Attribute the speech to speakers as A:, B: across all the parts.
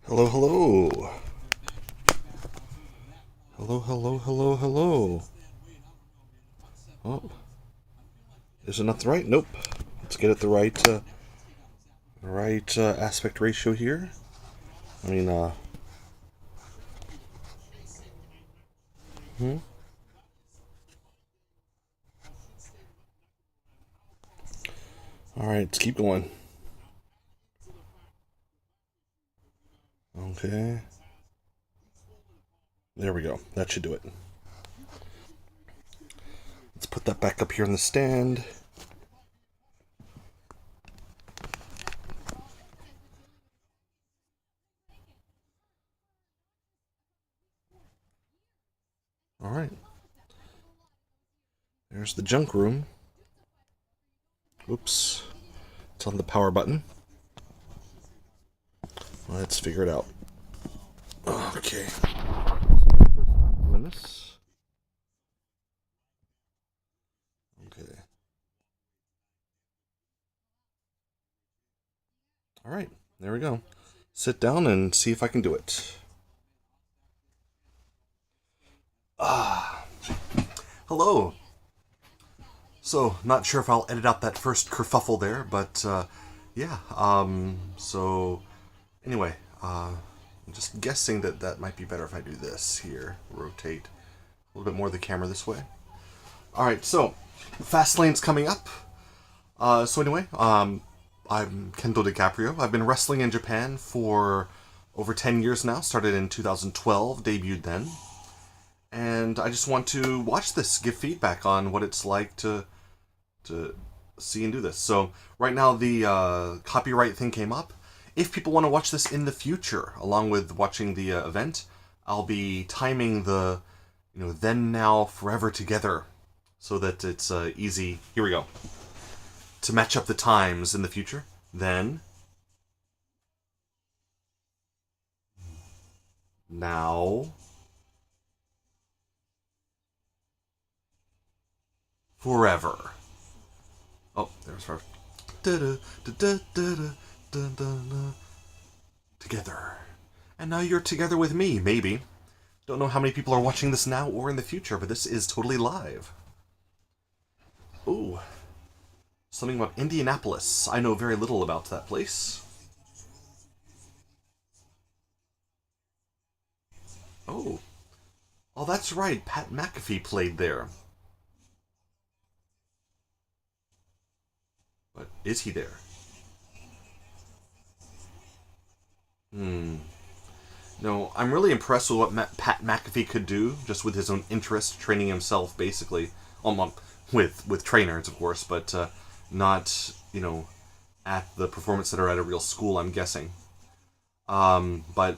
A: Hello, hello. Hello, hello, hello, hello. Oh, is it not the right? Nope. Let's get it the right aspect ratio here. I mean, hmm? All right, let's keep going. Okay. There we go. That should do it. Let's put that back up here in the stand. All right. There's the junk room. Oops. It's on the power button. Let's figure it out. Okay. Doing this. Okay. All right. There we go. Sit down and see if I can do it. Ah. Hello. So, not sure if I'll edit out that first kerfuffle there, but yeah. So, anyway, I'm just guessing that that might be better if I do this here. Rotate a little bit more the camera this way. Alright, so, Fastlane's coming up. So, anyway, I'm Kento DiCaprio. I've been wrestling in Japan for over 10 years now. Started in 2012, debuted then. And I just want to watch this, give feedback on what it's like to see and do this. So right now the copyright thing came up. If people want to watch this in the future, along with watching the event, I'll be timing the, then, now, forever together, so that it's easy. Here we go. To match up the times in the future. Then, now, forever. Oh, there's forever. Together. And now you're together with me, maybe. Don't know how many people are watching this now or in the future, but this is totally live. Ooh. Something about Indianapolis. I know very little about that place. Oh. Oh, that's right. Pat McAfee played there. But is he there? Hmm. No, I'm really impressed with what Pat McAfee could do, just with his own interest, training himself, basically. With trainers, of course, but not, at the performance center at a real school, I'm guessing. But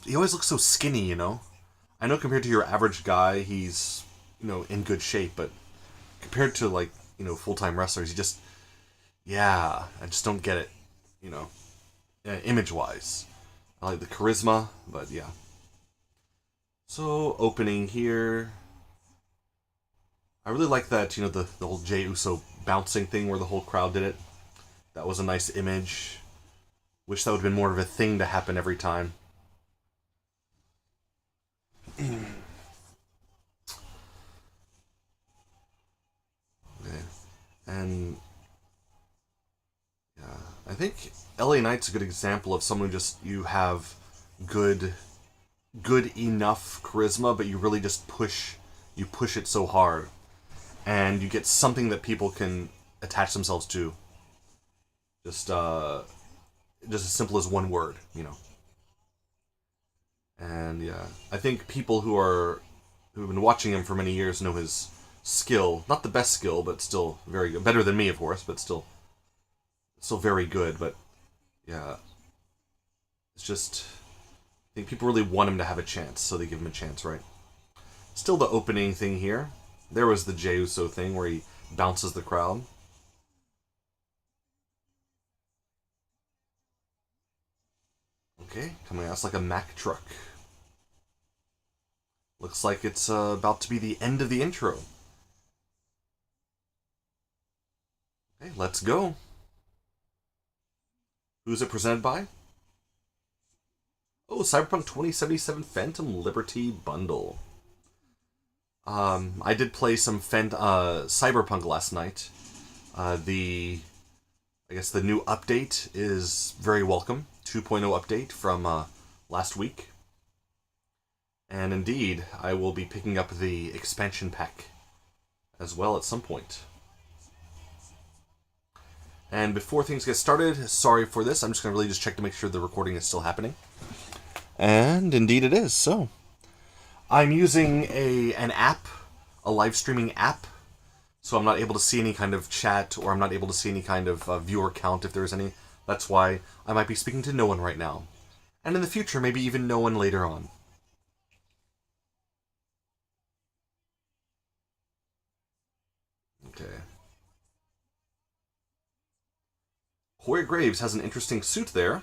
A: he always looks so skinny. I know compared to your average guy, he's, in good shape, but compared to, like, full time wrestlers, yeah, I just don't get it, you know, image wise. I like the charisma, but yeah. So, opening here. I really like that, the whole Jey Uso bouncing thing where the whole crowd did it. That was a nice image. Wish that would have been more of a thing to happen every time. Okay. And yeah, I think LA Knight's a good example of someone who just you have good good enough charisma, but you really just push it so hard, and you get something that people can attach themselves to. Just as simple as one word. And yeah, I think people who've been watching him for many years know his skill. Not the best skill, but still very good. Better than me, of course, but still very good. But yeah, it's just I think people really want him to have a chance, so they give him a chance, right? Still the opening thing here. There was the Jey Uso thing where he bounces the crowd. Okay, coming out, it's like a Mack truck. Looks like it's about to be the end of the intro. Okay, let's go. Who's it presented by? Oh, Cyberpunk 2077 Phantom Liberty bundle. I did play some Cyberpunk last night. I guess the new update is very welcome. 2.0 update from last week. And indeed, I will be picking up the expansion pack as well at some point. And before things get started, sorry for this, I'm just going to really just check to make sure the recording is still happening. And indeed it is, so. I'm using an app, a live streaming app, so I'm not able to see any kind of chat, or I'm not able to see any kind of viewer count if there's any. That's why I might be speaking to no one right now. And in the future, maybe even no one later on. Okay. Hoya Graves has an interesting suit there.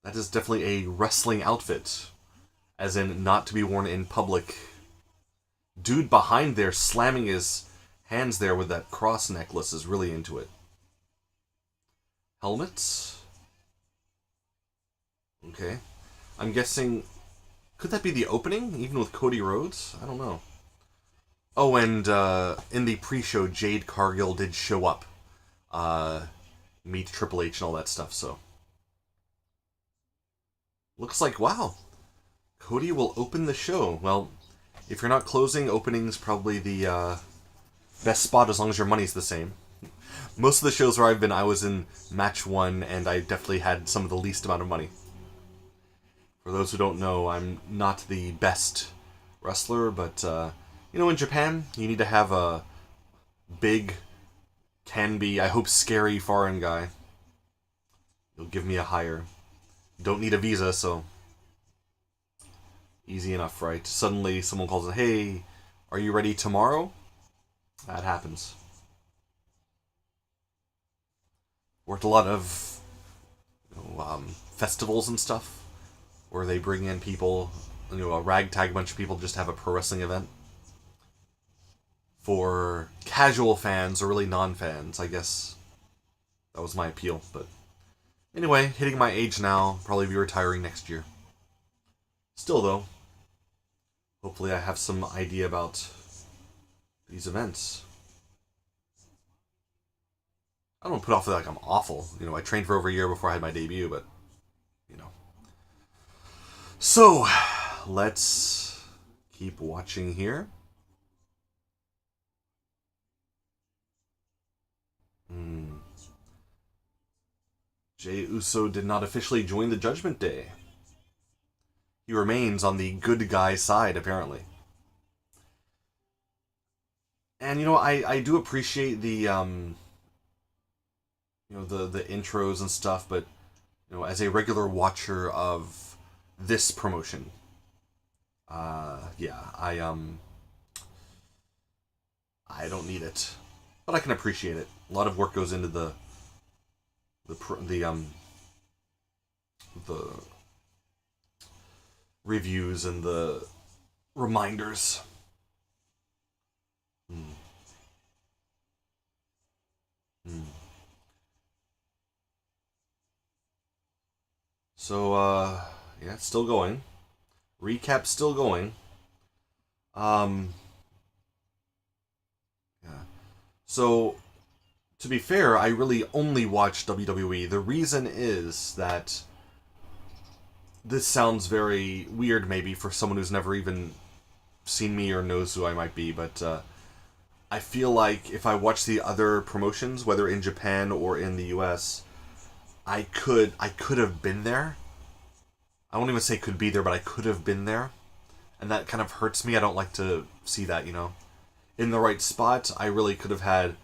A: That is definitely a wrestling outfit. As in, not to be worn in public. Dude behind there slamming his hands there with that cross necklace is really into it. Helmets. Okay. I'm guessing... Could that be the opening? Even with Cody Rhodes? I don't know. Oh, and in the pre-show, Jade Cargill did show up. Meet Triple H and all that stuff, so... Looks like, wow. Cody will open the show. Well, if you're not closing, opening's probably the best spot as long as your money's the same. Most of the shows where I've been, I was in match 1, and I definitely had some of the least amount of money. For those who don't know, I'm not the best wrestler, but, you know, in Japan, you need to have a big, can be, I hope, scary foreign guy. You'll give me a hire. Don't need a visa, so... Easy enough, right? Suddenly someone calls it, hey, are you ready tomorrow? That happens. Worked a lot of festivals and stuff where they bring in people, a ragtag bunch of people just to have a pro wrestling event. For casual fans or really non-fans, I guess that was my appeal. But anyway, hitting my age now, probably be retiring next year. Still though, hopefully I have some idea about these events. I don't put off like I'm awful. I trained for over a year before I had my debut, but, So, let's keep watching here. Jey Uso did not officially join the Judgment Day. He remains on the good guy side, apparently. And, I do appreciate the, the intros and stuff, but, as a regular watcher of this promotion, yeah, I don't need it. But I can appreciate it. A lot of work goes into the reviews and the reminders. So, yeah, it's still going. Recap's still going. Yeah. So, to be fair, I really only watch WWE. The reason is that this sounds very weird maybe for someone who's never even seen me or knows who I might be, but I feel like if I watch the other promotions, whether in Japan or in the US, I could have been there. I won't even say could be there, but I could have been there. And that kind of hurts me. I don't like to see that, In the right spot, I really could have had,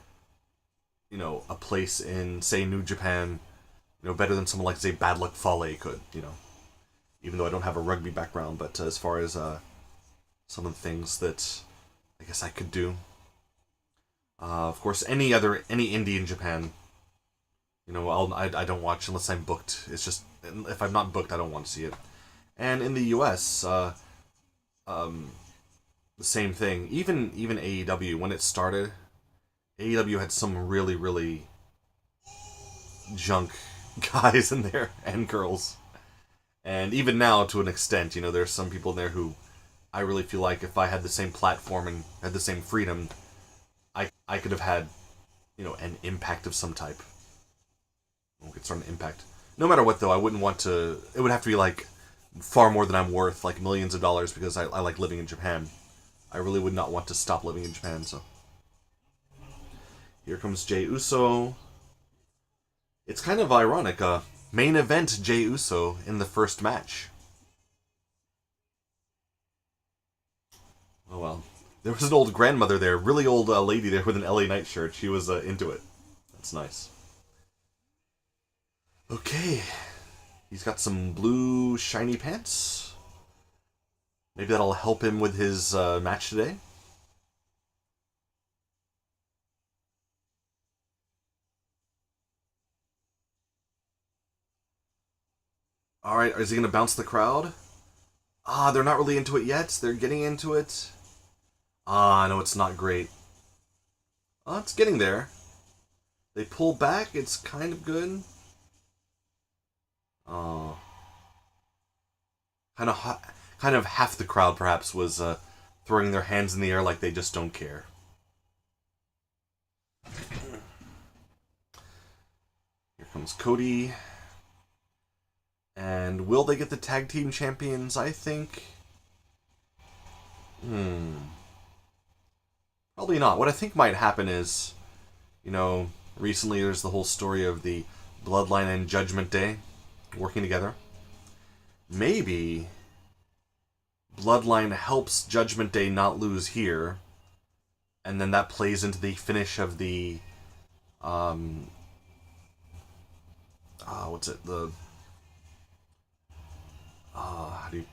A: a place in, say, New Japan, better than someone like, say, Bad Luck Fale could, Even though I don't have a rugby background, but as far as some of the things that I guess I could do. Of course, any indie in Japan, I don't watch unless I'm booked. It's just, if I'm not booked, I don't want to see it. And in the US, the same thing. Even AEW, when it started, AEW had some really, really junk guys in there and girls. And even now, to an extent, there's some people in there who I really feel like if I had the same platform and had the same freedom, I could have had, an impact of some type. We'll get started on impact. No matter what, though, I wouldn't want to. It would have to be like far more than I'm worth, like millions of dollars, because I like living in Japan. I really would not want to stop living in Japan. So here comes Jey Uso. It's kind of ironic. Main event Jey Uso in the first match. Oh well. There was an old grandmother there, really old lady there with an LA Knight shirt. She was into it. That's nice. Okay. He's got some blue shiny pants. Maybe that'll help him with his match today. Alright, is he going to bounce the crowd? Ah, they're not really into it yet. They're getting into it. Ah, no, it's not great. Oh, it's getting there. They pull back. It's kind of good. Oh. Kind of half the crowd, perhaps, was throwing their hands in the air like they just don't care. Here comes Cody. And will they get the tag team champions? I think... Probably not. What I think might happen is, recently there's the whole story of the Bloodline and Judgment Day working together. Maybe Bloodline helps Judgment Day not lose here, and then that plays into the finish of the what's it, the how do you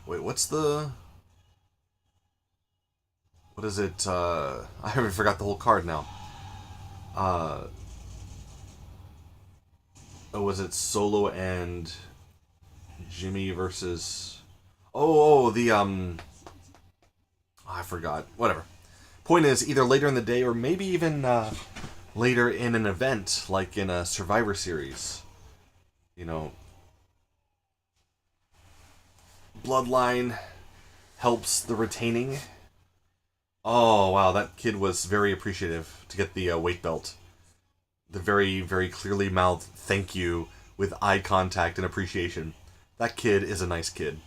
A: wait what's the what is it, I haven't forgot the whole card now. Was it Solo and Jimmy versus I forgot. Whatever. Point is, either later in the day or maybe even later in an event, like in a Survivor Series. Bloodline helps the retaining. Oh, wow, that kid was very appreciative to get the weight belt. The very, very clearly mouthed thank you with eye contact and appreciation. That kid is a nice kid.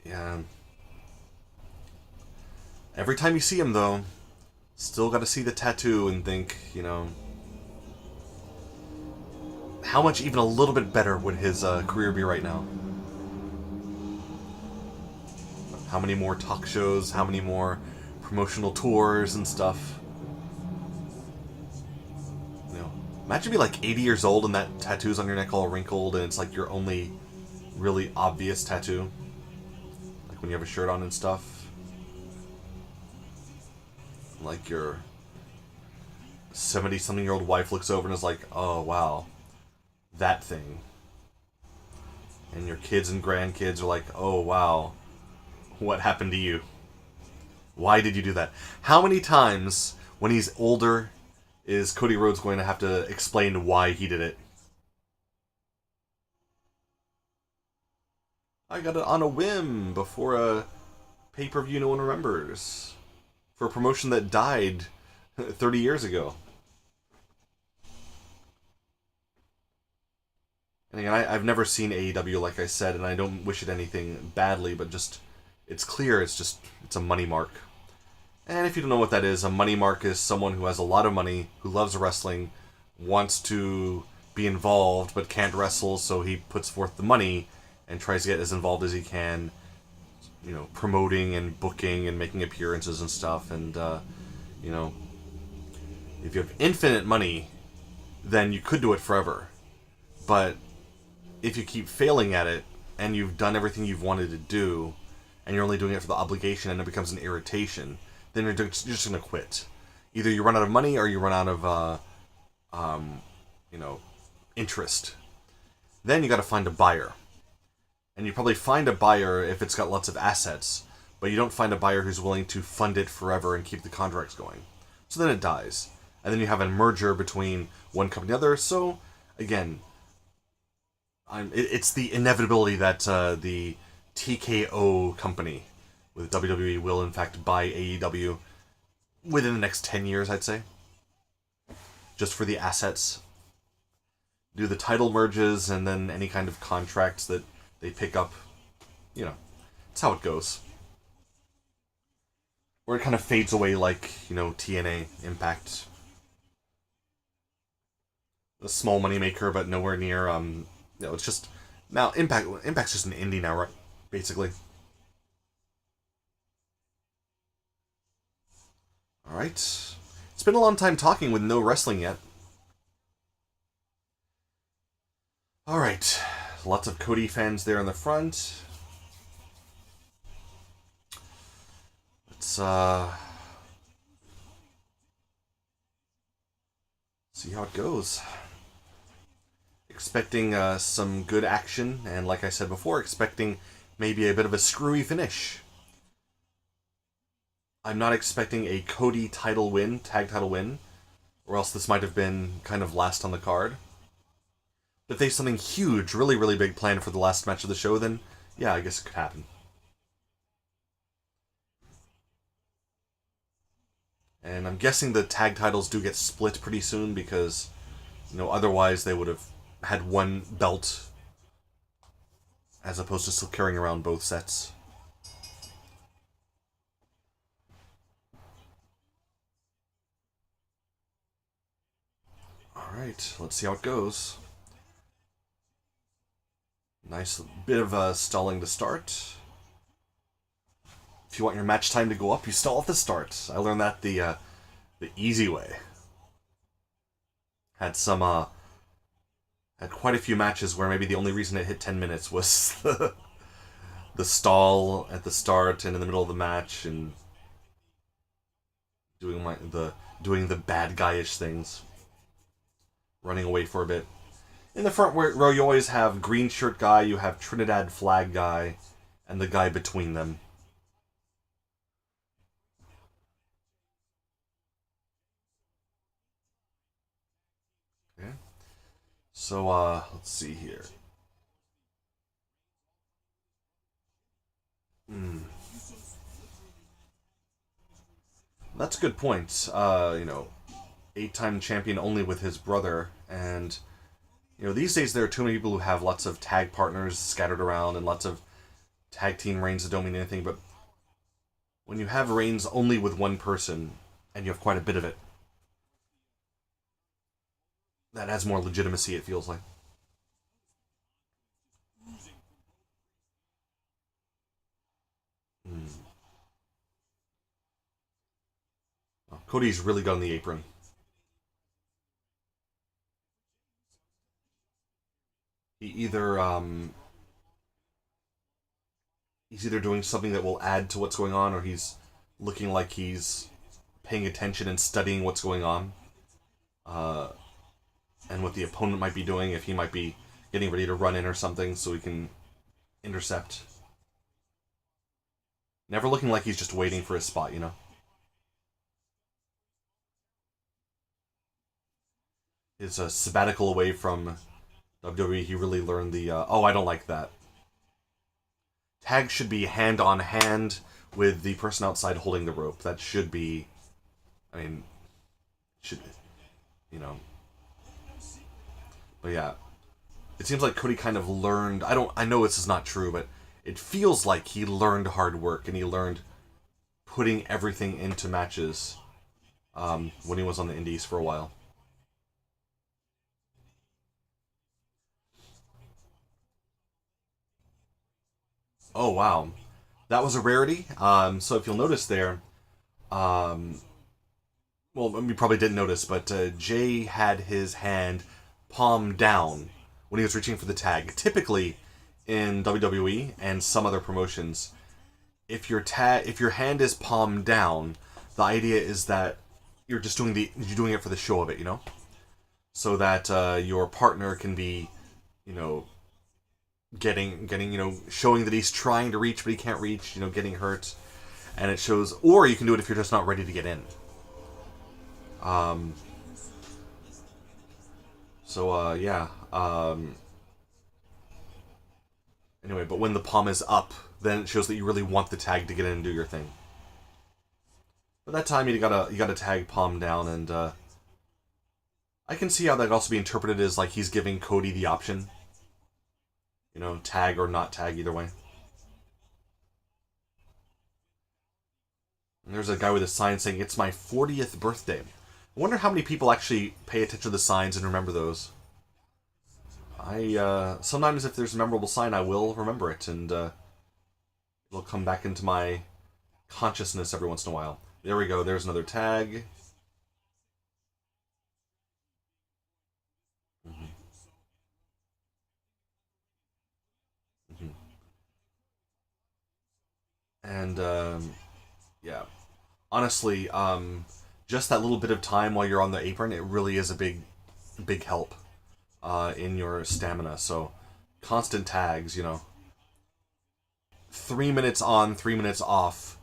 A: Yeah. Every time you see him, though, still got to see the tattoo and think, how much even a little bit better would his career be right now? How many more talk shows? How many more promotional tours and stuff? Imagine being like 80 years old and that tattoo's on your neck all wrinkled and it's like your only really obvious tattoo. Like when you have a shirt on and stuff. Like your 70-something-year-old wife looks over and is like, oh, wow, that thing. And your kids and grandkids are like, oh, wow, what happened to you? Why did you do that? How many times when he's older is Cody Rhodes going to have to explain why he did it? I got it on a whim before a pay-per-view no one remembers. For a promotion that died 30 years ago. And again, I've never seen AEW, like I said, and I don't wish it anything badly, but just, it's clear it's a money mark. And if you don't know what that is, a money mark is someone who has a lot of money, who loves wrestling, wants to be involved, but can't wrestle, so he puts forth the money and tries to get as involved as he can, promoting and booking and making appearances and stuff. And, if you have infinite money, then you could do it forever. But if you keep failing at it, and you've done everything you've wanted to do, and you're only doing it for the obligation, and it becomes an irritation, then you're just going to quit. Either you run out of money, or you run out of, interest. Then you got to find a buyer. And you probably find a buyer if it's got lots of assets. but you don't find a buyer who's willing to fund it forever and keep the contracts going. So then it dies. And then you have a merger between one company and the other. So, again, it's the inevitability that the TKO company with WWE will, in fact, buy AEW within the next 10 years, I'd say. Just for the assets. Do the title merges and then any kind of contracts that they pick up. You know, that's how it goes. Or it kind of fades away like, TNA, Impact. A small moneymaker, but nowhere near, it's just... Now, Impact's just an indie now, right? Basically. Alright. It's been a long time talking with no wrestling yet. Alright. Lots of Cody fans there in the front. Let's, see how it goes. Expecting some good action, and like I said before, expecting maybe a bit of a screwy finish. I'm not expecting a Cody title win, tag title win, or else this might have been kind of last on the card. But if there's something huge, really, really big planned for the last match of the show, then yeah, I guess it could happen. And I'm guessing the tag titles do get split pretty soon because, otherwise they would have had one belt as opposed to still carrying around both sets. Alright, let's see how it goes. Nice bit of stalling to start. If you want your match time to go up, you stall at the start. I learned that the easy way. Had quite a few matches where maybe the only reason it hit 10 minutes was the stall at the start and in the middle of the match and doing the bad guyish things. Running away for a bit. In the front row, you always have green shirt guy, you have Trinidad flag guy, and the guy between them. Okay. So, let's see here. That's a good point. 8-time champion only with his brother, and these days there are too many people who have lots of tag partners scattered around and lots of tag team reigns that don't mean anything, but when you have reigns only with one person, and you have quite a bit of it, that adds more legitimacy, it feels like. Oh, Cody's really got on the apron. He he's either doing something that will add to what's going on, or he's looking like he's paying attention and studying what's going on, and what the opponent might be doing, if he might be getting ready to run in or something so he can intercept. Never looking like he's just waiting for his spot. His sabbatical away from WWE, he really learned I don't like that. Tag should be hand on hand with the person outside holding the rope. That should be, should, but yeah. It seems like Cody kind of learned, I know this is not true, but it feels like he learned hard work and he learned putting everything into matches when he was on the Indies for a while. Oh, wow. That was a rarity. So if you'll notice there, um, well, you probably didn't notice, but Jay had his hand palm down when he was reaching for the tag. Typically, in WWE and some other promotions, if your hand is palm down, the idea is that you're just you're doing it for the show of it, so that your partner can be, you know, getting showing that he's trying to reach but he can't reach, getting hurt. and it shows, or you can do it if you're just not ready to get in. Um, yeah. Anyway, but when the palm is up, then it shows that you really want the tag to get in and do your thing. But that time you gotta tag palm down, and I can see how that could also be interpreted as like he's giving Cody the option. You know, tag or not tag, either way. And there's a guy with a sign saying, "It's my 40th birthday." I wonder how many people actually pay attention to the signs and remember those. Sometimes if there's a memorable sign, I will remember it, and it'll come back into my consciousness every once in a while. There we go, there's another tag. Mm-hmm. Mm-hmm. And, yeah. Honestly, just that little bit of time while you're on the apron, it really is a big help in your stamina. So, constant tags, 3 minutes on, 3 minutes off,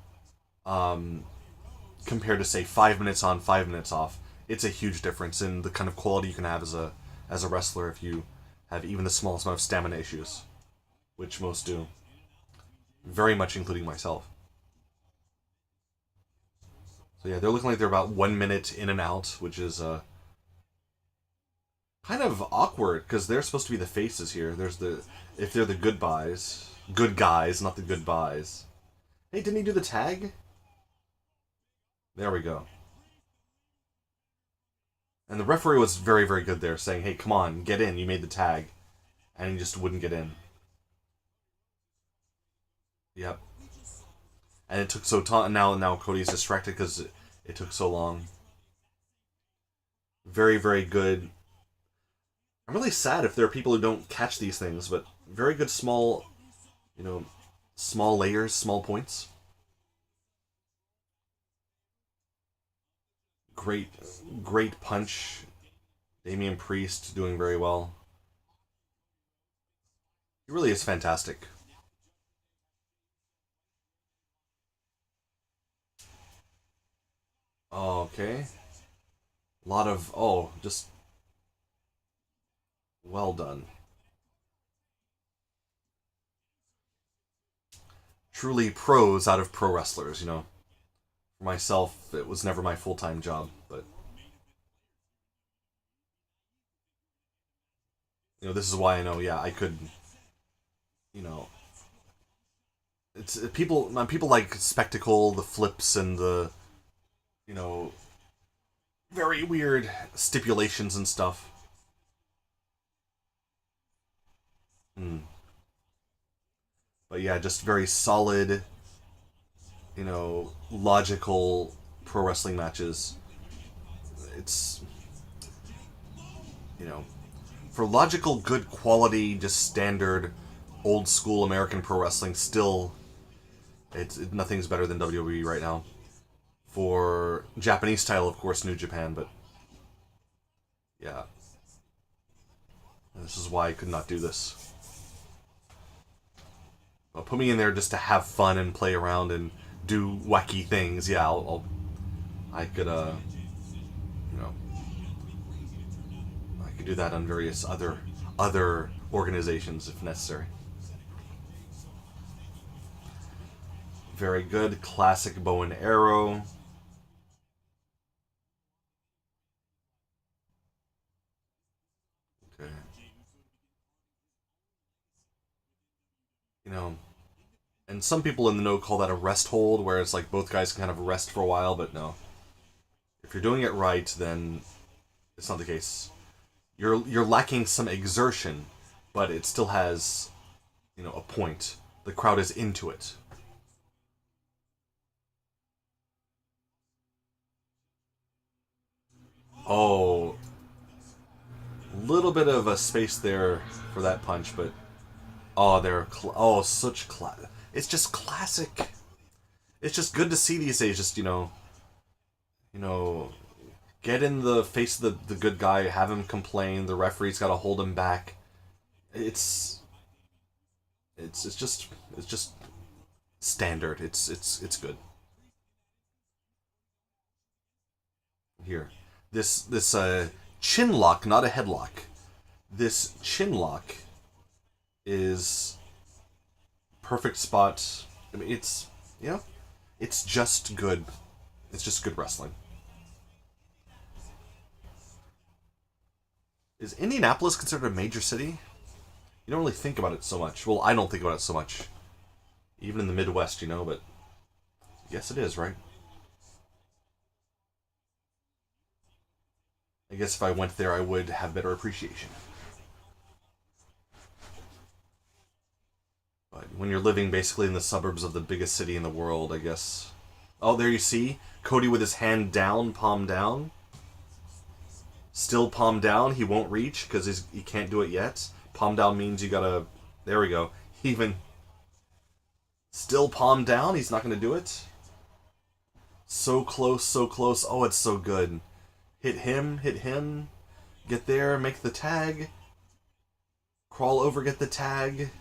A: compared to say 5 minutes on, 5 minutes off. It's a huge difference in the kind of quality you can have as a wrestler if you have even the smallest amount of stamina issues, which most do, very much including myself. So yeah, they're looking like they're about 1 minute in and out, which is kind of awkward because they're supposed to be the faces here. If they're the good guys, not the goodbyes. Hey, didn't he do the tag? There we go. And the referee was very, very good there, saying, "Hey, come on, get in. You made the tag," and he just wouldn't get in. Yep. And it took so now Cody's distracted because it took so long. Very, very good. I'm really sad if there are people who don't catch these things, but very good you know, small layers, small points. Great, great punch. Damian Priest doing very well. He really is fantastic. Okay. A lot of, just well done. Truly pros out of pro wrestlers. For myself, it was never my full time job, but this is why I know. Yeah, I could. You know, it's people like spectacle, the flips, and the you know very weird stipulations and stuff. Hmm. But yeah, just very solid, logical pro wrestling matches. It's you know for logical, good quality, just standard, old school American pro wrestling. Still, nothing's better than WWE right now. For Japanese style, of course, New Japan, but yeah, this is why I could not do this. But put me in there just to have fun and play around and do wacky things. Yeah, I could, you know, I could do that on various other organizations if necessary. Very good, classic bow and arrow. Okay. You know, and some people in the know call that a rest hold, where it's like both guys can kind of rest for a while, but no. If you're doing it right, then it's not the case. You're lacking some exertion, but it still has, a point. The crowd is into it. Oh, little bit of a space there for that punch, but such it's just classic. It's just good to see these days. Just you know, get in the face of the good guy, have him complain. The referee's got to hold him back. It's it's just standard. It's good. here. This chin lock, not a headlock. This chin lock is perfect spot. I mean, it's it's just good. It's just good wrestling. Is Indianapolis considered a major city? You don't really think about it so much. Well, I don't think about it so much. Even in the Midwest, but yes, it is, right? I guess if I went there, I would have better appreciation. But when you're living basically in the suburbs of the biggest city in the world, I guess. Oh, there you see Cody with his hand down, palm down. Still palm down. He won't reach because he can't do it yet. Palm down means you gotta. There we go. Even still palm down. He's not gonna do it. So close, so close. Oh, it's so good. Hit him, hit him. Get there, make the tag. Crawl over, get the tag.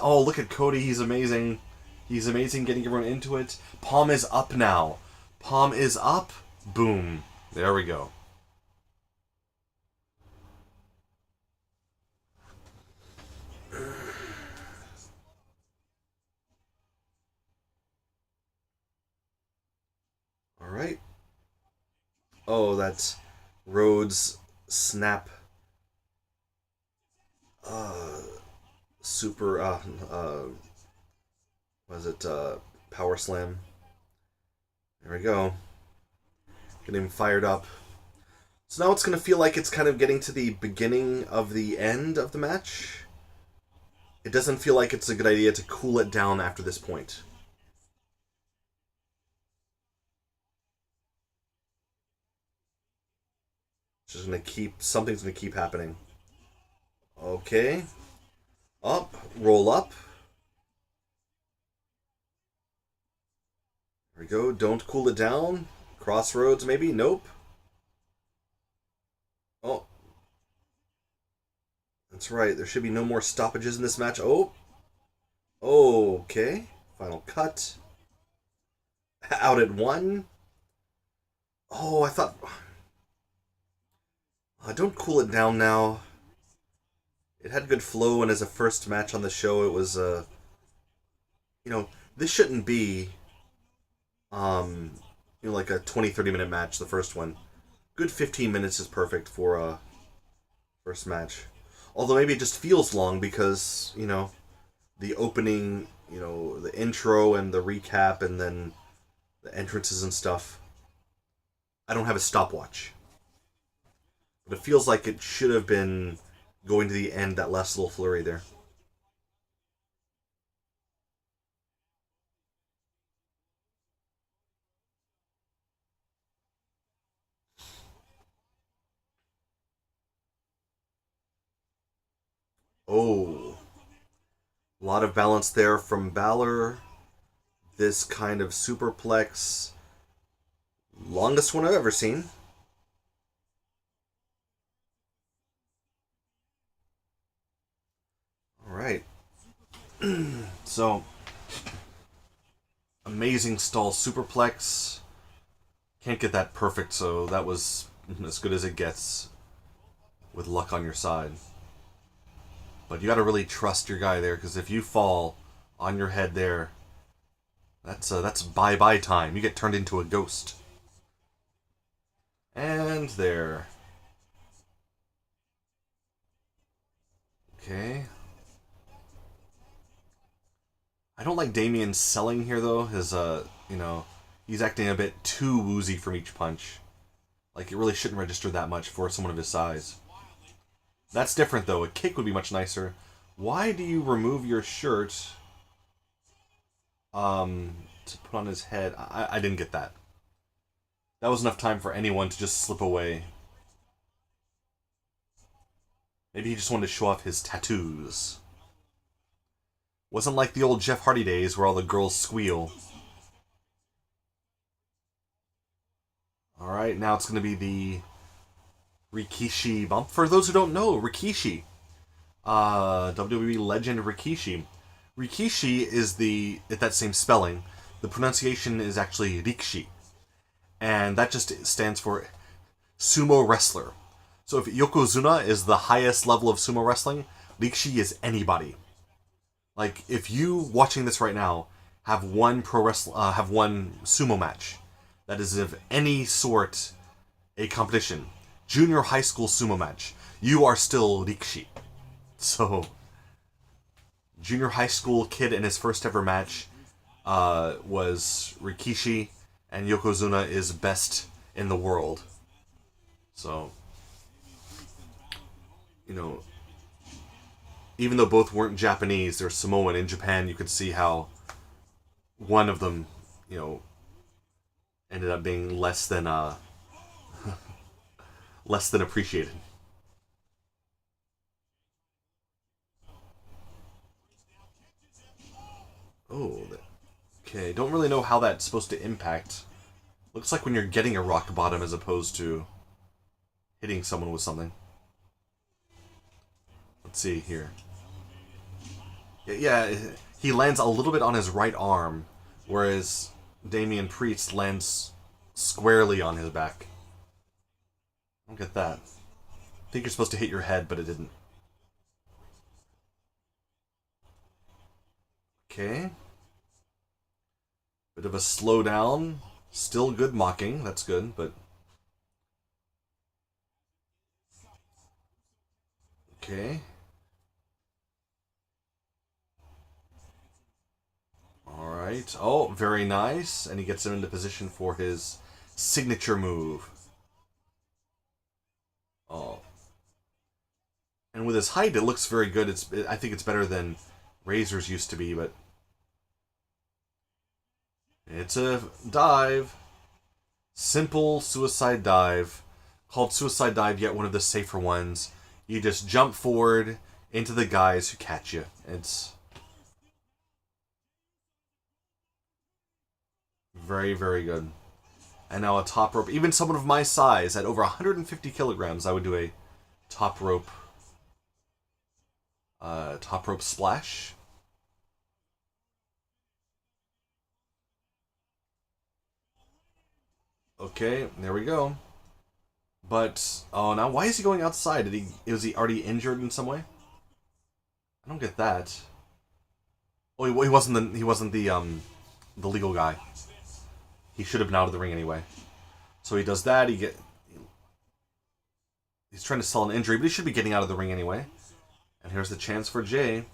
A: Oh, look at Cody. He's amazing. He's amazing getting everyone into it. Palm is up now. Palm is up. Boom. There we go. All right. Oh, that's Rhodes snap. Super. Was it power slam? There we go. Getting him fired up. So now it's going to feel like it's kind of getting to the beginning of the end of the match. It doesn't feel like it's a good idea to cool it down after this point. Just gonna keep something's gonna keep happening. Okay. Up, roll up. There we go. Don't cool it down. Crossroads, maybe? Nope. Oh. That's right. There should be no more stoppages in this match. Oh. Okay. Final cut. Out at 1. Oh, I thought... don't cool it down now. It had good flow, and as a first match on the show, it was, this shouldn't be, like a 20-30 minute match, the first one. Good 15 minutes is perfect for a first match. Although maybe it just feels long because, the opening, the intro and the recap and then the entrances and stuff. I don't have a stopwatch. But it feels like it should have been going to the end, that last little flurry there. Oh. A lot of balance there from Balor. This kind of superplex. Longest one I've ever seen. Alright. So, amazing stall superplex. Can't get that perfect, so that was as good as it gets with luck on your side. But you gotta really trust your guy there, because if you fall on your head there, that's bye-bye time. You get turned into a ghost. And there. Okay. I don't like Damien selling here, though. He's acting a bit too woozy from each punch. Like, it really shouldn't register that much for someone of his size. That's different, though. A kick would be much nicer. Why do you remove your shirt to put on his head? I didn't get that. That was enough time for anyone to just slip away. Maybe he just wanted to show off his tattoos. Wasn't like the old Jeff Hardy days where all the girls squeal. Alright, now it's going to be the Rikishi bump. For those who don't know, Rikishi. WWE legend Rikishi. Rikishi is that same spelling. The pronunciation is actually Rikishi. and that just stands for sumo wrestler. So if yokozuna is the highest level of sumo wrestling, Rikishi is anybody. Like if you watching this right now have one have one sumo match that is of any sort a competition, junior high school sumo match, you are still Rikishi. So junior high school kid in his first ever match was Rikishi, and Yokozuna is best in the world. So, you know, even though both weren't Japanese, they're Samoan. In Japan, you could see how one of them, you know, ended up being less than less than appreciated. Oh, okay. Don't really know how that's supposed to impact. Looks like when you're getting a rock bottom as opposed to hitting someone with something. Let's see here. Yeah, he lands a little bit on his right arm, whereas Damian Priest lands squarely on his back. I don't get that. I think you're supposed to hit your head, but it didn't. Okay. Bit of a slowdown. Still good mocking. That's good, but... Okay. Alright. Oh, very nice. And he gets him into position for his signature move. Oh. And with his height, it looks very good. I think it's better than Razor's used to be, but... It's a dive. Simple suicide dive. Called suicide dive, yet one of the safer ones. You just jump forward into the guys who catch you. It's very, very good. And now a top rope. Even someone of my size, at over 150 kilograms, I would do a top rope splash. Okay, there we go. But oh, now why is he going outside? Was he already injured in some way? I don't get that. Oh, he wasn't the legal guy. He should have been out of the ring anyway. So he does that. He's trying to sell an injury, but he should be getting out of the ring anyway. And here's the chance for Jay.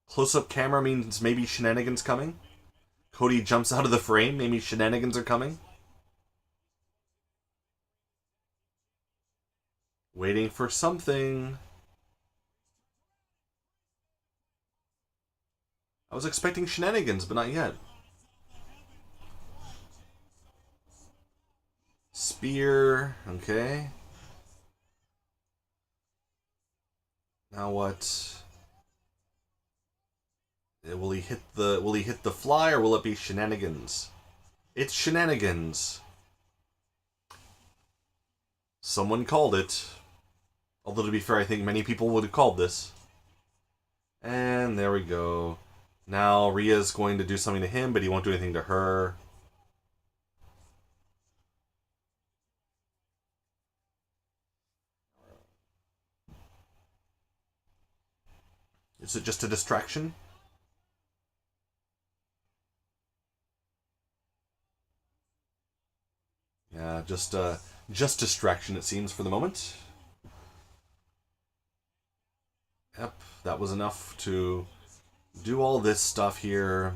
A: Close-up camera means maybe shenanigans coming. Cody jumps out of the frame. Maybe shenanigans are coming. Waiting for something. I was expecting shenanigans, but not yet. Spear, okay. Now what? Will he hit the fly, or will it be shenanigans? It's shenanigans. Someone called it. Although to be fair, I think many people would have called this. And there we go. Now Rhea's going to do something to him, but he won't do anything to her. Is it just a distraction? Yeah, just distraction it seems for the moment. Yep, that was enough to do all this stuff here,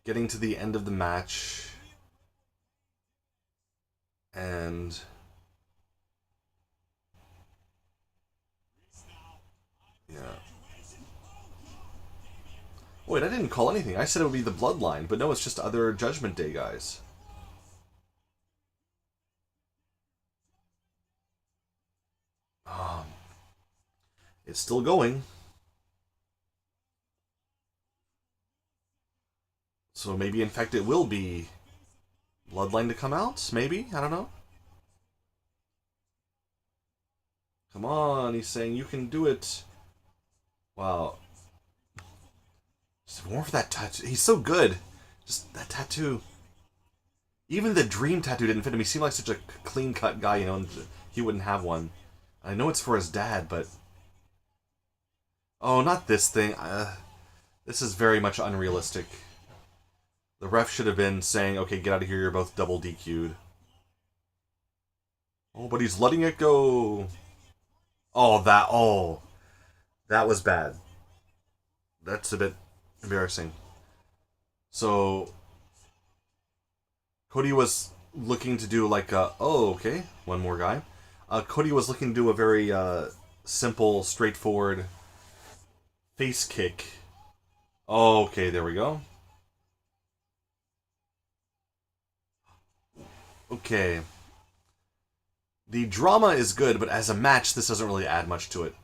A: getting to the end of the match, and yeah. Wait, I didn't call anything. I said it would be the Bloodline, but no, it's just other Judgment Day guys. Um, it's still going. So maybe, in fact, it will be Bloodline to come out? Maybe? I don't know. Come on, he's saying you can do it. Wow. Just more for that tattoo. He's so good. Just that tattoo. Even the dream tattoo didn't fit him. He seemed like such a clean-cut guy, you know, and he wouldn't have one. I know it's for his dad, but... Oh, not this thing. This is very much unrealistic. The ref should have been saying, okay, get out of here, you're both double DQ'd. Oh, but he's letting it go. Oh, that was bad. That's a bit embarrassing. So, Cody was looking to do like a... Oh, okay, one more guy. Cody was looking to do a very simple, straightforward face kick. Oh, okay, there we go. Okay. The drama is good, but as a match, this doesn't really add much to it.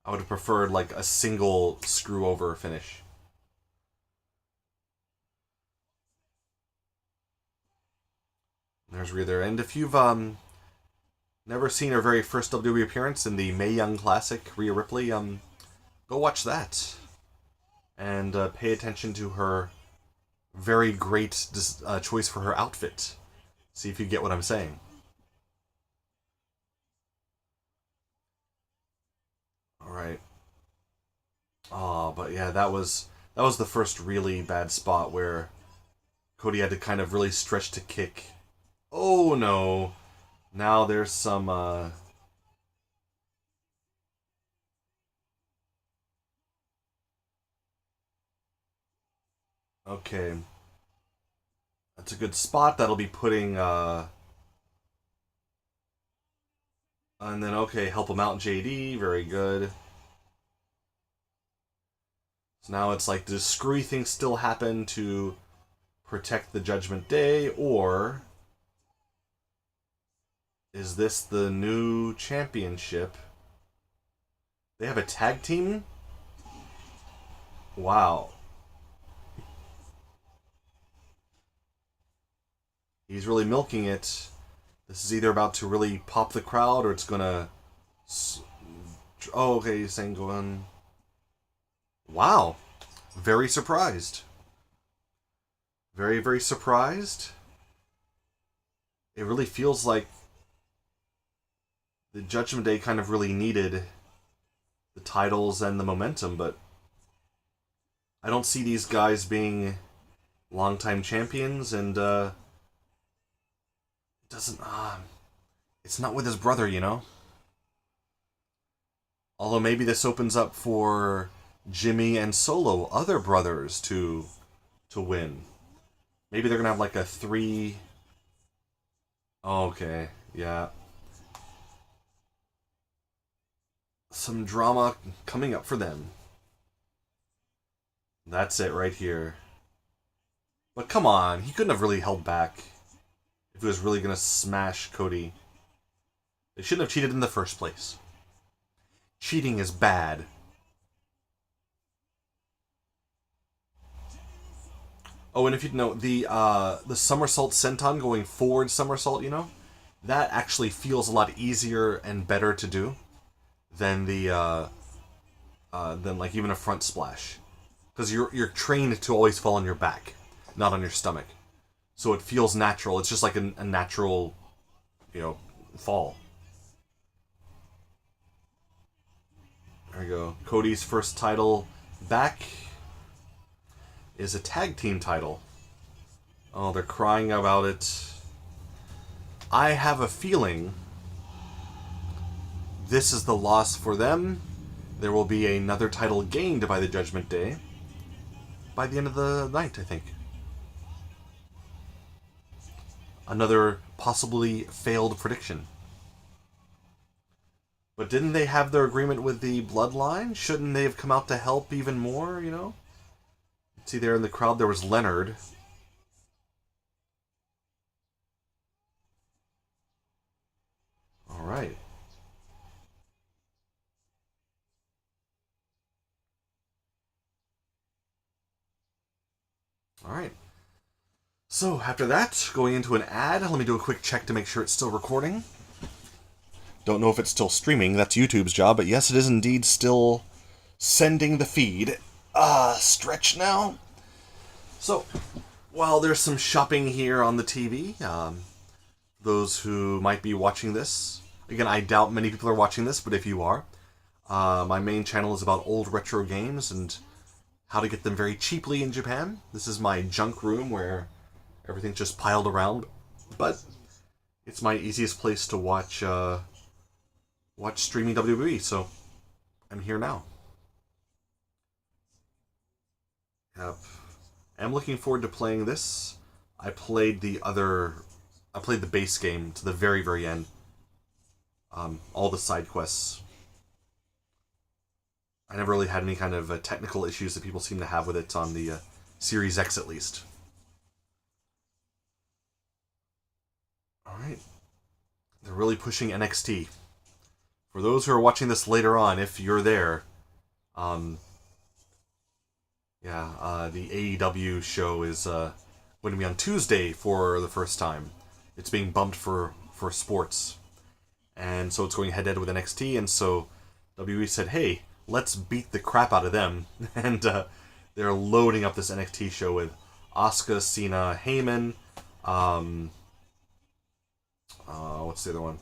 A: I would have preferred like a single screw-over finish. There's Rhea there. And if you've never seen her very first WWE appearance in the Mae Young Classic, Rhea Ripley, go watch that. And pay attention to her very great choice for her outfit. See if you get what I'm saying. Alright. Oh, but yeah, that was the first really bad spot where Cody had to kind of really stretch to kick. Oh no. Now there's some Okay. That's a good spot. That'll be putting and then okay, help him out, JD. Very good. So now it's like, does screwy things still happen to protect the Judgment Day, or is this the new championship? They have a tag team? Wow. He's really milking it. This is either about to really pop the crowd, or it's gonna... Oh, okay, he's saying go on. Wow. Very surprised. Very, very surprised. It really feels like the Judgment Day kind of really needed the titles and the momentum, but I don't see these guys being longtime champions, and it doesn't... it's not with his brother, you know? Although maybe this opens up for Jimmy and Solo, other brothers, to win. Maybe they're gonna have like a 3... Oh, okay, yeah. Some drama coming up for them. That's it right here. But come on, he couldn't have really held back if he was really gonna smash Cody. They shouldn't have cheated in the first place. Cheating is bad. Oh, and if you know, the somersault senton, going forward somersault, you know, that actually feels a lot easier and better to do than the than like even a front splash, because you're trained to always fall on your back, not on your stomach, so it feels natural. It's just like a natural, you know, fall. There we go. Cody's first title back is a tag team title. Oh, they're crying about it. I have a feeling this is the loss for them. There will be another title gained by the Judgment Day by the end of the night, I think. Another possibly failed prediction. But didn't they have their agreement with the Bloodline? Shouldn't they have come out to help even more, you know? See, there in the crowd, there was Leonard. All right. All right. So, after that, going into an ad, let me do a quick check to make sure it's still recording. Don't know if it's still streaming. That's YouTube's job, but yes, it is indeed still sending the feed. Stretch now. So, Well, there's some shopping here on the TV. Those who might be watching this. Again, I doubt many people are watching this, but if you are, my main channel is about old retro games and how to get them very cheaply in Japan. This is my junk room where everything's just piled around, but it's my easiest place to watch streaming WWE, so I'm here now. Yep. I'm looking forward to playing this. I played the base game to the very, very end. All the side quests. I never really had any kind of technical issues that people seem to have with it on the Series X, at least. Alright. They're really pushing NXT. For those who are watching this later on, if you're there, the AEW show is going to be on Tuesday for the first time. It's being bumped for sports. And so it's going head-to-head with NXT, and so WWE said, hey, let's beat the crap out of them. And they're loading up this NXT show with Asuka, Cena, Heyman, what's the other one?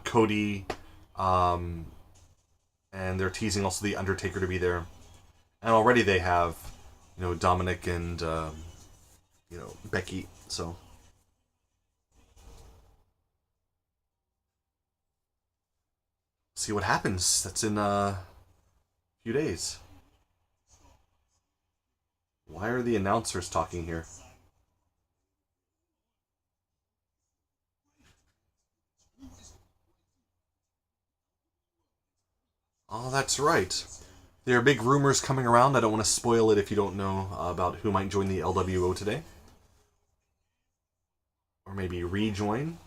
A: Cody, and they're teasing also the Undertaker to be there. And already they have, Dominic and, Becky, so... See what happens. That's in a few days. Why are the announcers talking here? Oh, that's right. There are big rumors coming around. I don't want to spoil it if you don't know about who might join the LWO today. Or maybe rejoin.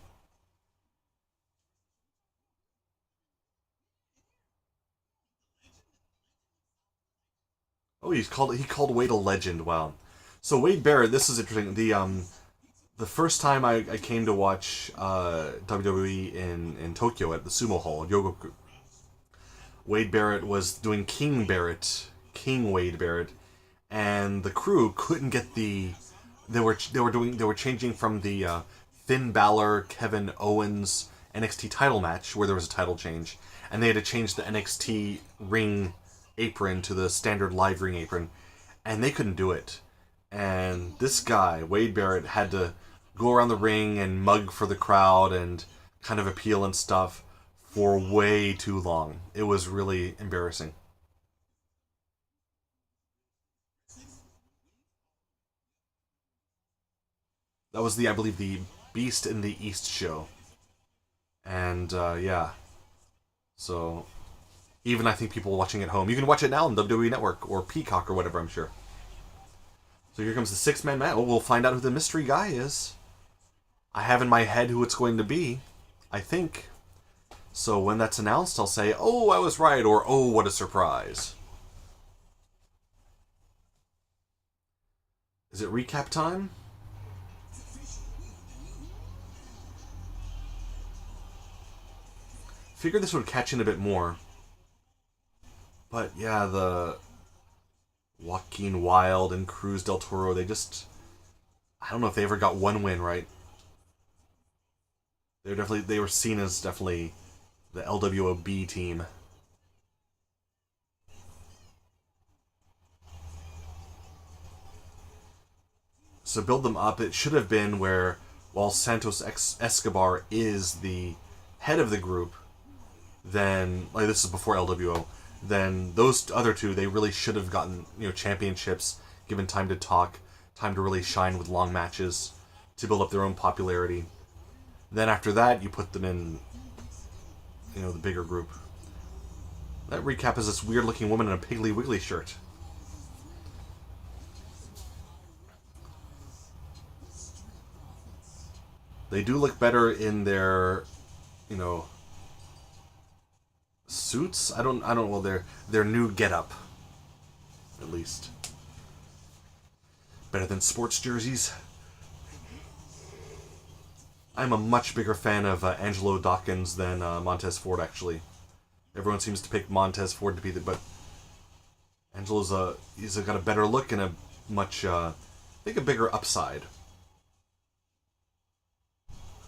A: Oh, he called Wade a legend. Wow. So Wade Barrett, this is interesting. The first time I came to watch WWE in Tokyo at the Sumo Hall at Yogoku, Wade Barrett was doing King Wade Barrett, and the crew couldn't get they were changing from the Finn Balor Kevin Owens NXT title match where there was a title change, and they had to change the NXT ring apron to the standard live ring apron, and they couldn't do it. And this guy, Wade Barrett, had to go around the ring and mug for the crowd and kind of appeal and stuff for way too long. It was really embarrassing. That was I believe, the Beast in the East show. And, yeah. So, even I think people watching at home, you can watch it now on WWE Network or Peacock or whatever, I'm sure. So here comes the six-man match. Well, we'll find out who the mystery guy is. I have in my head who it's going to be, I think. So when that's announced, I'll say, oh, I was right, or oh, what a surprise. Is it recap time? Figured this would catch in a bit more. But yeah, the Joaquin Wilde and Cruz del Toro, they just... I don't know if they ever got one win, right? They were seen as definitely the LWOB team. So build them up. It should have been where, while Santos Escobar is the head of the group, then, like, this is before LWO, then those other two, they really should have gotten, championships, given time to talk, time to really shine with long matches, to build up their own popularity. Then after that, you put them in, the bigger group. That recap is this weird-looking woman in a Piggly Wiggly shirt. They do look better in their, suits. I don't. Well, their new getup, at least. Better than sports jerseys. I'm a much bigger fan of Angelo Dawkins than Montez Ford, actually. Everyone seems to pick Montez Ford to be but Angelo's he's got a better look and a much think a bigger upside.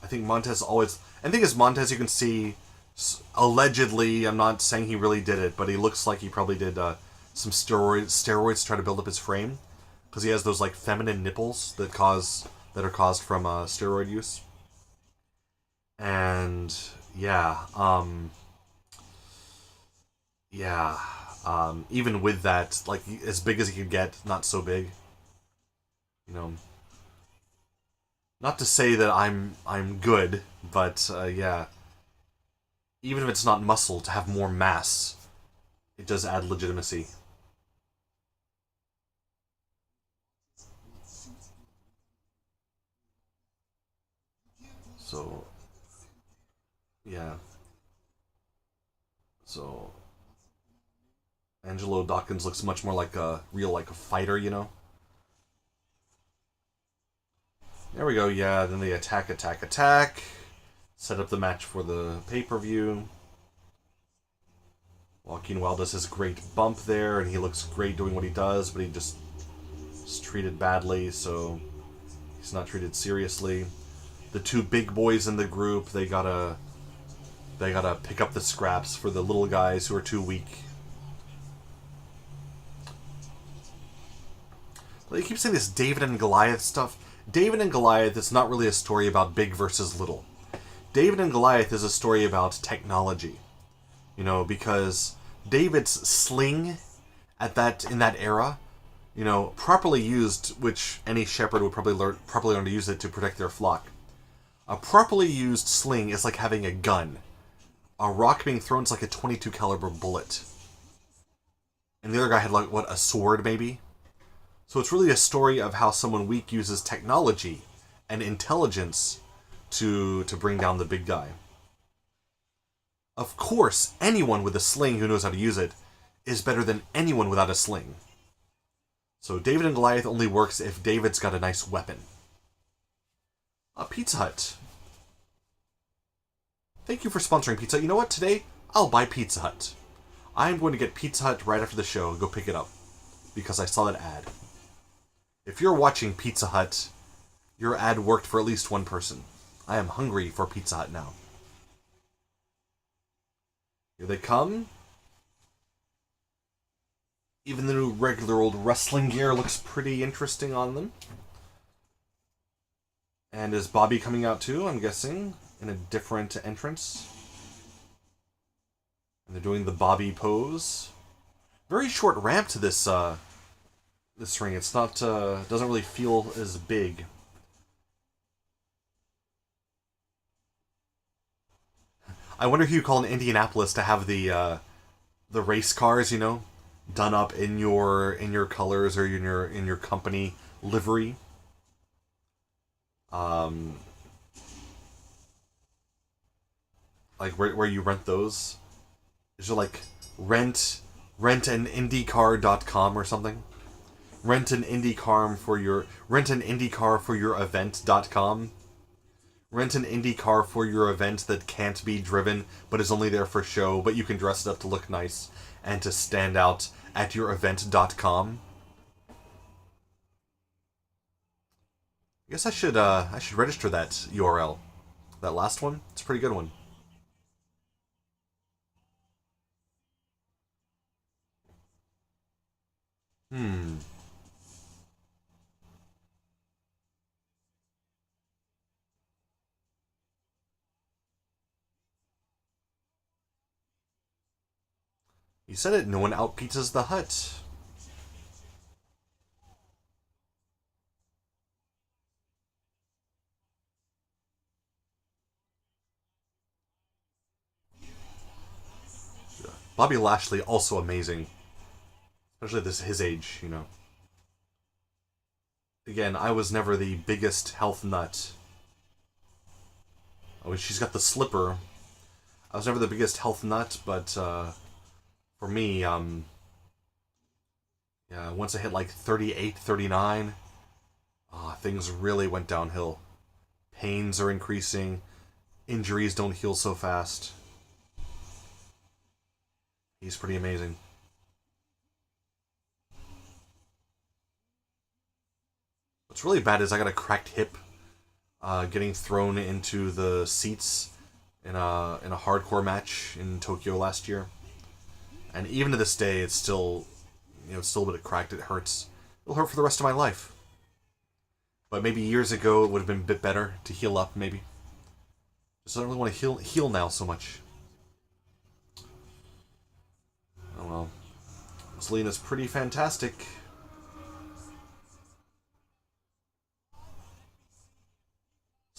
A: I think Montez always. And the thing is, Montez, you can see, allegedly, I'm not saying he really did it, but he looks like he probably did some steroids to try to build up his frame, because he has those like feminine nipples that are caused from steroid use. And yeah, yeah. Even with that, like as big as he could get, not so big. You know, not to say that I'm good, but yeah, even if it's not muscle, to have more mass, it does add legitimacy. So yeah, so Angelo Dawkins looks much more like a real like a fighter, you know. There we go. Yeah, then they attack, attack, attack. Set up the match for the pay per view. Joaquin Wild does his great bump there, and he looks great doing what he does, but he just is treated badly, so he's not treated seriously. The two big boys in the group, they gotta pick up the scraps for the little guys who are too weak. Well, you keep saying this David and Goliath stuff. David and Goliath is not really a story about big versus little. David and Goliath is a story about technology. You know, because David's sling in that era, you know, properly used, which any shepherd would properly learn to use it to protect their flock. A properly used sling is like having a gun. A rock being thrown is like a 22 caliber bullet. And the other guy had like what, a sword maybe? So it's really a story of how someone weak uses technology and intelligence to bring down the big guy. Of course, anyone with a sling who knows how to use it is better than anyone without a sling. So David and Goliath only works if David's got a nice weapon. A Pizza Hut. Thank you for sponsoring Pizza Hut. You know what? Today, I'll buy Pizza Hut. I'm going to get Pizza Hut right after the show and go pick it up. Because I saw that ad. If you're watching Pizza Hut, your ad worked for at least one person. I am hungry for Pizza Hut now. Here they come. Even the new regular old wrestling gear looks pretty interesting on them. And is Bobby coming out too, I'm guessing, in a different entrance? And they're doing the Bobby pose. Very short ramp to this this ring. It's not doesn't really feel as big. I wonder who you call in Indianapolis to have the race cars, you know, done up in your colors or in your company livery. Like where you rent those? Is it like rentanIndycar.com or something? Rent an IndyCar for your event.com. Rent an Indy car for your event that can't be driven, but is only there for show, but you can dress it up to look nice and to stand out at your event.com. I guess I should register that URL. That last one? It's a pretty good one. Hmm. You said it, no one outpizzas the hut. Bobby Lashley, also amazing. Especially at his age, you know. Again, I was never the biggest health nut. Oh, she's got the slipper. I was never the biggest health nut, but for me, yeah, once I hit like 38, 39, things really went downhill. Pains are increasing. Injuries don't heal so fast. He's pretty amazing. What's really bad is I got a cracked hip getting thrown into the seats in a hardcore match in Tokyo last year. And even to this day, it's still, it's still a bit cracked. It hurts. It'll hurt for the rest of my life. But maybe years ago it would have been a bit better to heal up, maybe. Just I don't really want to heal now so much. Oh well. Zelina's pretty fantastic.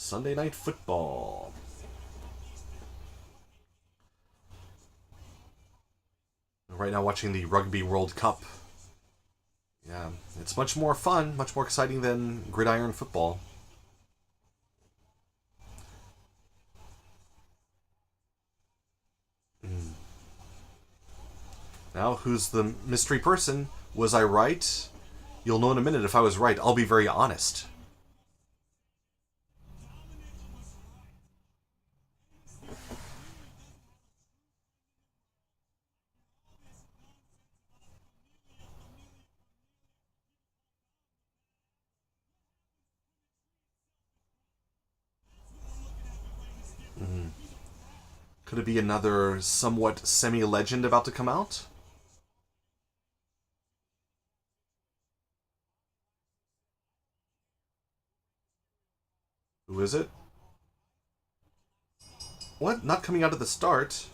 A: Sunday Night Football. Right now watching the Rugby World Cup. Yeah, it's much more fun, much more exciting than gridiron football. Now, who's the mystery person? Was I right? You'll know in a minute if I was right. I'll be very honest. Could it be another somewhat semi-legend about to come out? Who is it? What? Not coming out at the start?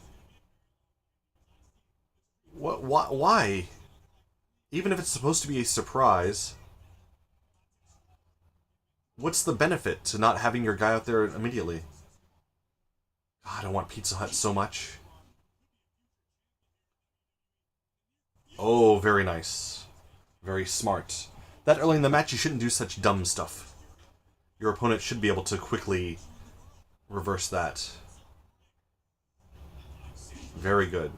A: What? Why? Even if it's supposed to be a surprise, what's the benefit to not having your guy out there immediately? God, I want Pizza Hut so much. Oh, very nice. Very smart. That early in the match, you shouldn't do such dumb stuff. Your opponent should be able to quickly reverse that. Very good.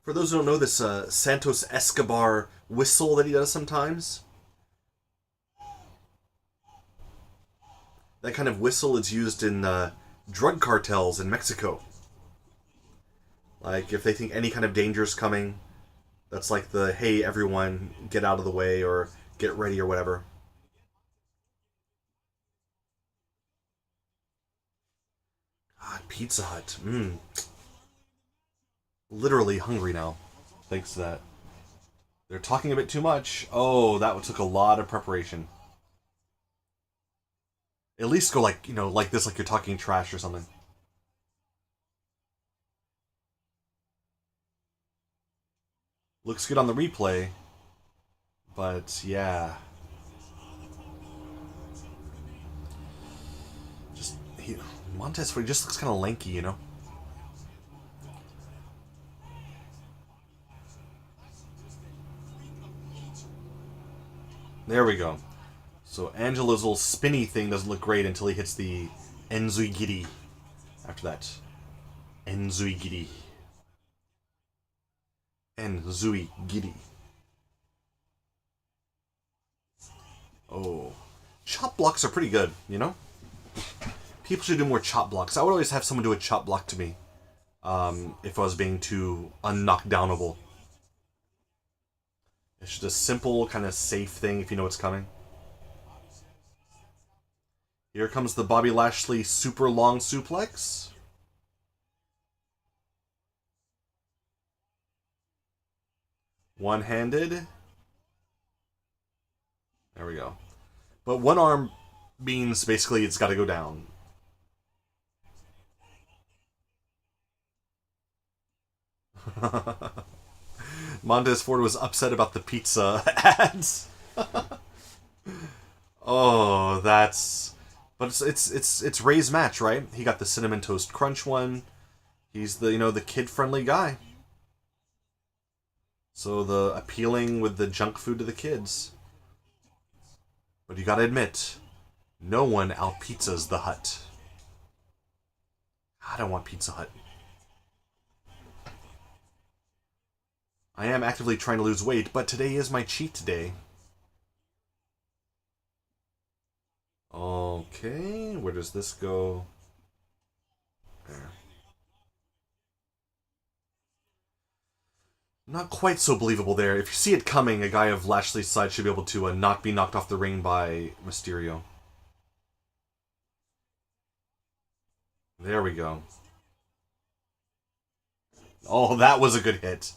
A: For those who don't know this Santos Escobar whistle that he does sometimes, that kind of whistle is used in drug cartels in Mexico. Like, if they think any kind of danger is coming, that's like the, hey, everyone, get out of the way, or get ready, or whatever. God, Pizza Hut. Literally hungry now, thanks to that. They're talking a bit too much. Oh, that took a lot of preparation. At least go like, like this, like you're talking trash or something. Looks good on the replay, but yeah. Montez Ford just looks kind of lanky, There we go. So Angelo's little spinny thing doesn't look great until he hits the Enzuigiri. After that. Enzuigiri. Enzuigiri. Oh. Chop blocks are pretty good, People should do more chop blocks. I would always have someone do a chop block to me. If I was being too unknockdownable. It's just a simple, kind of safe thing if you know what's coming. Here comes the Bobby Lashley super long suplex. One-handed. There we go. But one arm means basically it's got to go down. Montez Ford was upset about the pizza ads. Oh, that's... But it's Ray's match, right? He got the Cinnamon Toast Crunch one. He's the kid-friendly guy. So the appealing with the junk food to the kids. But you gotta admit, no one out-pizzas the Hut. I don't want Pizza Hut. I am actively trying to lose weight, but today is my cheat day. Okay, where does this go? There. Not quite so believable there. If you see it coming, a guy of Lashley's side should be able to not be knocked off the ring by Mysterio. There we go. Oh, that was a good hit.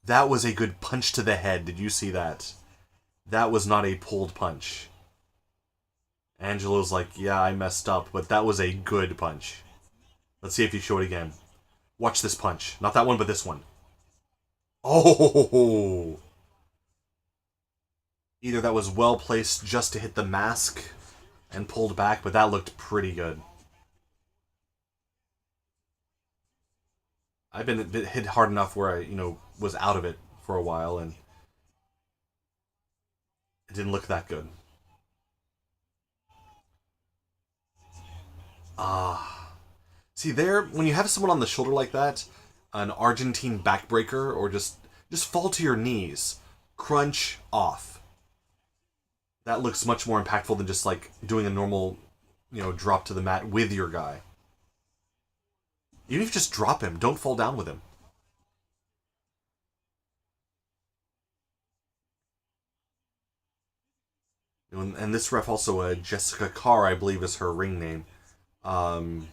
A: That was a good punch to the head. Did you see that? That was not a pulled punch. Angelo's like, yeah, I messed up, but that was a good punch. Let's see if you show it again. Watch this punch. Not that one, but this one. Oh! Either that was well placed just to hit the mask and pulled back, but that looked pretty good. I've been hit hard enough where I, was out of it for a while, and it didn't look that good. Ah. See, there, when you have someone on the shoulder like that, an Argentine backbreaker, or just fall to your knees, crunch, off. That looks much more impactful than just, like, doing a normal, drop to the mat with your guy. Even if you just drop him, don't fall down with him. And this ref also, Jessica Carr, I believe is her ring name. Um,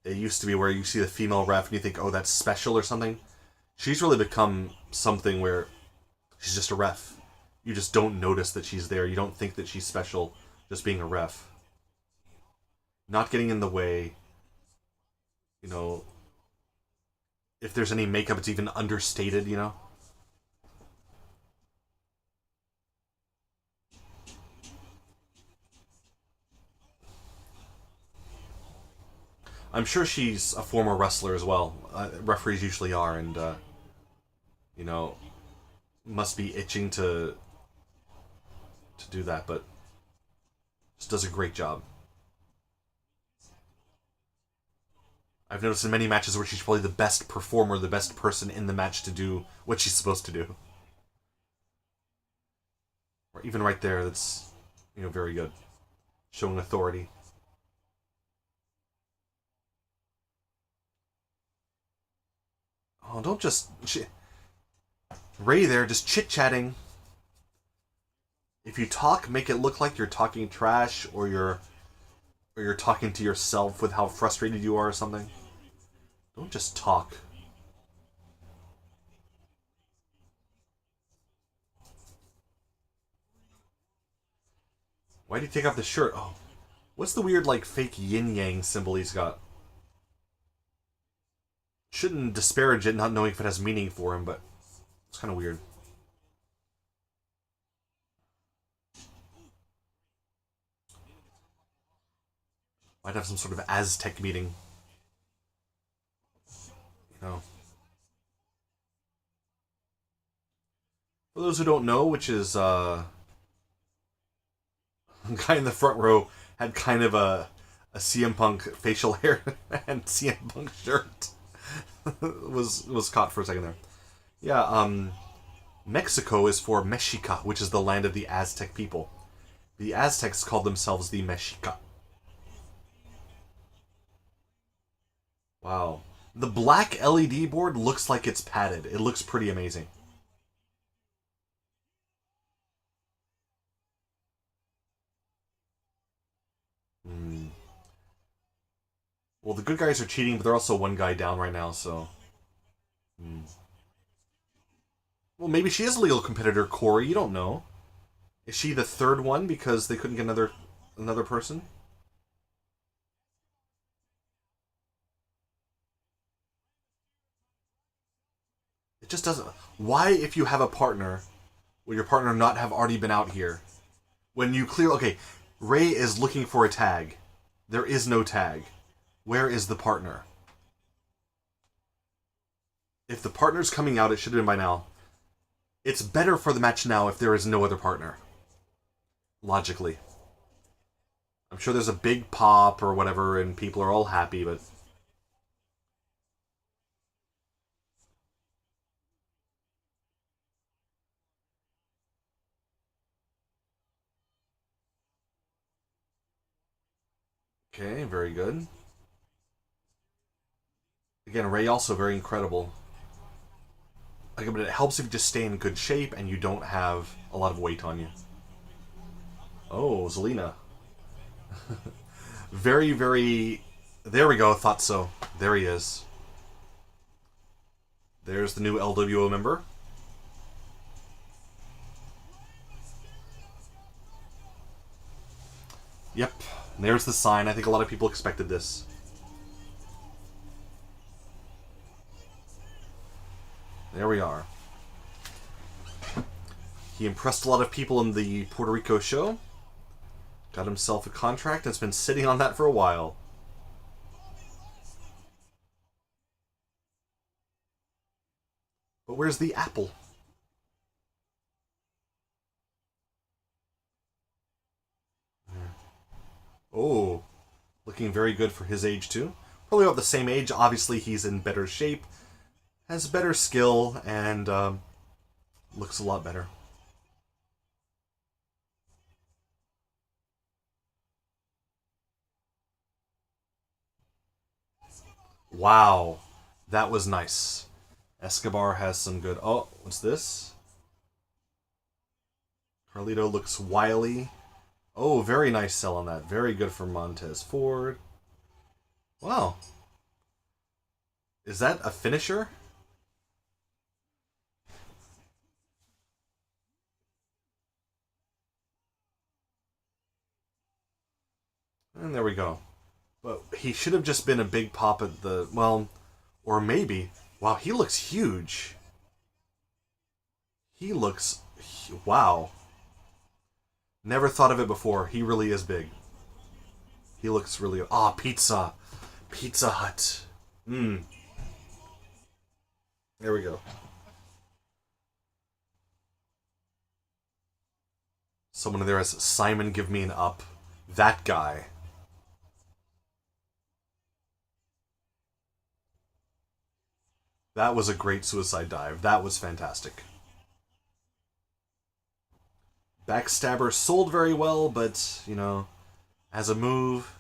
A: it used to be where you see the female ref and you think, oh, that's special or something. She's really become something where she's just a ref. You just don't notice that she's there. You don't think that she's special just being a ref. Not getting in the way. If there's any makeup, it's even understated. I'm sure she's a former wrestler as well. Referees usually are, and, you know, must be itching to do that, but just does a great job. I've noticed in many matches where she's probably the best performer, the best person in the match to do what she's supposed to do. Or even right there, that's, very good. Showing authority. Oh, don't just... Ray there, just chit-chatting. If you talk, make it look like you're talking trash, or you're talking to yourself with how frustrated you are or something. Don't just talk. Why did he take off the shirt? Oh, what's the weird, like, fake yin-yang symbol he's got? Shouldn't disparage it, not knowing if it has meaning for him, but it's kind of weird. Might have some sort of Aztec meeting. For those who don't know, which is, the guy in the front row had kind of a CM Punk facial hair and CM Punk shirt. was caught for a second there. Yeah, Mexico is for Mexica, which is the land of the Aztec people. The Aztecs called themselves the Mexica. Wow. The black LED board looks like it's padded. It looks pretty amazing. Hmm. Well, the good guys are cheating, but they're also one guy down right now, so... Hmm. Well, maybe she is a legal competitor, Corey. You don't know. Is she the third one because they couldn't get another person? It just doesn't... Why, if you have a partner, will your partner not have already been out here? When you clear... Okay, Ray is looking for a tag. There is no tag. Where is the partner? If the partner's coming out, it should have been by now. It's better for the match now if there is no other partner. Logically. I'm sure there's a big pop or whatever and people are all happy, but... Okay, very good. Again, Ray also very incredible. Like, but it helps if you just stay in good shape and you don't have a lot of weight on you. Oh, Zelina. Very, very... There we go, thought so. There he is. There's the new LWO member. Yep, there's the sign. I think a lot of people expected this. There we are. He impressed a lot of people in the Puerto Rico show. Got himself a contract and has been sitting on that for a while. But where's the apple? Oh, looking very good for his age too. Probably about the same age. Obviously, he's in better shape, has better skill, and looks a lot better. Wow, that was nice. Escobar has some good... Oh, what's this? Carlito looks wily. Oh, very nice sell on that. Very good for Montez Ford. Wow. Is that a finisher? And there we go. But he should have just been a big pop at the... Well, or maybe... Wow, he looks huge. He looks... Wow. Never thought of it before. He really is big. He looks really... Ah, pizza. Pizza Hut. Mmm. There we go. Someone in there has Simon give me an up. That guy. That was a great suicide dive. That was fantastic. Backstabber sold very well, but, you know, as a move...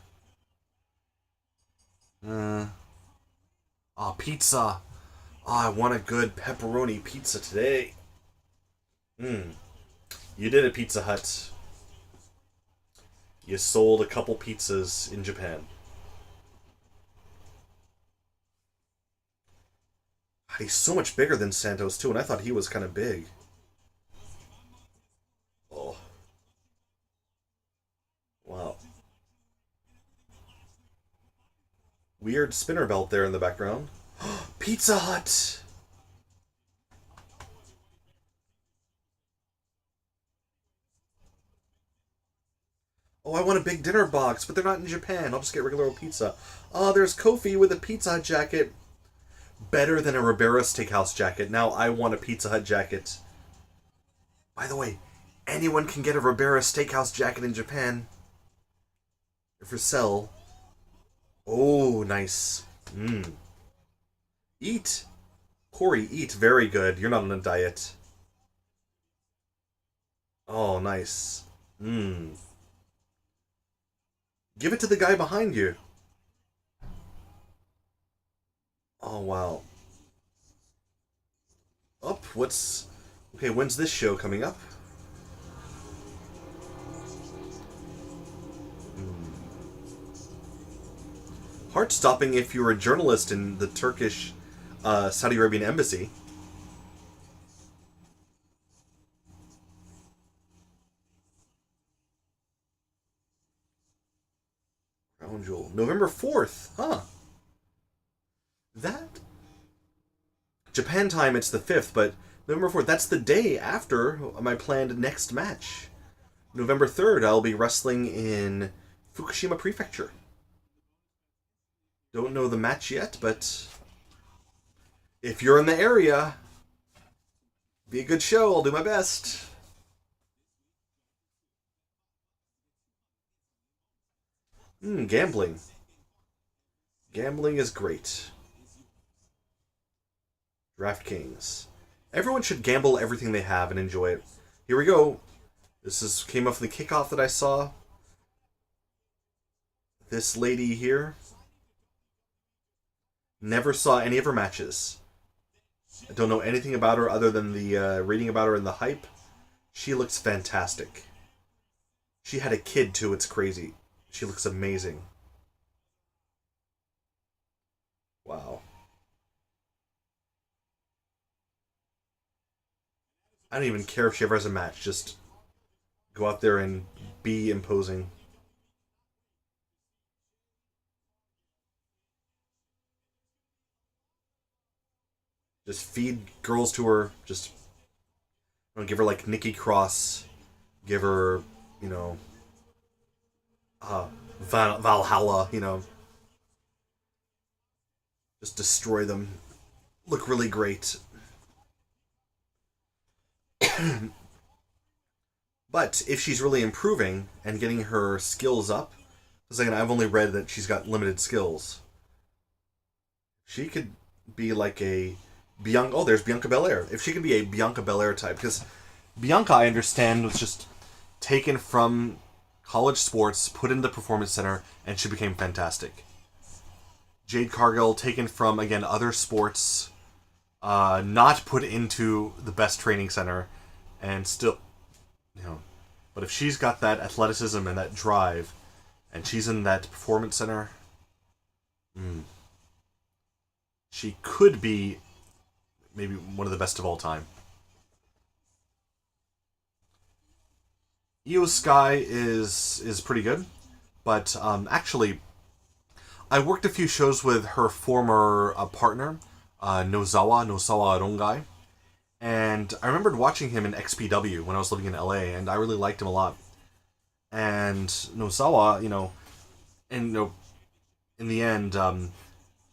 A: Oh, pizza. Oh, I want a good pepperoni pizza today. You did it, Pizza Hut. You sold a couple pizzas in Japan. He's so much bigger than Santos, too, and I thought he was kind of big. Oh. Wow. Weird spinner belt there in the background. Pizza Hut! Oh, I want a big dinner box, but they're not in Japan. I'll just get regular old pizza. Oh, there's Kofi with a Pizza Hut jacket. Better than a Ribera Steakhouse jacket. Now I want a Pizza Hut jacket. By the way, anyone can get a Ribera Steakhouse jacket in Japan. For sale. Oh, nice. Eat. Corey, eat. Very good. You're not on a diet. Oh, nice. Give it to the guy behind you. Oh, wow. Up, what's... Okay, when's this show coming up? Heart-stopping if you're a journalist in the Turkish Saudi Arabian embassy. Crown Jewel. November 4th. Huh. That... Japan time, it's the 5th, but November 4th, that's the day after my planned next match. November 3rd, I'll be wrestling in Fukushima Prefecture. Don't know the match yet, but if you're in the area, be a good show. I'll do my best. Gambling. Gambling is great. DraftKings. Everyone should gamble everything they have and enjoy it. Here we go. Came off the kickoff that I saw. This lady here, never saw any of her matches. I don't know anything about her other than the reading about her in the hype. She looks fantastic. She had a kid too, it's crazy. She looks amazing. Wow. I don't even care if she ever has a match. Just go out there and be imposing. Just feed girls to her. Just give her like Nikki Cross. Give her, you know, uh, Valhalla. Just destroy them. Look really great. But if she's really improving and getting her skills up, because again, I've only read that she's got limited skills. She could be like a Bianca. Oh, there's Bianca Belair. If she could be a Bianca Belair type, because Bianca, I understand, was just taken from college sports, put in the performance center, and she became fantastic. Jade Cargill taken from again other sports, not put into the best training center, and still, you know. But if she's got that athleticism and that drive, and she's in that performance center, she could be maybe one of the best of all time. Io Sky is pretty good, but actually, I worked a few shows with her former partner, Nozawa Rongai, and I remembered watching him in XPW when I was living in LA, and I really liked him a lot. And Nozawa, in the end,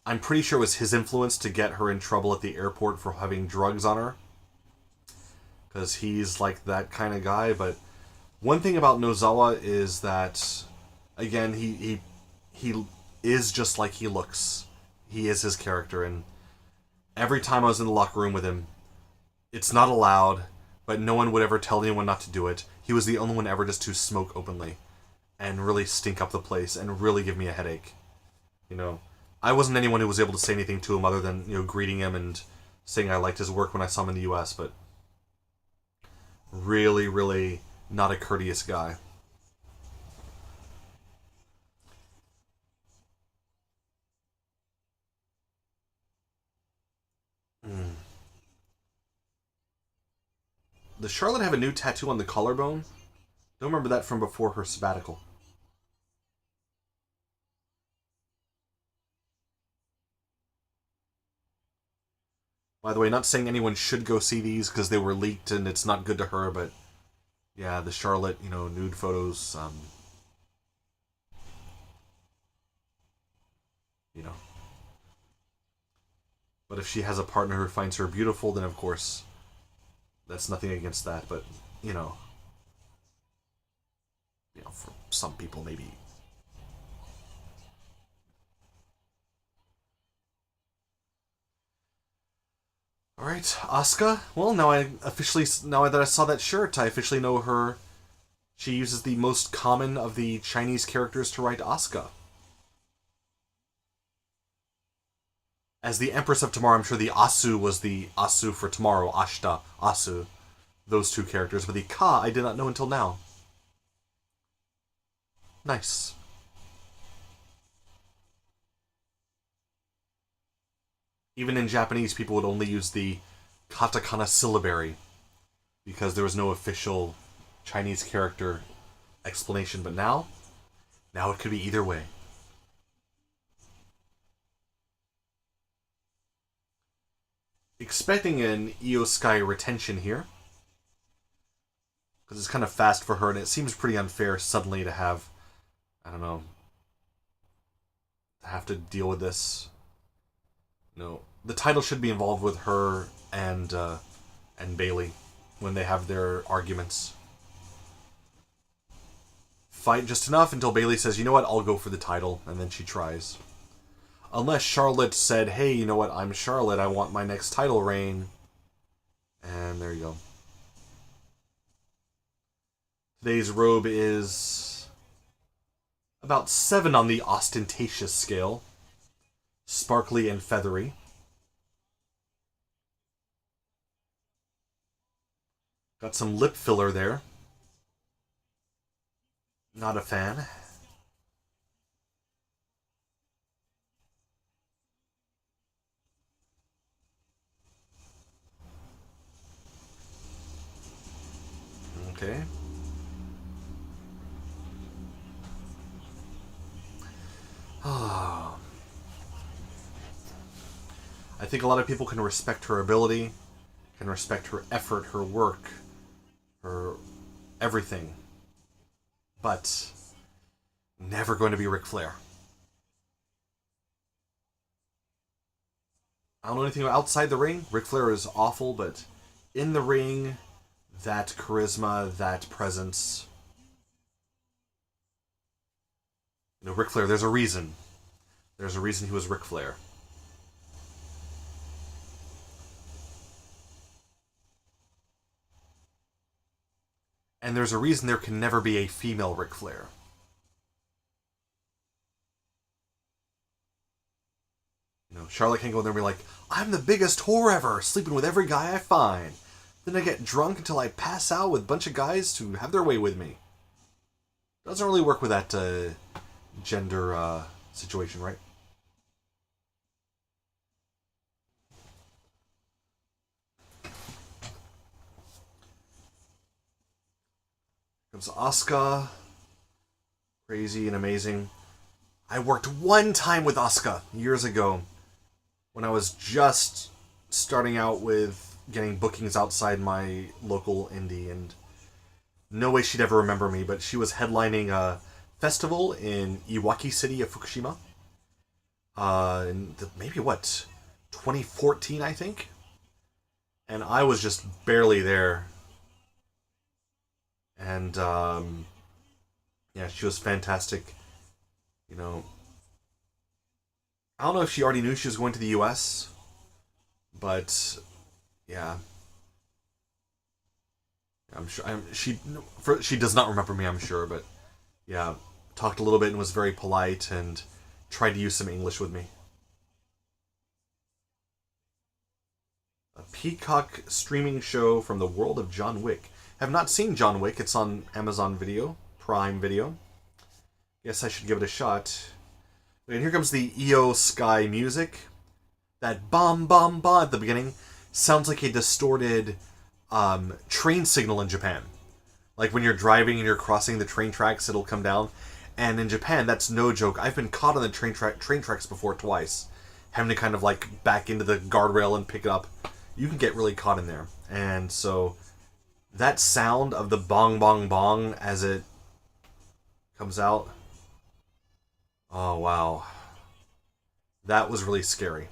A: I'm pretty sure it was his influence to get her in trouble at the airport for having drugs on her, because he's like that kind of guy. But one thing about Nozawa is that, again, he is just like he looks. He is his character, and every time I was in the locker room with him, it's not allowed, but no one would ever tell anyone not to do it. He was the only one ever just to smoke openly and really stink up the place and really give me a headache. I wasn't anyone who was able to say anything to him other than, greeting him and saying I liked his work when I saw him in the US, but really, really not a courteous guy. Does Charlotte have a new tattoo on the collarbone? Don't remember that from before her sabbatical. By the way, not saying anyone should go see these because they were leaked and it's not good to her, but yeah, the Charlotte, nude photos, you know. But if she has a partner who finds her beautiful, then of course, that's nothing against that. But for some people, maybe. All right, Asuka. Well, now that I saw that shirt, I officially know her. She uses the most common of the Chinese characters to write Asuka. As the Empress of Tomorrow, I'm sure the Asu was the Asu for tomorrow, Ashita, Asu. Those two characters, but the Ka I did not know until now. Nice. Even in Japanese, people would only use the katakana syllabary because there was no official Chinese character explanation, but now it could be either way. Expecting an Io Sky retention here, because it's kind of fast for her, and it seems pretty unfair suddenly to have, I don't know, to have to deal with this. No, the title should be involved with her and Bailey when they have their arguments. Fight just enough until Bailey says, "You know what? I'll go for the title," and then she tries. Unless Charlotte said, "Hey, you know what? I'm Charlotte. I want my next title reign," and there you go. Today's robe is About 7 on the ostentatious scale. Sparkly and feathery. Got some lip filler there. Not a fan. Okay. I think a lot of people can respect her ability, can respect her effort, her work, her everything. But never going to be Ric Flair. I don't know anything about outside the ring. Ric Flair is awful, but in the ring, that charisma, that presence. You know, Ric Flair, there's a reason. There's a reason he was Ric Flair. And there's a reason there can never be a female Ric Flair. You know, Charlotte can't go in there and be like, I'm the biggest whore ever, sleeping with every guy I find. Then I get drunk until I pass out with a bunch of guys to have their way with me. Doesn't really work with that gender situation, right? Comes Asuka. Crazy and amazing. I worked one time with Asuka years ago when I was just starting out with getting bookings outside my local indie, and no way she'd ever remember me, but she was headlining a festival in Iwaki City of Fukushima. Maybe what, 2014, I think? And I was just barely there. And, yeah, she was fantastic. You know, I don't know if she already knew she was going to the US, but yeah, I'm sure she does not remember me, I'm sure, but yeah, talked a little bit and was very polite and tried to use some English with me. A Peacock streaming show from the world of John Wick. Have not seen John Wick. It's on Amazon Video, Prime Video. Guess I should give it a shot. And here comes the EO Sky music. That bomb bomb bomb at the beginning sounds like a distorted train signal in Japan. Like when you're driving and you're crossing the train tracks, it'll come down. And in Japan, that's no joke. I've been caught on the train tracks before twice, having to kind of like back into the guardrail and pick it up. You can get really caught in there. And so that sound of the bong bong bong as it comes out, oh wow, that was really scary.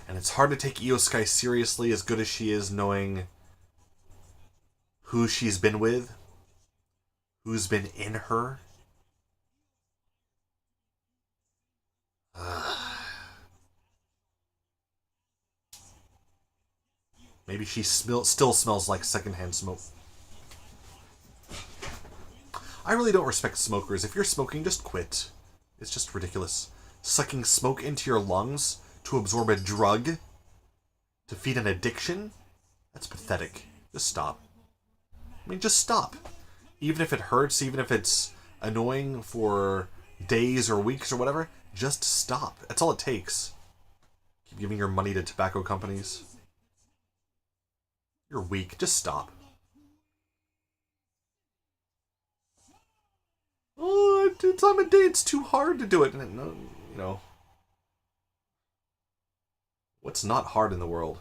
A: And it's hard to take Io Sky seriously, as good as she is, knowing who she's been with, who's been in her. Maybe she still smells like secondhand smoke. I really don't respect smokers. If you're smoking, just quit. It's just ridiculous. Sucking smoke into your lungs to absorb a drug to feed an addiction? That's pathetic. Just stop. I mean, just stop. Even if it hurts, even if it's annoying for days or weeks or whatever, just stop. That's all it takes. Keep giving your money to tobacco companies. You're weak. Just stop. Oh, it's on a day. It's too hard to do it. No, you know. What's not hard in the world?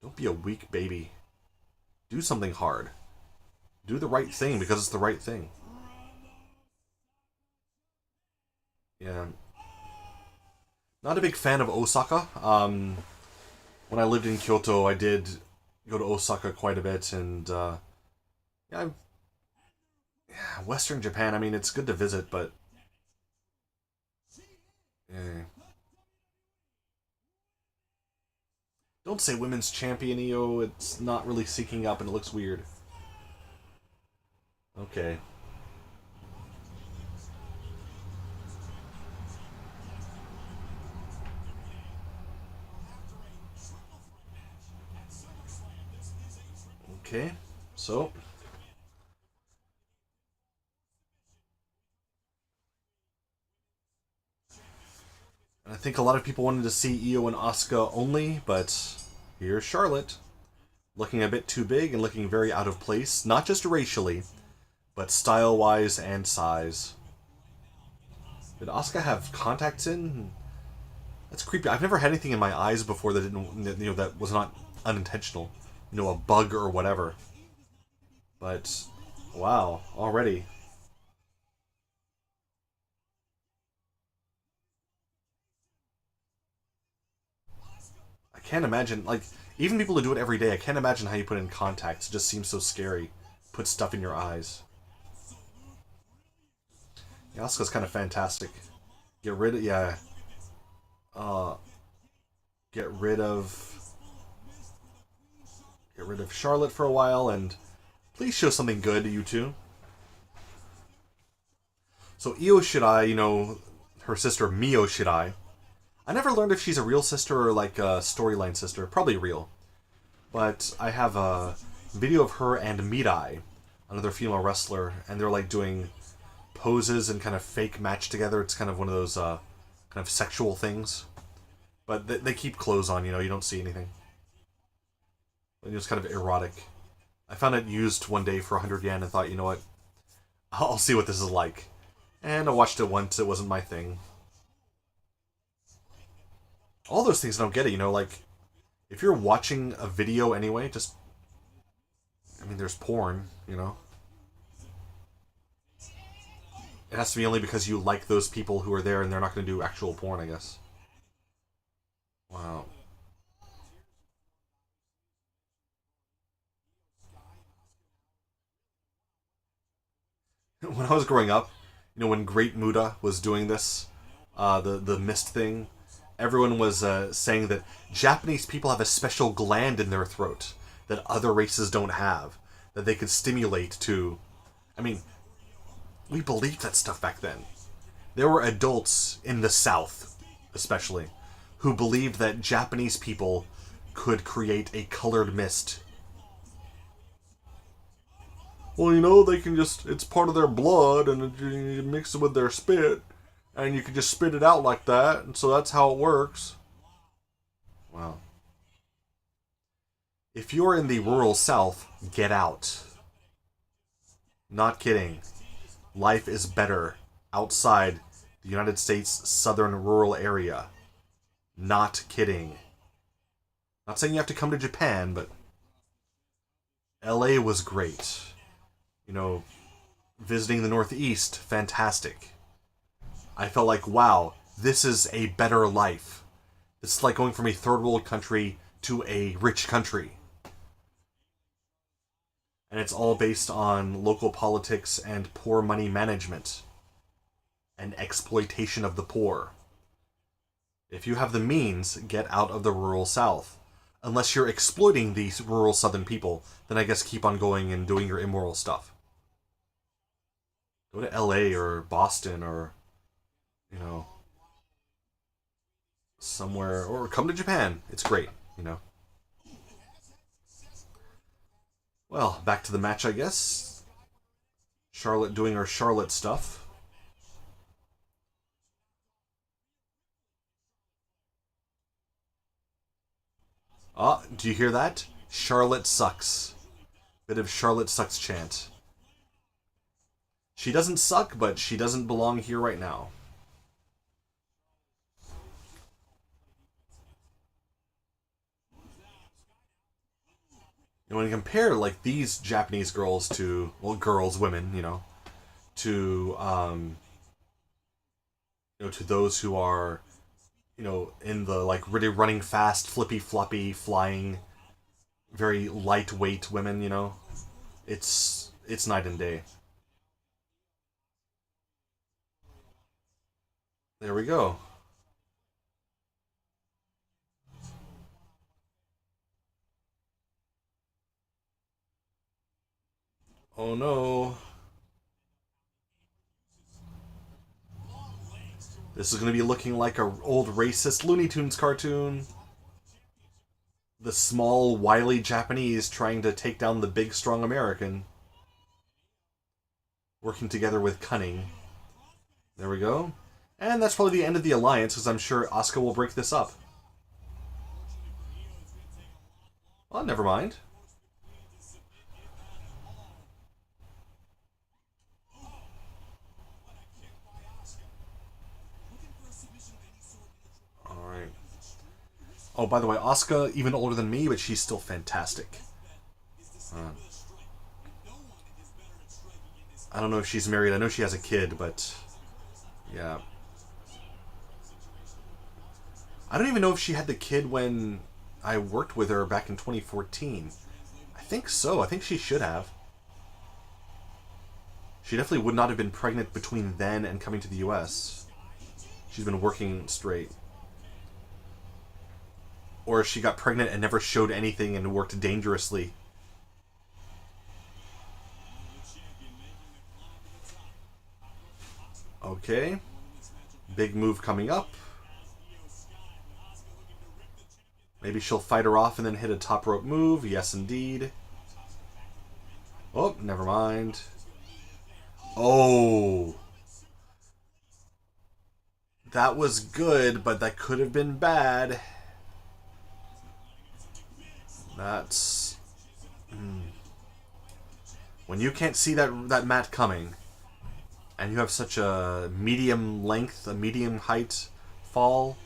A: Don't be a weak baby. Do something hard. Do the right thing because it's the right thing. Yeah. Not a big fan of Osaka. When I lived in Kyoto, I did go to Osaka quite a bit, and yeah, Western Japan. I mean, it's good to visit, but yeah. Don't say women's champion, EO. It's not really seeking up, and it looks weird. Okay. Okay. So, I think a lot of people wanted to see Io and Asuka only, but here's Charlotte, looking a bit too big and looking very out of place, not just racially, but style-wise and size. Did Asuka have contacts in? That's creepy. I've never had anything in my eyes before that didn't, that was not unintentional. A bug or whatever. But wow, already. I can't imagine, like, even people who do it every day, I can't imagine how you put in contacts. It just seems so scary. Put stuff in your eyes. Yeah, Asuka's kind of fantastic. Get rid of, yeah, uh, get rid of, get rid of Charlotte for a while, and please show something good, you two. So Io Shirai, her sister Mio Shirai. I never learned if she's a real sister or like a storyline sister. Probably real. But I have a video of her and Mirai, another female wrestler, and they're like doing poses and kind of fake match together. It's kind of one of those kind of sexual things. But they keep clothes on, you don't see anything. It's kind of erotic. I found it used one day for 100 yen and thought, you know what, I'll see what this is like. And I watched it once, it wasn't my thing. All those things I don't get it, like, if you're watching a video anyway, just, I mean, there's porn. It has to be only because you like those people who are there and they're not going to do actual porn, I guess. Wow. When I was growing up, when Great Muda was doing this, the mist thing, everyone was saying that Japanese people have a special gland in their throat that other races don't have, that they could stimulate to. I mean, we believed that stuff back then. There were adults in the South, especially, who believed that Japanese people could create a colored mist. Well, they can just, it's part of their blood, and you mix it with their spit, and you can just spit it out like that, and so that's how it works. Wow. If you're in the rural South, get out. Not kidding. Life is better outside the United States southern rural area. Not kidding. Not saying you have to come to Japan, but LA was great. You know, Visiting the Northeast, fantastic. I felt like, wow, this is a better life. It's like going from a third world country to a rich country. And it's all based on local politics and poor money management and exploitation of the poor. If you have the means, get out of the rural South. Unless you're exploiting these rural Southern people, then I guess keep on going and doing your immoral stuff. Go to LA or Boston or, you know, somewhere, or come to Japan. It's great. Well, back to the match, I guess. Charlotte doing her Charlotte stuff. Ah, do you hear that? Charlotte sucks. Bit of Charlotte sucks chant. She doesn't suck, but she doesn't belong here right now. And when you compare like these Japanese girls to, well, girls, women, to to those who are in the like really running fast, flippy floppy, flying, very lightweight women, it's night and day. There we go. Oh no. This is going to be looking like an old racist Looney Tunes cartoon. The small, wily Japanese trying to take down the big, strong American. Working together with cunning. There we go. And that's probably the end of the alliance, because I'm sure Asuka will break this up. Well, never mind. Alright. Oh, by the way, Asuka, even older than me, but she's still fantastic. I don't know if she's married. I know she has a kid, but... yeah. I don't even know if she had the kid when I worked with her back in 2014. I think so. I think she should have. She definitely would not have been pregnant between then and coming to the US. She's been working straight. Or she got pregnant and never showed anything and worked dangerously. Okay. Big move coming up. Maybe she'll fight her off and then hit a top rope move. Yes, indeed. Oh, never mind. Oh. That was good, but that could have been bad. That's... When you can't see that mat coming, and you have such a medium length, a medium height fall...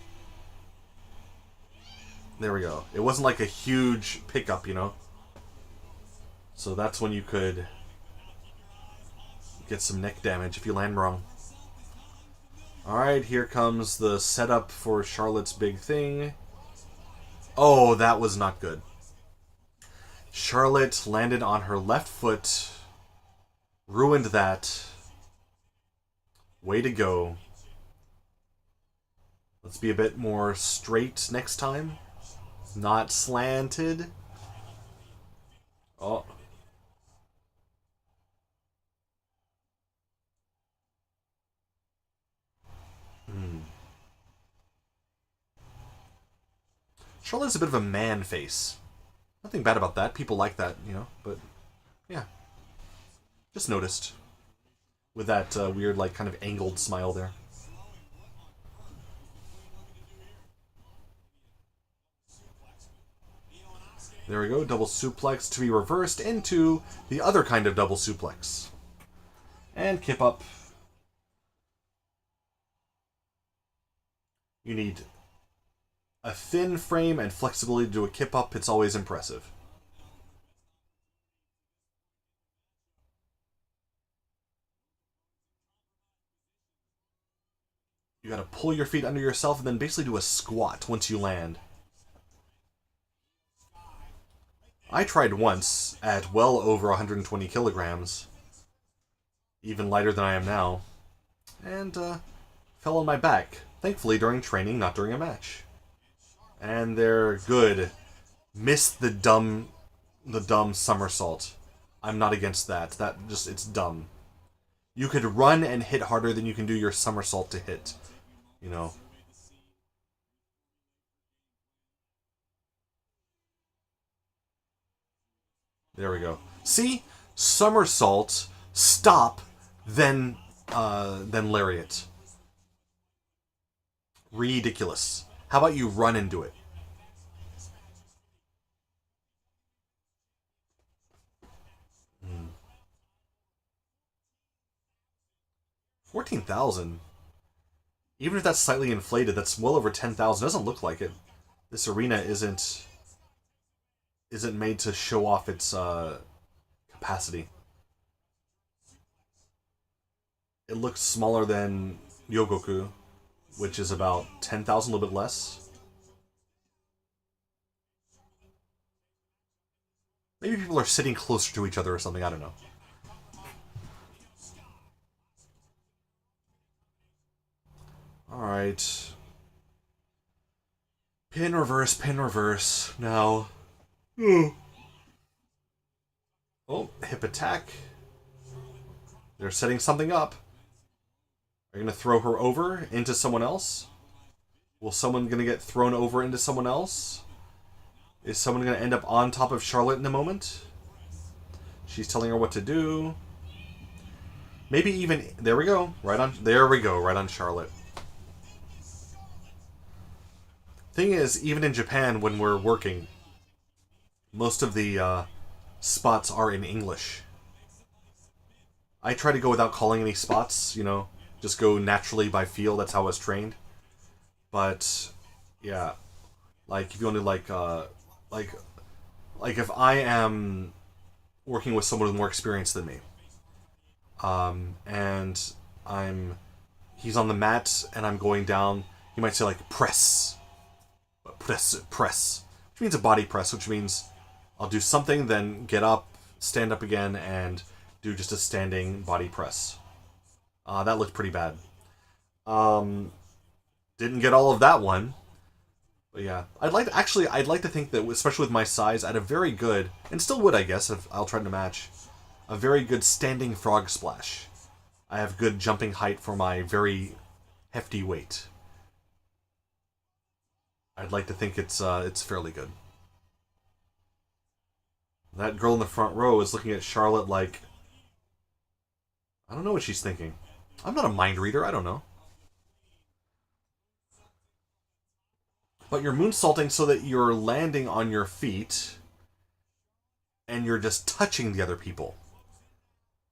A: There we go. It wasn't like a huge pickup, you know? So that's when you could get some neck damage if you land wrong. Alright, here comes the setup for Charlotte's big thing. Oh, that was not good. Charlotte landed on her left foot. Ruined that. Way to go. Let's be a bit more straight next time. Not slanted. Oh. Charlotte's a bit of a man face. Nothing bad about that. People like that, you know, but yeah. Just noticed. With that weird, like, kind of angled smile there. There we go, double suplex to be reversed into the other kind of double suplex. And kip up. You need a thin frame and flexibility to do a kip up. It's always impressive. You gotta pull your feet under yourself and then basically do a squat once you land. I tried once at well over 120 kilograms, even lighter than I am now, and fell on my back. Thankfully during training, not during a match. And they're good. Missed the dumb somersault. I'm not against that. It's dumb. You could run and hit harder than you can do your somersault to hit. You know. There we go. See? Somersault, stop, then lariat. Ridiculous. How about you run and do it? Hmm. 14,000. Even if that's slightly inflated, that's well over 10,000. Doesn't look like it. This arena isn't made to show off its capacity. It looks smaller than Yogoku, which is about 10,000, a little bit less. Maybe people are sitting closer to each other or something, I don't know. Alright. Pin reverse, now. Oh, hip attack. They're setting something up. Are you going to throw her over into someone else? Will someone going to get thrown over into someone else? Is someone going to end up on top of Charlotte in a moment? She's telling her what to do. Maybe even... There we go. There we go. Right on Charlotte. Thing is, even in Japan, when we're working, most of the spots are in English. I try to go without calling any spots, you know. Just go naturally by feel. That's how I was trained. But, yeah. Like, if you only like if I am working with someone with more experience than me, and he's on the mat and I'm going down, he might say like press, which means a body press, which means I'll do something, then get up, stand up again, and do just a standing body press. That looked pretty bad. Didn't get all of that one. But yeah, I'd like to think that, especially with my size, I'd have very good, and still would, I guess, if I'll try to match, a very good standing frog splash. I have good jumping height for my very hefty weight. I'd like to think it's fairly good. That girl in the front row is looking at Charlotte like, I don't know what she's thinking. I'm not a mind reader, I don't know. But you're moonsaulting so that you're landing on your feet and you're just touching the other people.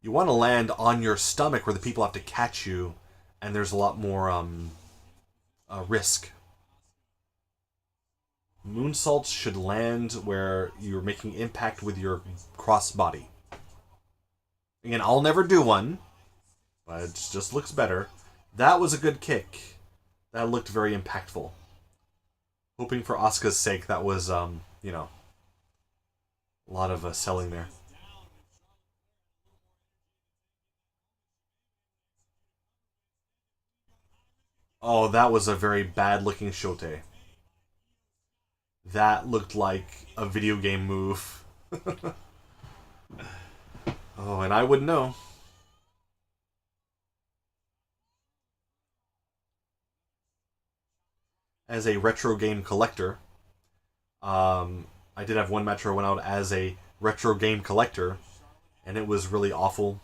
A: You want to land on your stomach where the people have to catch you, and there's a lot more risk. Moonsaults should land where you're making impact with your cross body. Again, I'll never do one, but it just looks better. That was a good kick. That looked very impactful. Hoping for Asuka's sake, that was, you know, a lot of selling there. Oh, that was a very bad-looking shote. That looked like a video game move. Oh, and I wouldn't know. As a retro game collector, I did have one match where I went out as a retro game collector, and it was really awful.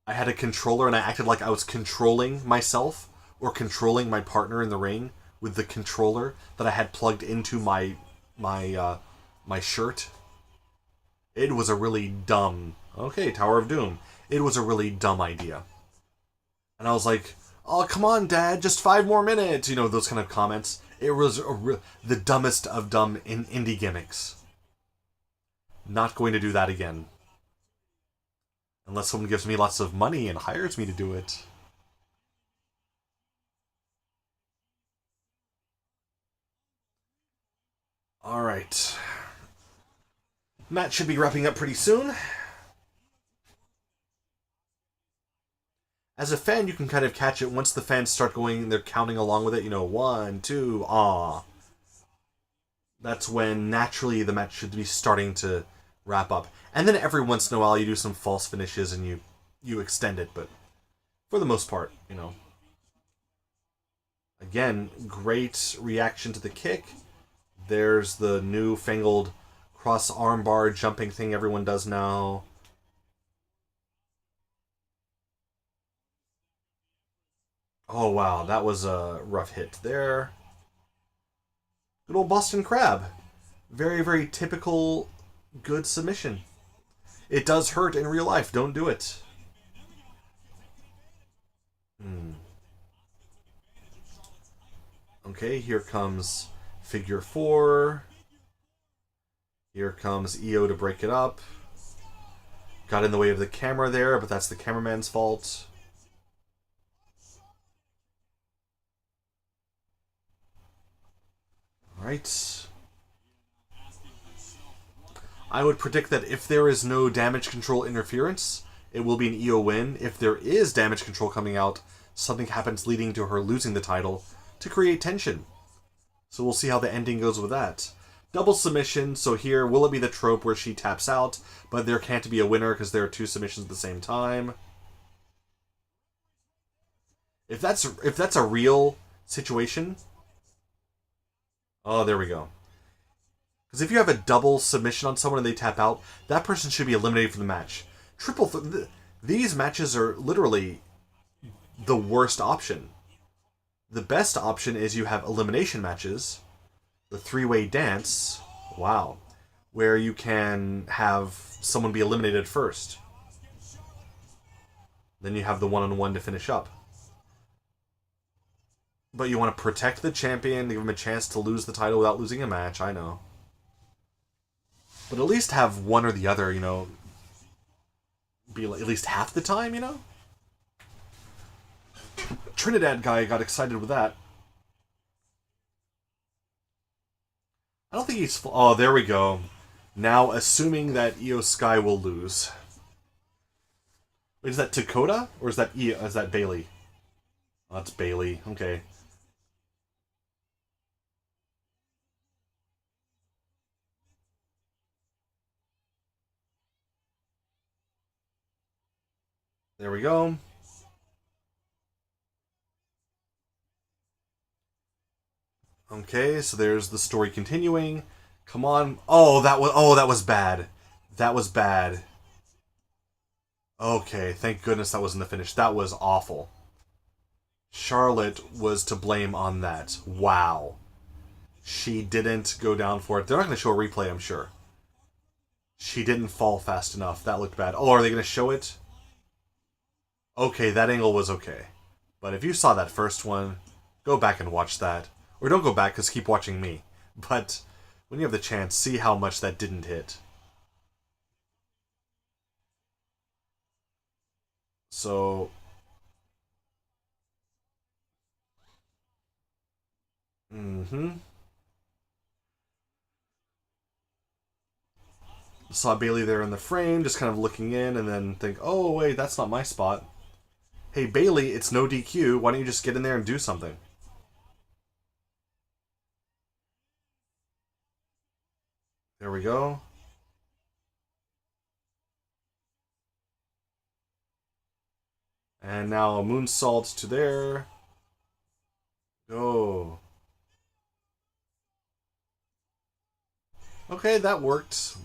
A: I had a controller, and I acted like I was controlling myself or controlling my partner in the ring with the controller that I had plugged into my shirt. It was a really dumb... Okay, Tower of Doom. It was a really dumb idea. And I was like, oh, come on, Dad, just 5 more minutes. You know, those kind of comments. It was the dumbest of dumb indie gimmicks. Not going to do that again. Unless someone gives me lots of money and hires me to do it. Alright. Match should be wrapping up pretty soon. As a fan, you can kind of catch it once the fans start going, they're counting along with it, you know, 1, 2, ah. That's when naturally the match should be starting to wrap up. And then every once in a while you do some false finishes and you extend it, but for the most part, you know. Again, great reaction to the kick. There's the newfangled cross armbar jumping thing everyone does now. Oh, wow, that was a rough hit there. Good old Boston Crab. Very, very typical good submission. It does hurt in real life. Don't do it. Okay, here comes figure 4. Here comes EO to break it up. Got in the way of the camera there, but that's the cameraman's fault. Alright. I would predict that if there is no damage control interference, it will be an EO win. If there is damage control coming out, something happens leading to her losing the title to create tension. So we'll see how the ending goes with that. Double submission, so here, will it be the trope where she taps out, but there can't be a winner because there are 2 submissions at the same time? If that's a real situation, oh, there we go. Because if you have a double submission on someone and they tap out, that person should be eliminated from the match. These matches are literally the worst option. The best option is you have elimination matches, the three-way dance, wow, where you can have someone be eliminated first. Then you have the one-on-one to finish up. But you want to protect the champion, give him a chance to lose the title without losing a match, I know. But at least have one or the other, be at least half the time, Trinidad guy got excited with that. I don't think he's... Oh, there we go. Now, assuming that Io Sky will lose. Wait, is that Dakota? Or is that Bailey? Oh, that's Bailey. Okay. There we go. Okay, so there's the story continuing. Come on. Oh, that was bad. That was bad. Okay, thank goodness that wasn't the finish. That was awful. Charlotte was to blame on that. Wow. She didn't go down for it. They're not going to show a replay, I'm sure. She didn't fall fast enough. That looked bad. Oh, are they going to show it? Okay, that angle was okay. But if you saw that first one, go back and watch that. Or don't go back, because keep watching me. But when you have the chance, see how much that didn't hit. So... Saw Bailey there in the frame, just kind of looking in, and then think, oh, wait, that's not my spot. Hey, Bailey, it's no DQ. Why don't you just get in there and do something? There we go. And now a moonsault to there. Go. Okay, that worked.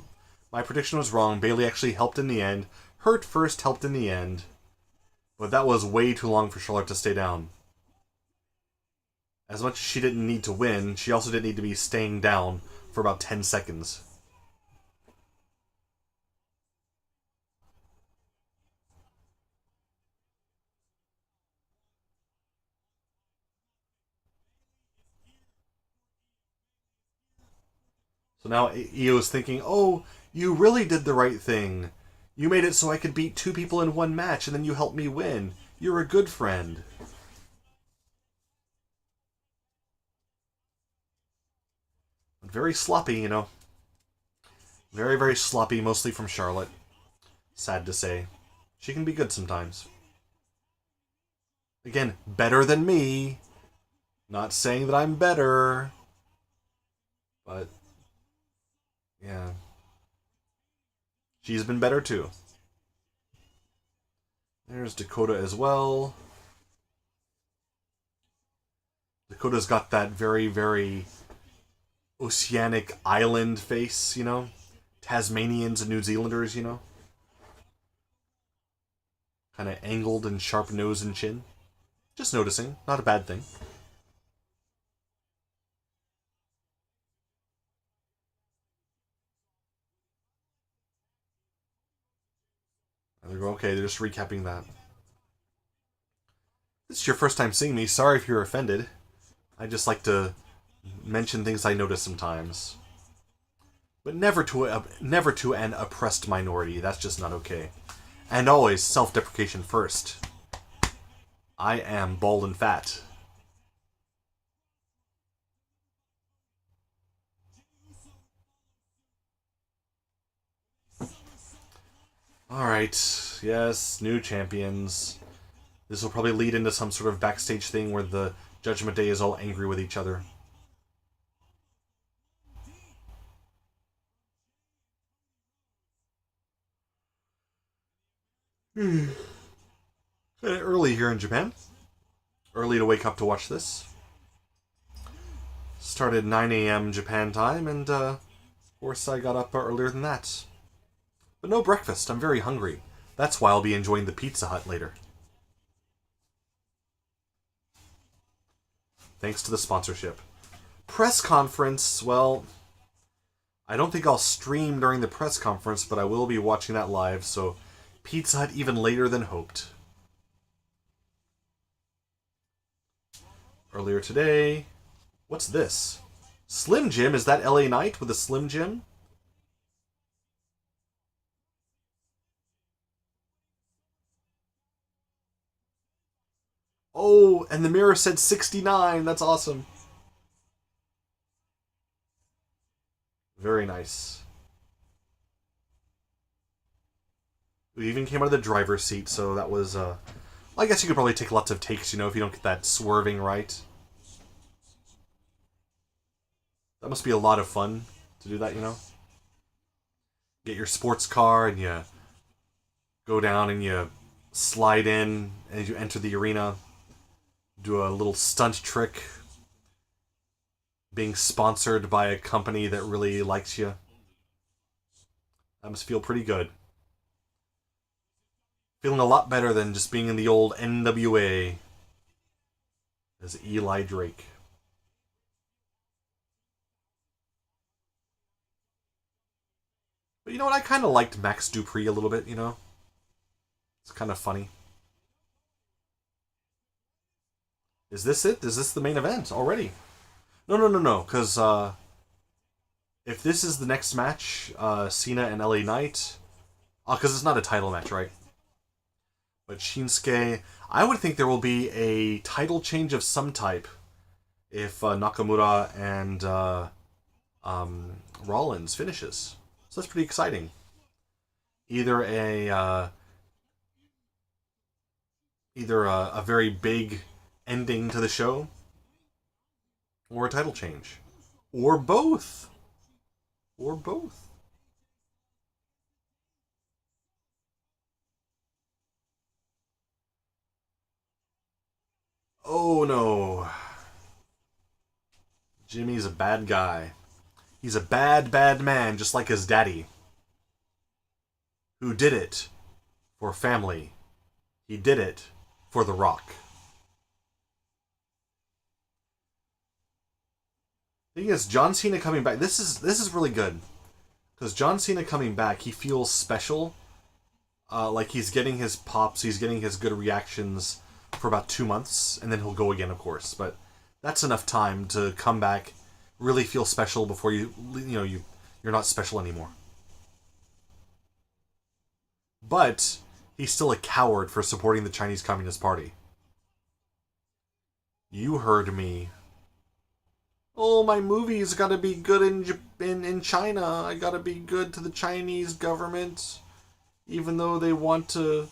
A: My prediction was wrong. Bailey actually helped in the end. Hurt first, helped in the end. But that was way too long for Charlotte to stay down. As much as she didn't need to win, she also didn't need to be staying down for about 10 seconds. So now Io's thinking, oh, you really did the right thing. You made it so I could beat two people in one match, and then you helped me win. You're a good friend. Very sloppy, Very, very sloppy, mostly from Charlotte. Sad to say. She can be good sometimes. Again, better than me. Not saying that I'm better. But, yeah. She's been better too. There's Dakota as well. Dakota's got that very, very oceanic island face, Tasmanians and New Zealanders, Kind of angled and sharp nose and chin. Just noticing. Not a bad thing. Okay, they're just recapping that. This is your first time seeing me. Sorry if you're offended. I just like to mention things I notice sometimes. But never to an oppressed minority. That's just not okay. And always self-deprecation first. I am bald and fat. Alright, yes, new champions. This will probably lead into some sort of backstage thing where the Judgment Day is all angry with each other. Early here in Japan. Early to wake up to watch this. Started 9 a.m. Japan time, and of course I got up earlier than that. But no breakfast. I'm very hungry. That's why I'll be enjoying the Pizza Hut later. Thanks to the sponsorship. Press conference, well, I don't think I'll stream during the press conference, but I will be watching that live, so Pizza Hut even later than hoped. Earlier today, what's this? Slim Jim? Is that LA Knight with a Slim Jim? Oh, and the mirror said 69. That's awesome. Very nice. We even came out of the driver's seat, so that was, I guess you could probably take lots of takes, you know, if you don't get that swerving right. That must be a lot of fun to do that, you know? Get your sports car and you go down and you slide in and you enter the arena. Do a little stunt trick. Being sponsored by a company that really likes you. That must feel pretty good. Feeling a lot better than just being in the old NWA as Eli Drake. But you know what? I kind of liked Max Dupree a little bit, you know? It's kind of funny. Is this it? Is this the main event already? No. Because if this is the next match, Cena and LA Knight, because it's not a title match, right? But Shinsuke, I would think there will be a title change of some type if Nakamura and Rollins finishes. So that's pretty exciting. Either a very big ending to the show, or a title change, or both, or both. Oh no. Jimmy's a bad guy. He's a bad, bad man, just like his daddy. Who did it for family. He did it for The Rock. Thing is, John Cena coming back, this is really good. Because John Cena coming back, he feels special. Like he's getting his pops, he's getting his good reactions for about 2 months, and then he'll go again, of course. But that's enough time to come back, really feel special before you're not special anymore. But he's still a coward for supporting the Chinese Communist Party. You heard me. Oh, my movies gotta be good in China. I gotta be good to the Chinese government, even though they want to,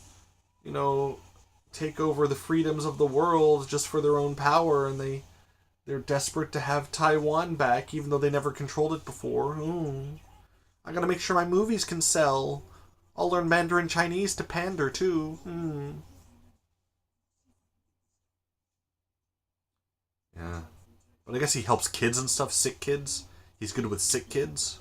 A: take over the freedoms of the world just for their own power, and they're desperate to have Taiwan back, even though they never controlled it before. I gotta make sure my movies can sell. I'll learn Mandarin Chinese to pander, too. Yeah. But I guess he helps kids and stuff, sick kids. He's good with sick kids.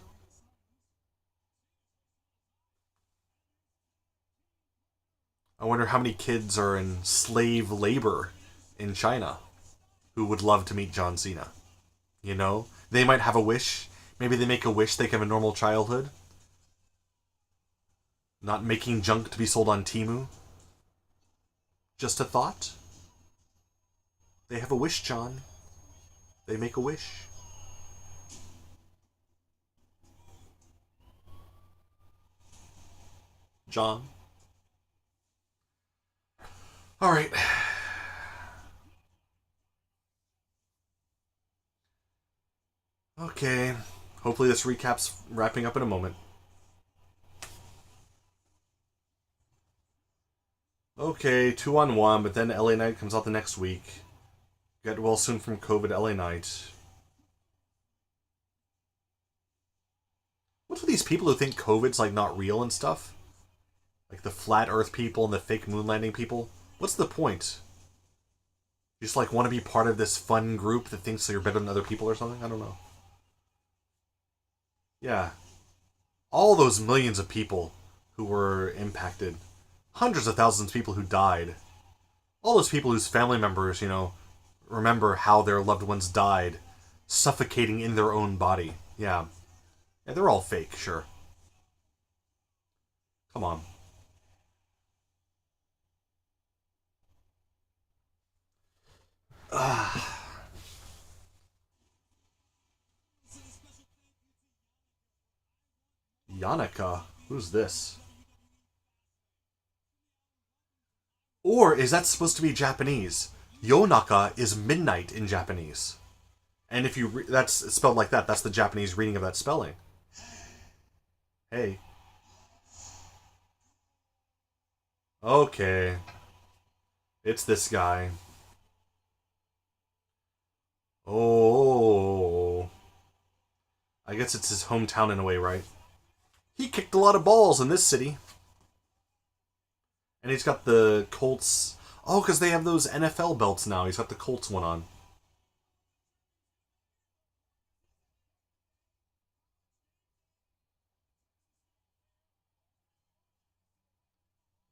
A: I wonder how many kids are in slave labor in China who would love to meet John Cena. They might have a wish. Maybe they make a wish they can have a normal childhood. Not making junk to be sold on Temu. Just a thought. They have a wish, John. They make a wish. John. Alright. Okay. Hopefully this recap's wrapping up in a moment. Okay, 2-on-1, but then LA Knight comes out the next week. Get well soon from COVID, LA Knight. What's with these people who think COVID's not real and stuff? Like the flat earth people and the fake moon landing people? What's the point? You just like want to be part of this fun group that thinks you're better than other people or something? I don't know. Yeah. All those millions of people who were impacted. Hundreds of thousands of people who died. All those people whose family members, remember how their loved ones died, suffocating in their own body. Yeah. Yeah, they're all fake, sure. Come on. Yannicka? Who's this? Or is that supposed to be Japanese? Yonaka is midnight in Japanese. And if that's spelled like that, that's the Japanese reading of that spelling. Hey. Okay. It's this guy. Oh. I guess it's his hometown in a way, right? He kicked a lot of balls in this city. And he's got the Colts. Oh, because they have those NFL belts now. He's got the Colts one on.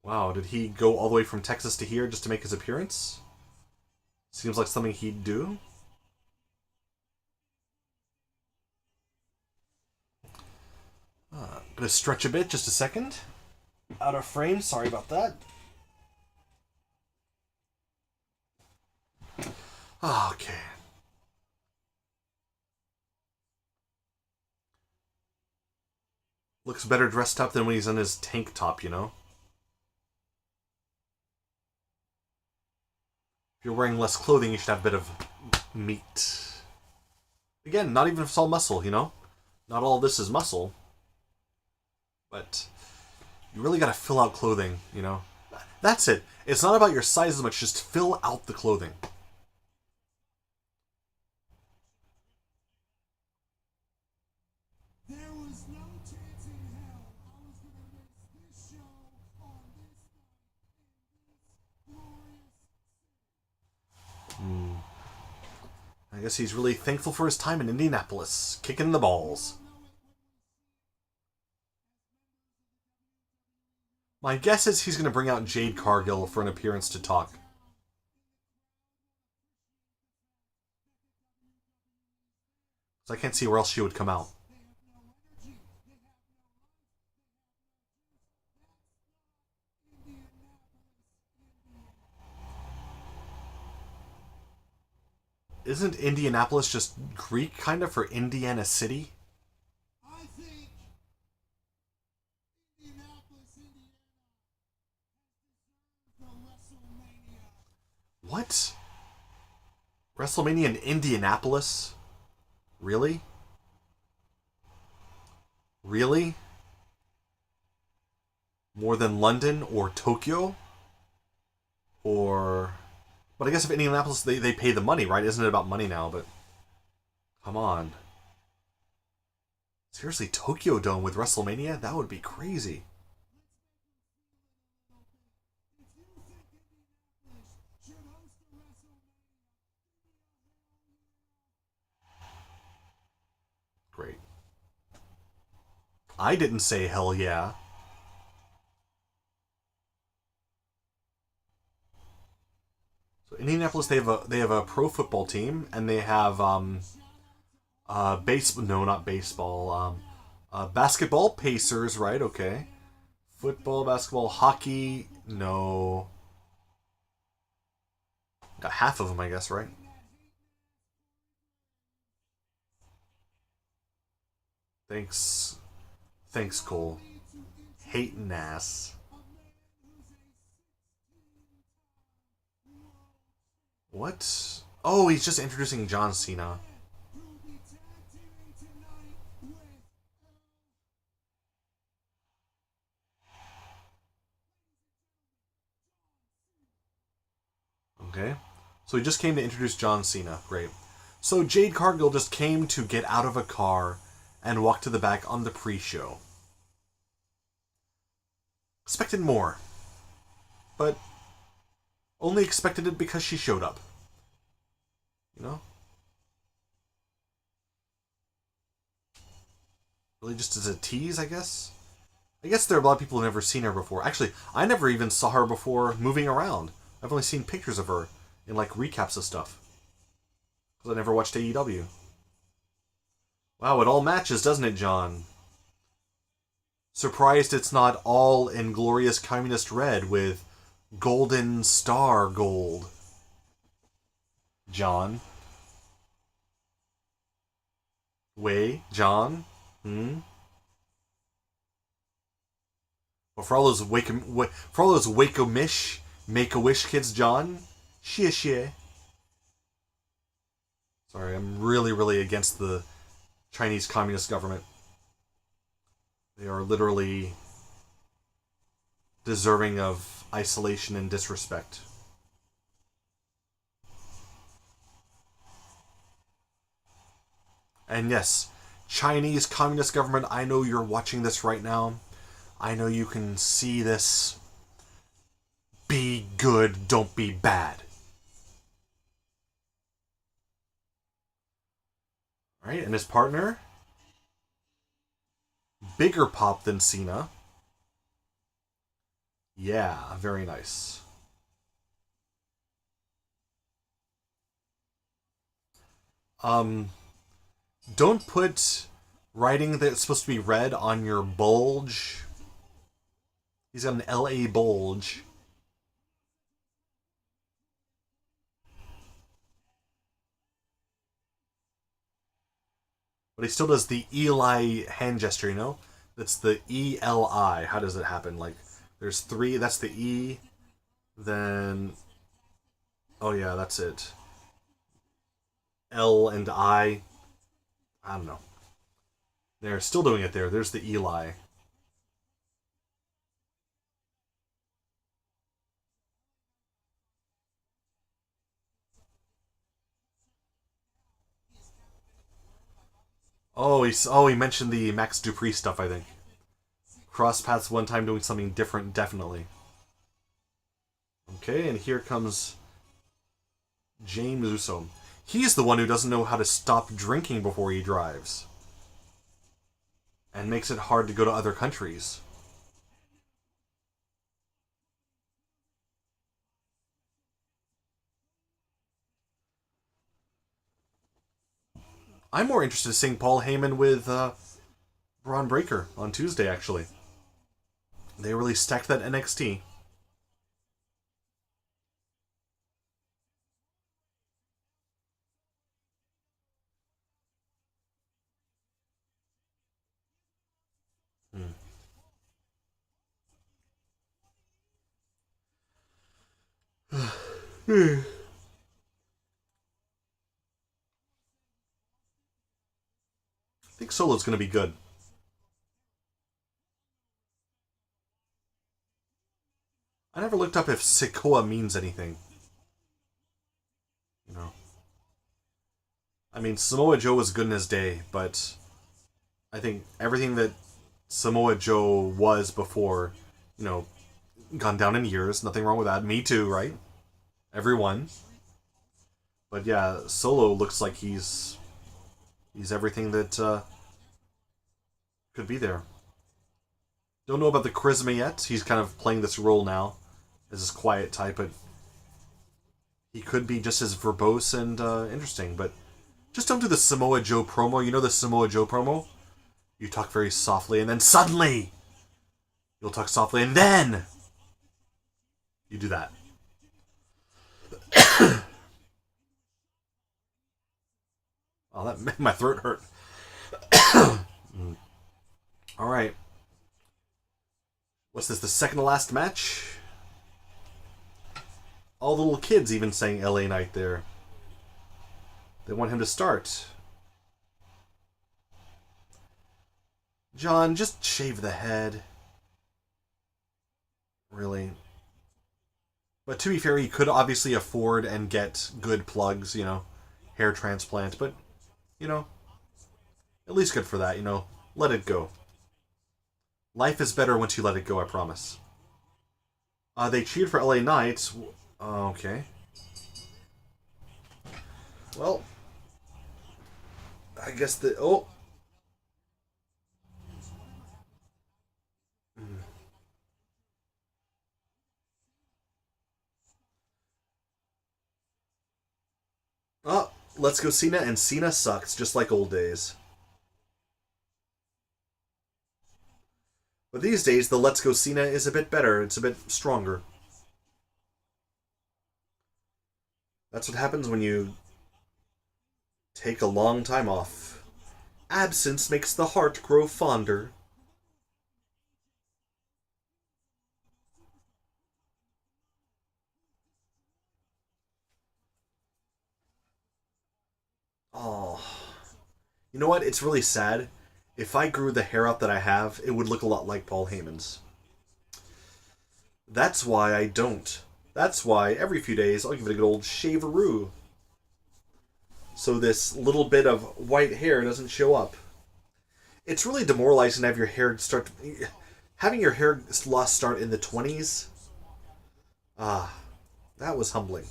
A: Wow, did he go all the way from Texas to here just to make his appearance? Seems like something he'd do. Gonna stretch a bit, just a second. Out of frame, sorry about that. Okay. Looks better dressed up than when he's in his tank top, If you're wearing less clothing, you should have a bit of meat. Again, not even if it's all muscle, Not all this is muscle. But you really gotta fill out clothing, That's it. It's not about your size as much, just fill out the clothing. I guess he's really thankful for his time in Indianapolis, kicking the balls. My guess is he's going to bring out Jade Cargill for an appearance to talk. So I can't see where else she would come out. Isn't Indianapolis just Greek, kind of, for Indiana City? What? WrestleMania in Indianapolis? Really? Really? More than London or Tokyo? Or... But I guess if Indianapolis, they pay the money, right? Isn't it about money now? But come on. Seriously, Tokyo Dome with WrestleMania? That would be crazy. Great. I didn't say hell yeah. So Indianapolis, they have a pro football team, and they have no, not baseball, basketball, Pacers, right? Okay. Football, basketball, hockey, no. Got half of them, I guess, right? Thanks. Thanks, Cole. Hating ass. What? Oh, he's just introducing John Cena. Okay. So he just came to introduce John Cena. Great. So Jade Cargill just came to get out of a car and walk to the back on the pre-show. Expected more. But only expected it because she showed up. You know? Really just as a tease, I guess? I guess there are a lot of people who've never seen her before. Actually, I never even saw her before moving around. I've only seen pictures of her in, like, recaps of stuff. Because I never watched AEW. Wow, it all matches, doesn't it, John? Surprised it's not all in glorious communist red with golden star gold. John? John? Hmm? Well, for all those Wake-O-Mish, Make-A-Wish kids, John? Shie. Sorry, I'm really, really against the Chinese Communist government. They are literally deserving of isolation and disrespect. And yes, Chinese Communist government, I know you're watching this right now. I know you can see this. Be good, don't be bad. Alright, and his partner? Bigger pop than Cena. Yeah, very nice. Don't put writing that's supposed to be red on your bulge. He's got an LA bulge. But he still does the Eli hand gesture, you know? That's the ELI. How does it happen? Like, there's three, that's the E, then... Oh yeah, that's it. L and I. I don't know. They're still doing it there. There's the Eli. He mentioned the Max Dupree stuff, I think. Cross paths one time doing something different, definitely. Okay, and here comes James Uso. He's the one who doesn't know how to stop drinking before he drives. And makes it hard to go to other countries. I'm more interested in seeing Paul Heyman with Braun Breaker on Tuesday, actually. They really stacked that NXT. I think Solo's going to be good. I never looked up if Sikoa means anything. You know. I mean, Samoa Joe was good in his day, but I think everything that Samoa Joe was before, you know, gone down in years. Nothing wrong with that. Me too, right? Everyone. But yeah, Solo looks like he's everything that could be there. Don't know about the charisma yet. He's kind of playing this role now as this quiet type, but he could be just as verbose and interesting. But just don't do the Samoa Joe promo. You know the Samoa Joe promo? You talk very softly, and then suddenly you'll talk softly, and then you do that. Oh, that made my throat hurt. All right. What's this, the second to last match? All the little kids even saying LA Knight there. They want him to start. John, just shave the head. Really. But to be fair, he could obviously afford and get good plugs, you know, hair transplant, but, you know, at least good for that, you know. Let it go. Life is better once you let it go, I promise. They cheered for LA Knight. Okay. Well, I guess the... Oh! Oh, let's go Cena, and Cena sucks, just like old days. But these days, the Let's Go Cena is a bit better. It's a bit stronger. That's what happens when you take a long time off. Absence makes the heart grow fonder. Oh. You know what? It's really sad. If I grew the hair out that I have, it would look a lot like Paul Heyman's. That's why I don't. That's why every few days I'll give it a good old shaveroo. So this little bit of white hair doesn't show up. It's really demoralizing to have your hair start... Having your hair loss start in the 20s? Ah, that was humbling.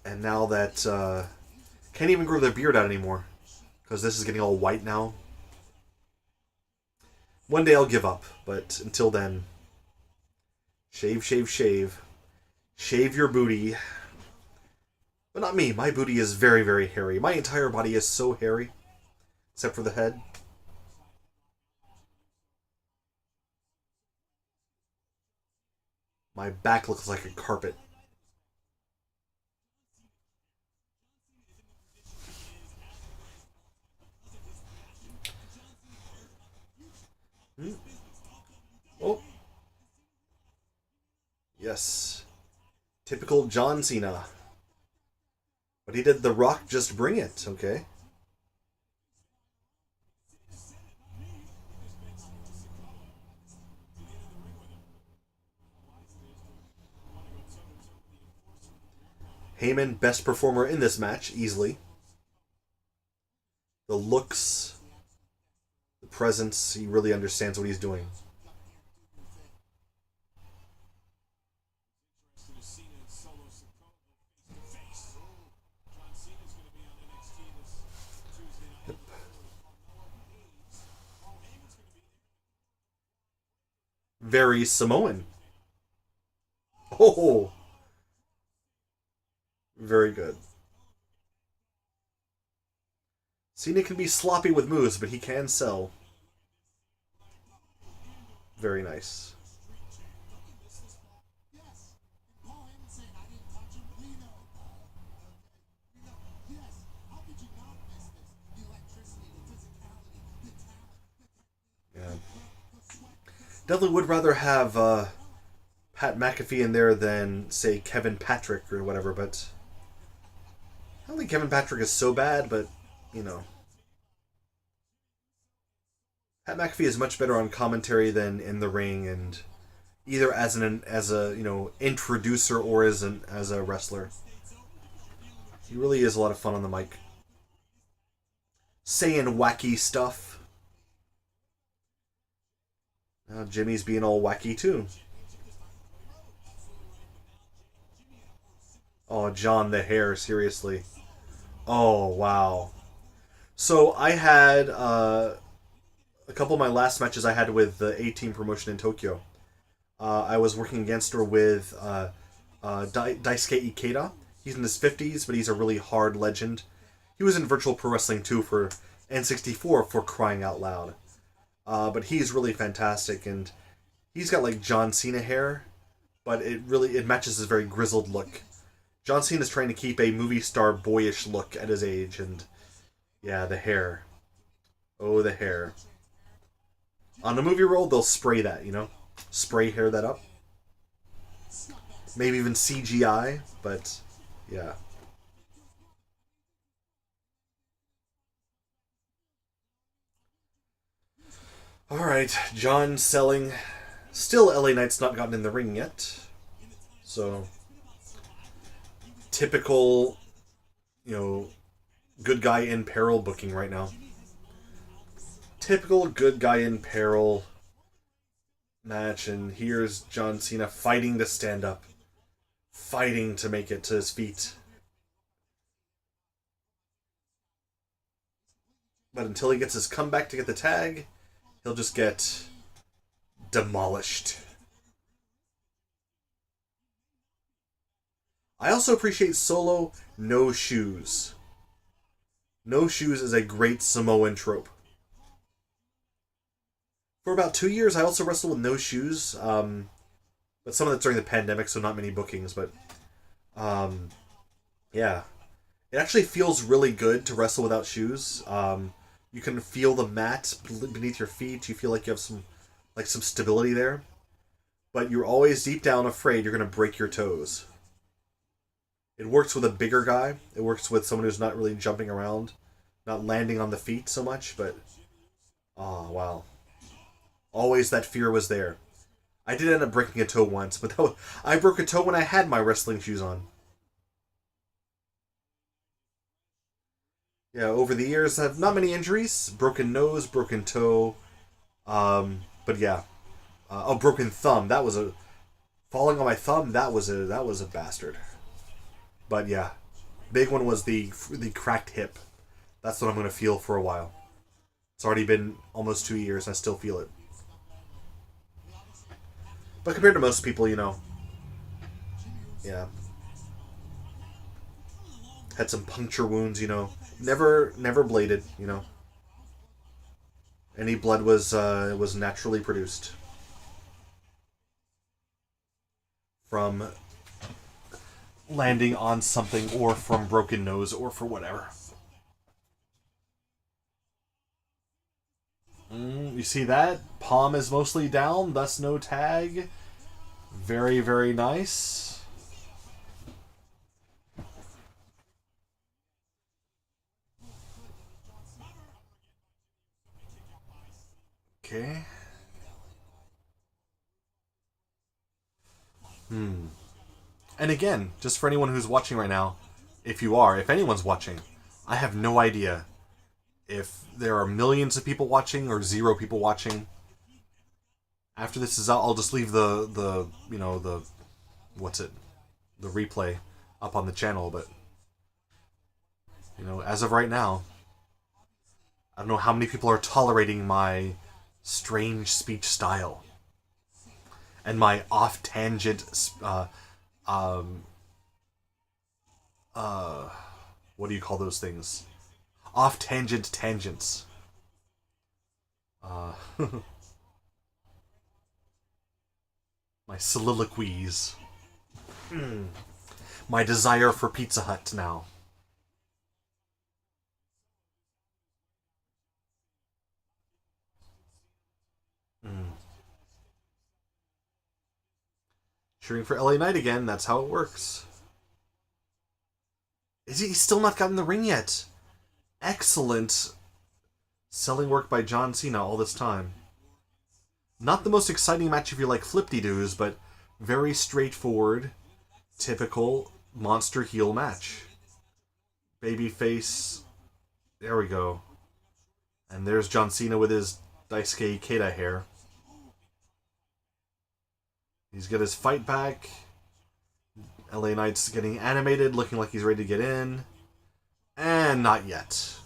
A: And now that... can't even grow the beard out anymore. Because this is getting all white now. One day I'll give up, but until then... Shave, shave, shave. Shave your booty. But not me. My booty is very, very hairy. My entire body is so hairy. Except for the head. My back looks like a carpet. Hmm? Oh. Yes. Typical John Cena. But he did The Rock Just Bring It, okay? Heyman, best performer in this match, easily. The looks, the presence, he really understands what he's doing. Yep. Very Samoan. Oh! Very good. Cena can be sloppy with moves, but he can sell. Very nice. Yeah. Definitely would rather have Pat McAfee in there than, say, Kevin Patrick or whatever, but I don't think Kevin Patrick is so bad, but, you know. Pat McAfee is much better on commentary than in the ring, and either as a introducer or as a wrestler. He really is a lot of fun on the mic, saying wacky stuff. Now Jimmy's being all wacky too. Oh, John the hair, seriously. Oh, wow. So I had a couple of my last matches I had with the A-Team promotion in Tokyo. I was working against her with Daisuke Ikeda. He's in his 50s, but he's a really hard legend. He was in Virtual Pro Wrestling 2 for N64 for crying out loud. But he's really fantastic, and he's got like John Cena hair, but it matches his very grizzled look. John Cena's trying to keep a movie star boyish look at his age, and yeah, the hair. Oh, the hair. On a movie role, they'll spray that, Spray hair that up. Maybe even CGI, but yeah. Alright, John selling. Still, LA Knight's not gotten in the ring yet. So, typical, good guy in peril booking right now. Typical good guy in peril match, and here's John Cena fighting to stand up. fighting to make it to his feet. But until he gets his comeback to get the tag, he'll just get demolished. I also appreciate Solo no shoes. No shoes is a great Samoan trope. For about 2 years, I also wrestled with no shoes. But some of that's during the pandemic, so not many bookings. But yeah, it actually feels really good to wrestle without shoes. You can feel the mat beneath your feet. You feel like you have some stability there. But you're always deep down afraid you're going to break your toes. It works with a bigger guy. It works with someone who's not really jumping around, not landing on the feet so much. But oh wow, always that fear was there. I did end up breaking a toe once, but I broke a toe when I had my wrestling shoes on. Yeah, over the years, I have not many injuries. Broken nose, broken toe. But yeah. Broken thumb. That was a... Falling on my thumb, that was a bastard. But yeah. Big one was the cracked hip. That's what I'm going to feel for a while. It's already been almost 2 years, and I still feel it. But compared to most people, yeah. Had some puncture wounds. Never bladed. Any blood was naturally produced from landing on something or from broken nose or for whatever. You see that? Palm is mostly down, thus no tag. Very, very nice. Okay. And again, just for anyone who's watching right now, if anyone's watching, I have no idea if there are millions of people watching or zero people watching. After this is out, I'll just leave the what's it, the replay up on the channel. But as of right now, I don't know how many people are tolerating my strange speech style and my off tangent what do you call those things? Off tangent tangents. My soliloquies. My desire for Pizza Hut now. Cheering for LA Knight again, that's how it works. He's still not gotten the ring yet? Excellent selling work by John Cena all this time. Not the most exciting match if you like flip-de-doos, but very straightforward, typical monster heel match. Babyface. There we go. And there's John Cena with his Daisuke Ikeda hair. He's got his fight back. LA Knight's getting animated, looking like he's ready to get in. And not yet.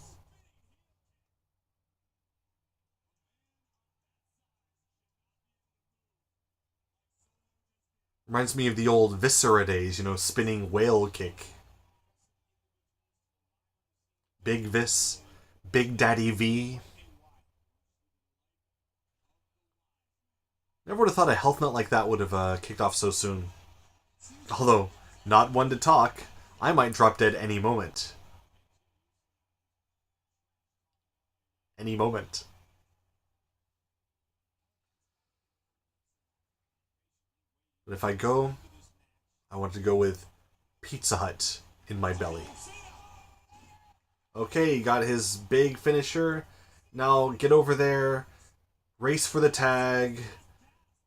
A: Reminds me of the old Viscera days, spinning whale kick. Big Vis, Big Daddy V. Never would have thought a health nut like that would have kicked off so soon. Although, not one to talk, I might drop dead any moment. Any moment. But if I go, I want to go with Pizza Hut in my belly. Okay, got his big finisher. Now get over there, race for the tag.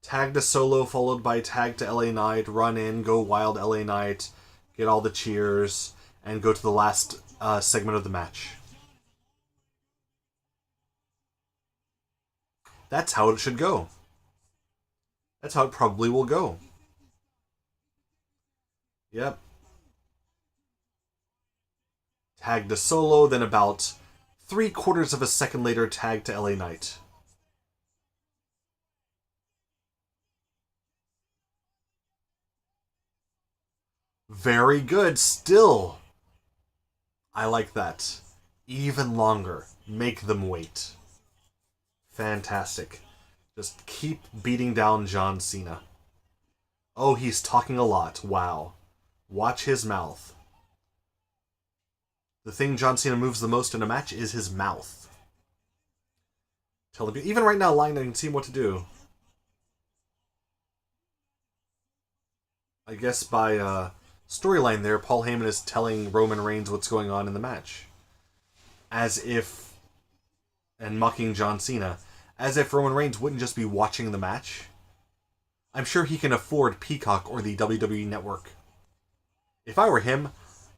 A: Tag to Solo, followed by tag to LA Knight. Run in, go wild LA Knight. Get all the cheers. And go to the last segment of the match. That's how it should go. That's how it probably will go. Yep. Tag to Solo, then about 3/4 of a second later, tag to LA Knight. Very good, still. I like that. Even longer. Make them wait. Fantastic. Just keep beating down John Cena. Oh, he's talking a lot. Wow. Watch his mouth. The thing John Cena moves the most in a match is his mouth. Even right now, lying there, you can see what to do. I guess by storyline there, Paul Heyman is telling Roman Reigns what's going on in the match. As if... And mocking John Cena. As if Roman Reigns wouldn't just be watching the match. I'm sure he can afford Peacock or the WWE Network. If I were him,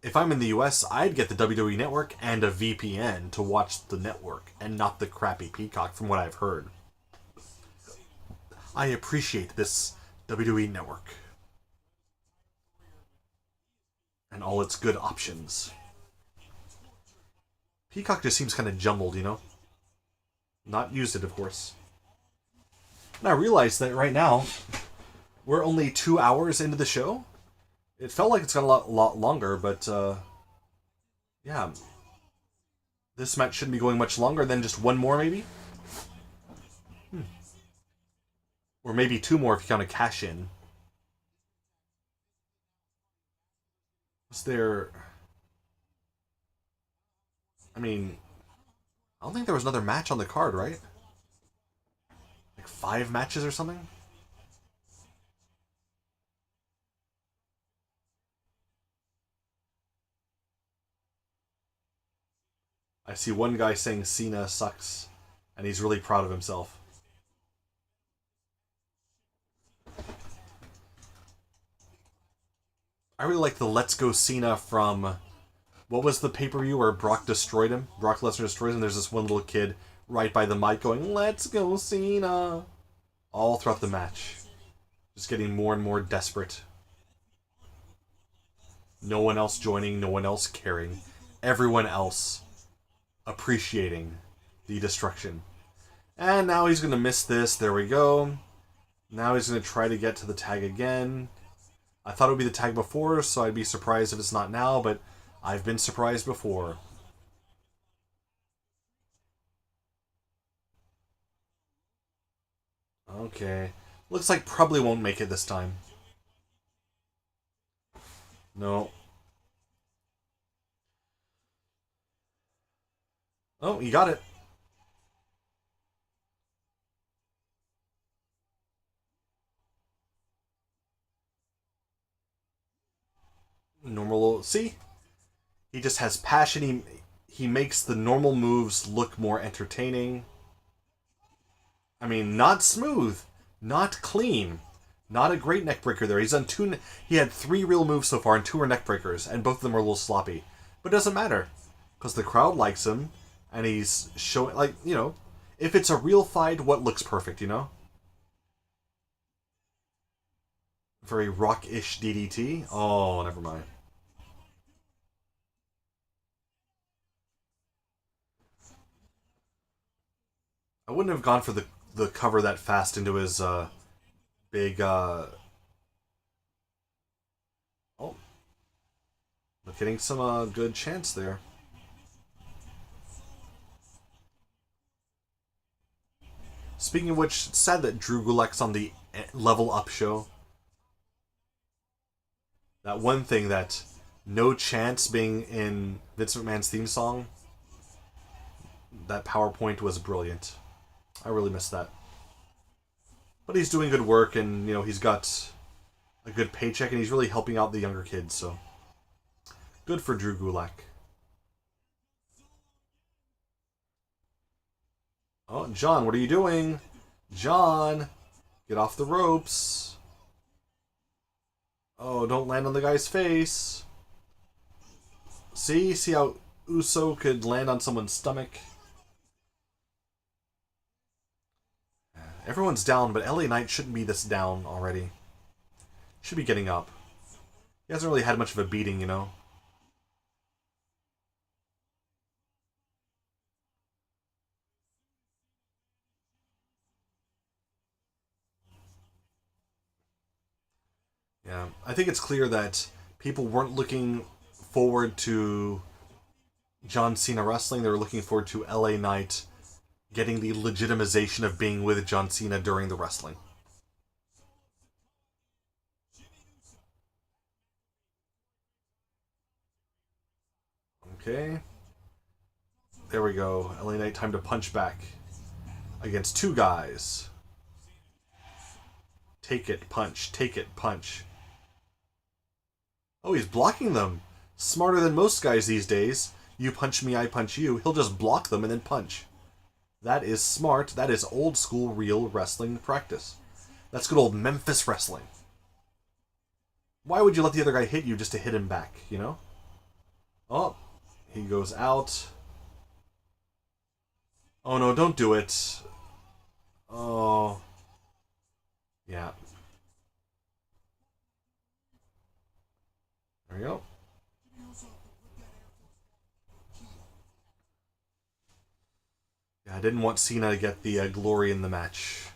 A: if I'm in the US, I'd get the WWE Network and a VPN to watch the network, and not the crappy Peacock, from what I've heard. I appreciate this WWE Network. And all its good options. Peacock just seems kind of jumbled, you know? Not used it, of course. And I realized that right now, we're only 2 hours into the show. It felt like it's got a lot longer, but yeah. This match shouldn't be going much longer than just one more, maybe? Or maybe two more if you count a cash in. Was there... I mean... I don't think there was another match on the card, right? Like 5 matches or something? I see one guy saying Cena sucks, and he's really proud of himself. I really like the Let's Go Cena from... What was the pay-per-view where Brock destroyed him? Brock Lesnar destroys him. There's this one little kid right by the mic going, "Let's go Cena!" All throughout the match. Just getting more and more desperate. No one else joining, no one else caring. Everyone else appreciating the destruction. And now he's going to miss this. There we go. Now he's going to try to get to the tag again. I thought it would be the tag before, so I'd be surprised if it's not now, but I've been surprised before. Okay. Looks like probably won't make it this time. No. Oh, you got it. Normal. See? He just has passion. He makes the normal moves look more entertaining. I mean, not smooth, not clean, not a great neck breaker there. He's done two. He had 3 real moves so far, and 2 are neck breakers, and both of them are a little sloppy. But it doesn't matter, because the crowd likes him, and he's showing, like, you know, if it's a real fight, what looks perfect, you know? Very rock-ish DDT. Oh, never mind. I wouldn't have gone for the cover that fast into his big oh, getting some good chance there. Speaking of which, it's sad that Drew Gulak's on the Level Up show. That one thing that no chance being in Vince McMahon's theme song, that PowerPoint was brilliant. I really missed that. But he's doing good work, and, you know, he's got a good paycheck, and he's really helping out the younger kids, so good for Drew Gulak. Oh, John, what are you doing? John, get off the ropes. Oh, don't land on the guy's face. See how Uso could land on someone's stomach? Everyone's down, but LA Knight shouldn't be this down already. Should be getting up. He hasn't really had much of a beating, you know. Yeah, I think it's clear that people weren't looking forward to John Cena wrestling. They were looking forward to LA Knight getting the legitimization of being with John Cena during the wrestling. Okay. There we go. LA Knight time to punch back against two guys. Take it, punch. Take it, punch. Oh, he's blocking them. Smarter than most guys these days. You punch me, I punch you. He'll just block them and then punch. That is smart. That is old school real wrestling practice. That's good old Memphis wrestling. Why would you let the other guy hit you just to hit him back, you know? Oh, he goes out. Oh no, don't do it. Oh. Yeah. There we go. Yeah, I didn't want Cena to get the glory in the match.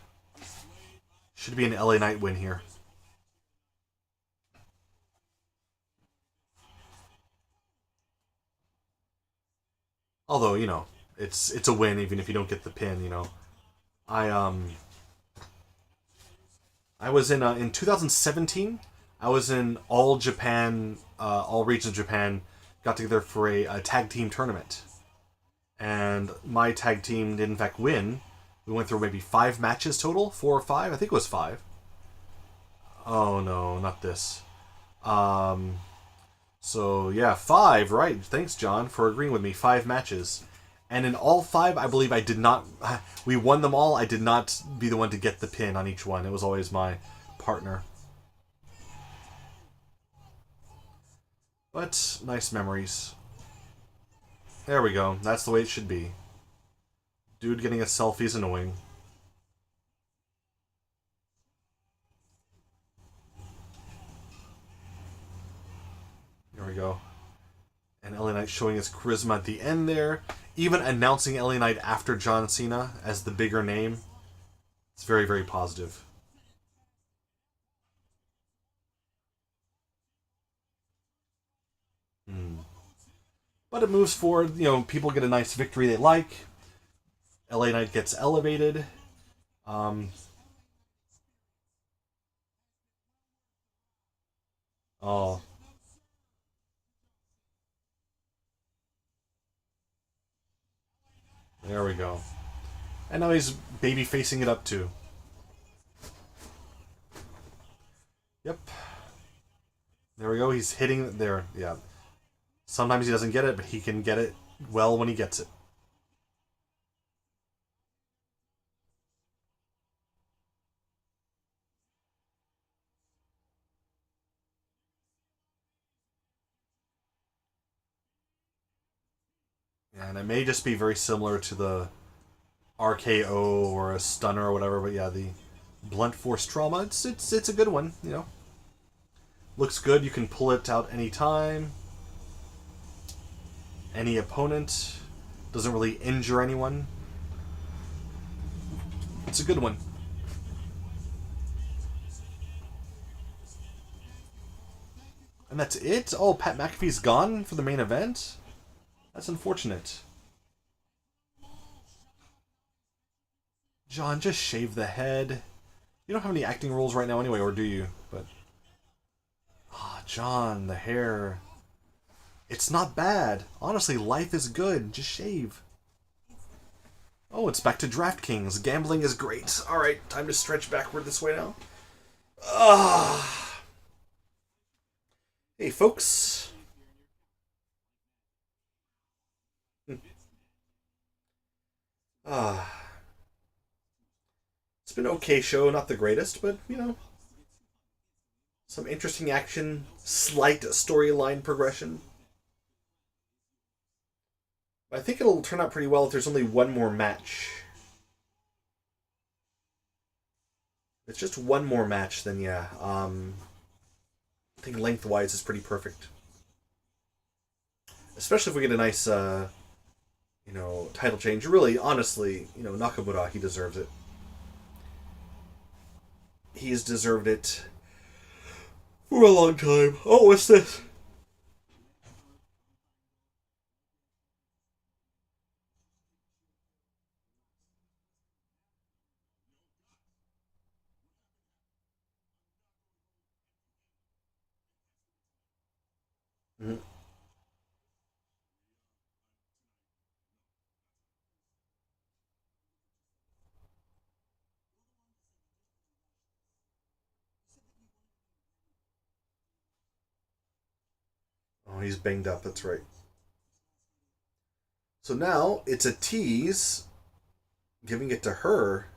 A: Should be an LA Knight win here. Although, you know, it's a win even if you don't get the pin, you know. I I was in 2017. I was in all Japan, all regions of Japan, got together for a tag team tournament, and my tag team did in fact win. We went through maybe 5 matches total, 4 or 5. I think it was 5. Oh no, not this. Um, so yeah, 5. Right. Thanks, John, for agreeing with me. 5 matches, and in all 5, I believe I did not. We won them all. I did not be the one to get the pin on each one. It was always my partner. But nice memories. There we go. That's the way it should be. Dude getting a selfie is annoying. There we go. And LA Knight showing his charisma at the end there. Even announcing LA Knight after John Cena as the bigger name. It's very, very positive. Hmm. But it moves forward. You know, people get a nice victory they like. LA Knight gets elevated. Um, oh, there we go. And now he's baby facing it up too. Yep. There we go. He's hitting there. Yeah. Sometimes he doesn't get it, but he can get it well when he gets it. And it may just be very similar to the RKO or a stunner or whatever, but yeah, the blunt force trauma. It's a good one. You know, looks good. You can pull it out anytime. Any opponent doesn't really injure anyone. It's a good one. And that's it. Oh, Pat McAfee's gone for the main event. That's unfortunate. John, just shave the head. You don't have any acting roles right now anyway, or do you? But John, the hair. It's not bad. Honestly, life is good. Just shave. Oh, it's back to DraftKings. Gambling is great. All right, time to stretch backward this way now. Ah. Hey, folks. Ah. It's been an okay show, not the greatest, but you know, some interesting action, slight storyline progression. I think it'll turn out pretty well if there's only one more match. If it's just one more match, then yeah. I think lengthwise is pretty perfect. Especially if we get a nice, title change. Really, honestly, Nakamura, he deserves it. He's deserved it for a long time. Oh, what's this? Mm-hmm. Oh, he's banged up. That's right. So now it's a tease, giving it to her.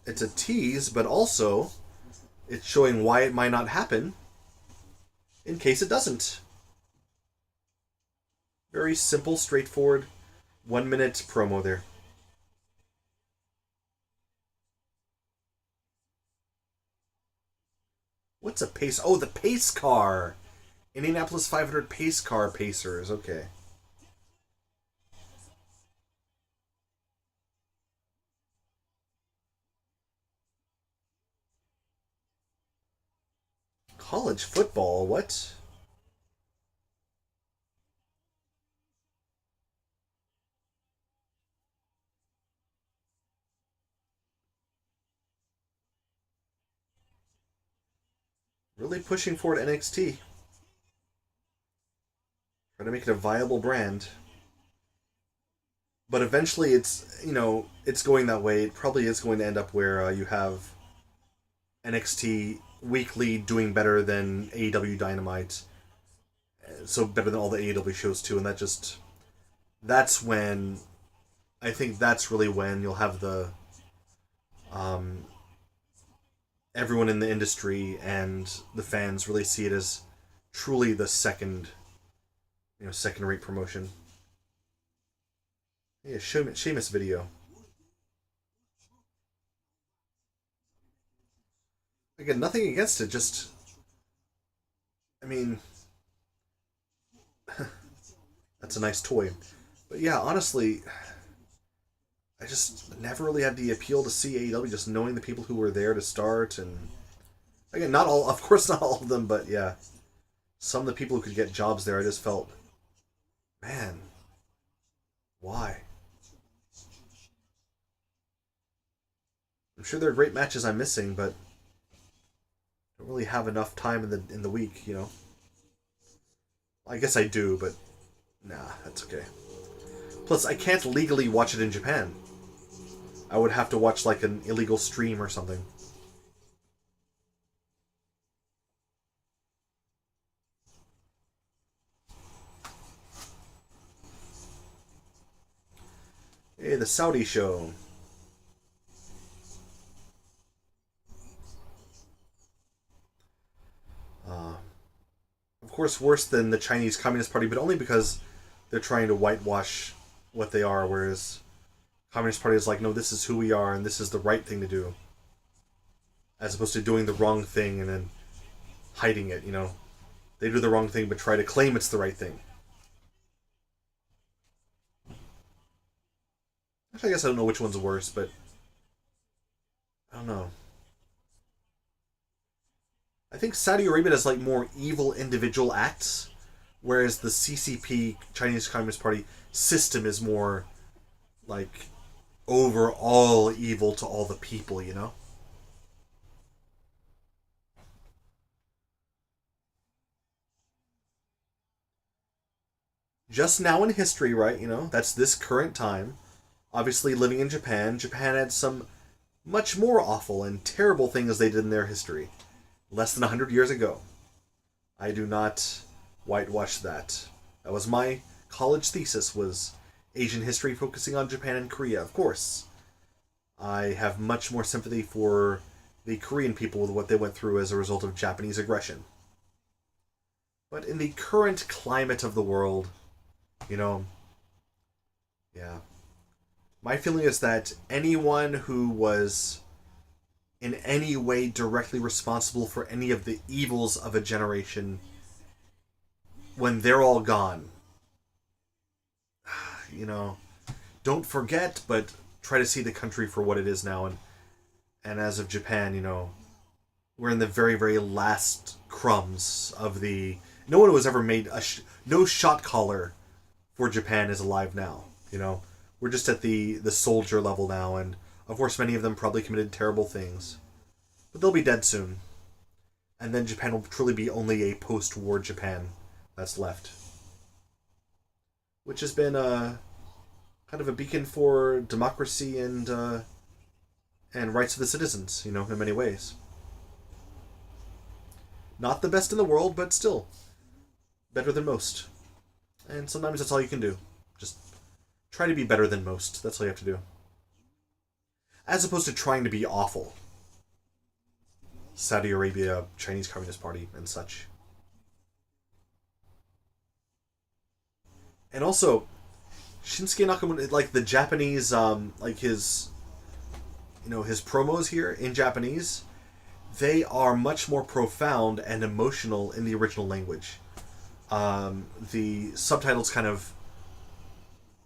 A: It's a tease, but also it's showing why it might not happen in case it doesn't. Very simple, straightforward, 1 minute promo there. What's a pace? Oh, the pace car. Indianapolis 500 pace car pacers. Okay. College football. What? Really pushing forward NXT. Trying to make it a viable brand. But eventually it's going that way. It probably is going to end up where you have NXT weekly doing better than AEW Dynamite. So better than all the AEW shows too. And that's when, I think that's really when you'll have the um, everyone in the industry and the fans really see it as truly the second rate promotion. Yeah, Sheamus video. Again, nothing against it. Just, I mean, that's a nice toy. But yeah, honestly, I just never really had the appeal to see AEW. Just knowing the people who were there to start, and again, not all, of course, not all of them, but yeah, some of the people who could get jobs there, I just felt, man, why? I'm sure there are great matches I'm missing, but I don't really have enough time in the week. I guess I do, but nah, that's okay. Plus, I can't legally watch it in Japan. I would have to watch like an illegal stream or something. Hey, the Saudi show. Uh, of course, worse than the Chinese Communist Party, but only because they're trying to whitewash what they are, whereas Communist Party is like, no, this is who we are, and this is the right thing to do, as opposed to doing the wrong thing and then hiding it. They do the wrong thing, but try to claim it's the right thing. Actually, I guess I don't know which one's worse, but I don't know. I think Saudi Arabia has like more evil individual acts, whereas the CCP, Chinese Communist Party system, is more like overall evil to all the people. Just now in history, right? That's this current time. Obviously, living in Japan, Japan had some much more awful and terrible things they did in their history less than 100 years ago. I do not whitewash that. That was my college thesis, was Asian history focusing on Japan and Korea. Of course, I have much more sympathy for the Korean people with what they went through as a result of Japanese aggression. But in the current climate of the world, you know, yeah. My feeling is that anyone who was in any way directly responsible for any of the evils of a generation, when they're all gone, you know, don't forget, but try to see the country for what it is now. And as of Japan, we're in the very, very last crumbs of the. No one who has ever made no shot caller for Japan is alive now. We're just at the soldier level now, and of course, many of them probably committed terrible things, but they'll be dead soon. And then Japan will truly be only a post-war Japan that's left, which has been kind of a beacon for democracy and rights of the citizens. In many ways. Not the best in the world, but still better than most. And sometimes that's all you can do. Just try to be better than most. That's all you have to do. As opposed to trying to be awful. Saudi Arabia, Chinese Communist Party, and such. And also, Shinsuke Nakamura, like the Japanese, like his promos here in Japanese, they are much more profound and emotional in the original language. The subtitles kind of,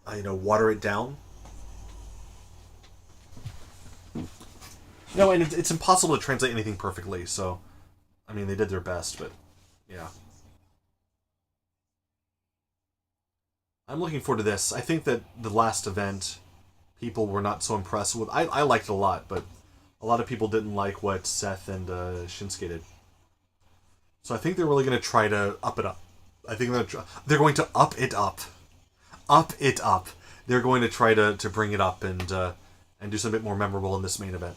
A: water it down. And it's impossible to translate anything perfectly, so, they did their best, but, yeah. I'm looking forward to this. I think that the last event, people were not so impressed with. I liked it a lot, but a lot of people didn't like what Seth and Shinsuke did. So I think they're really going to try to up it up. I think they're going to up it up. Up it up. They're going to try to bring it up and do something a bit more memorable in this main event.